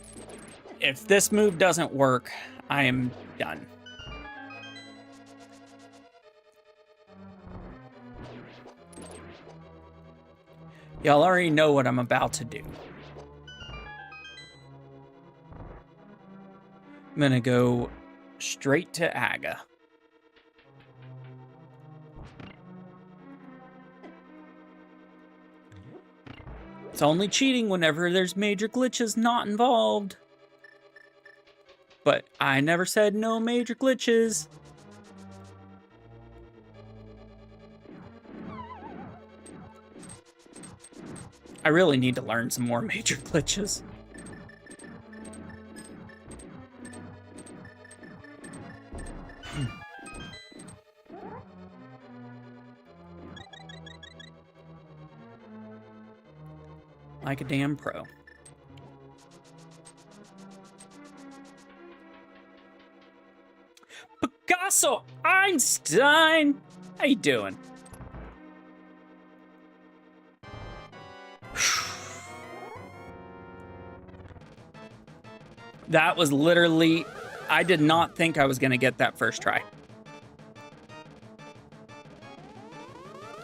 If this move doesn't work, I am done. Y'all already know what I'm about to do. I'm gonna go straight to Aga. It's only cheating whenever there's major glitches not involved. But I never said no major glitches. I really need to learn some more major glitches. Like a damn pro. Picasso Einstein! How you doing? That was literally... I did not think I was going to get that first try.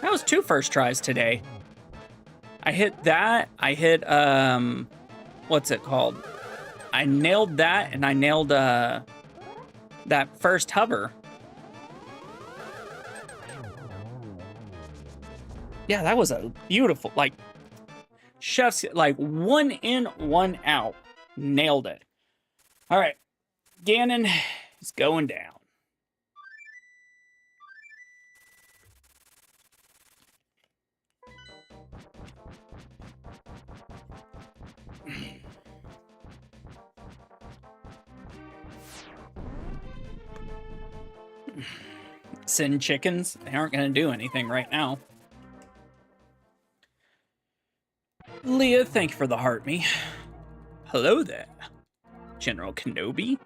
That was 2 first tries today. I hit that. I hit, what's it called? I nailed that, and I nailed, that first hover. Yeah, that was a beautiful, like, chef's, like, 1 in, 1 out. Nailed it. All right. Ganon is going down. Sin chickens, they aren't going to do anything right now. Leah, thank you for the heart me. Hello there, General Kenobi.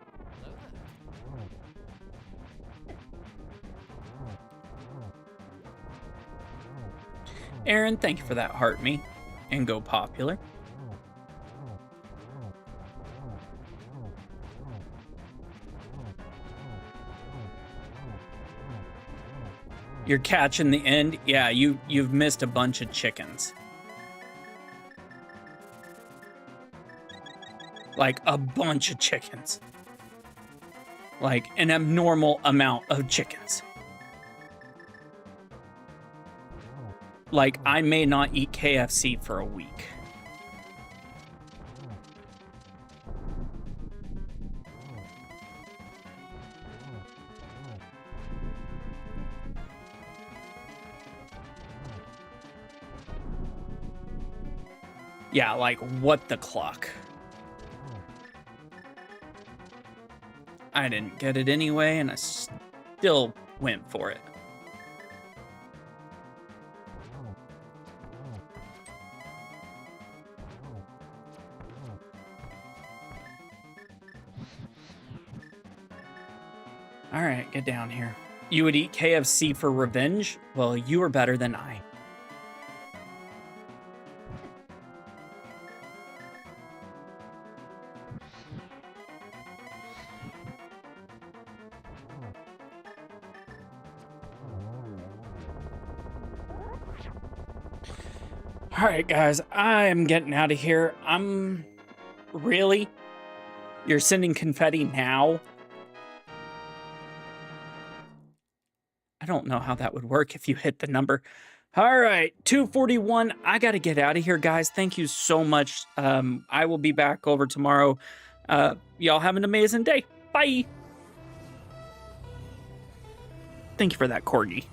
Aaron, thank you for that heart me. And go popular. Your catch in the end, yeah, you've missed a bunch of chickens. Like a bunch of chickens. Like an abnormal amount of chickens. Like I may not eat KFC for a week. Yeah, like what the clock? I didn't get it anyway, and I still went for it. All right, get down here. You would eat KFC for revenge? Well, you are better than I. All right, guys, I am getting out of here. Really? You're sending confetti now? I don't know how that would work if you hit the number. All right, 241. I got to get out of here, guys. Thank you so much. I will be back over tomorrow. Y'all have an amazing day. Bye. Thank you for that, Corgi.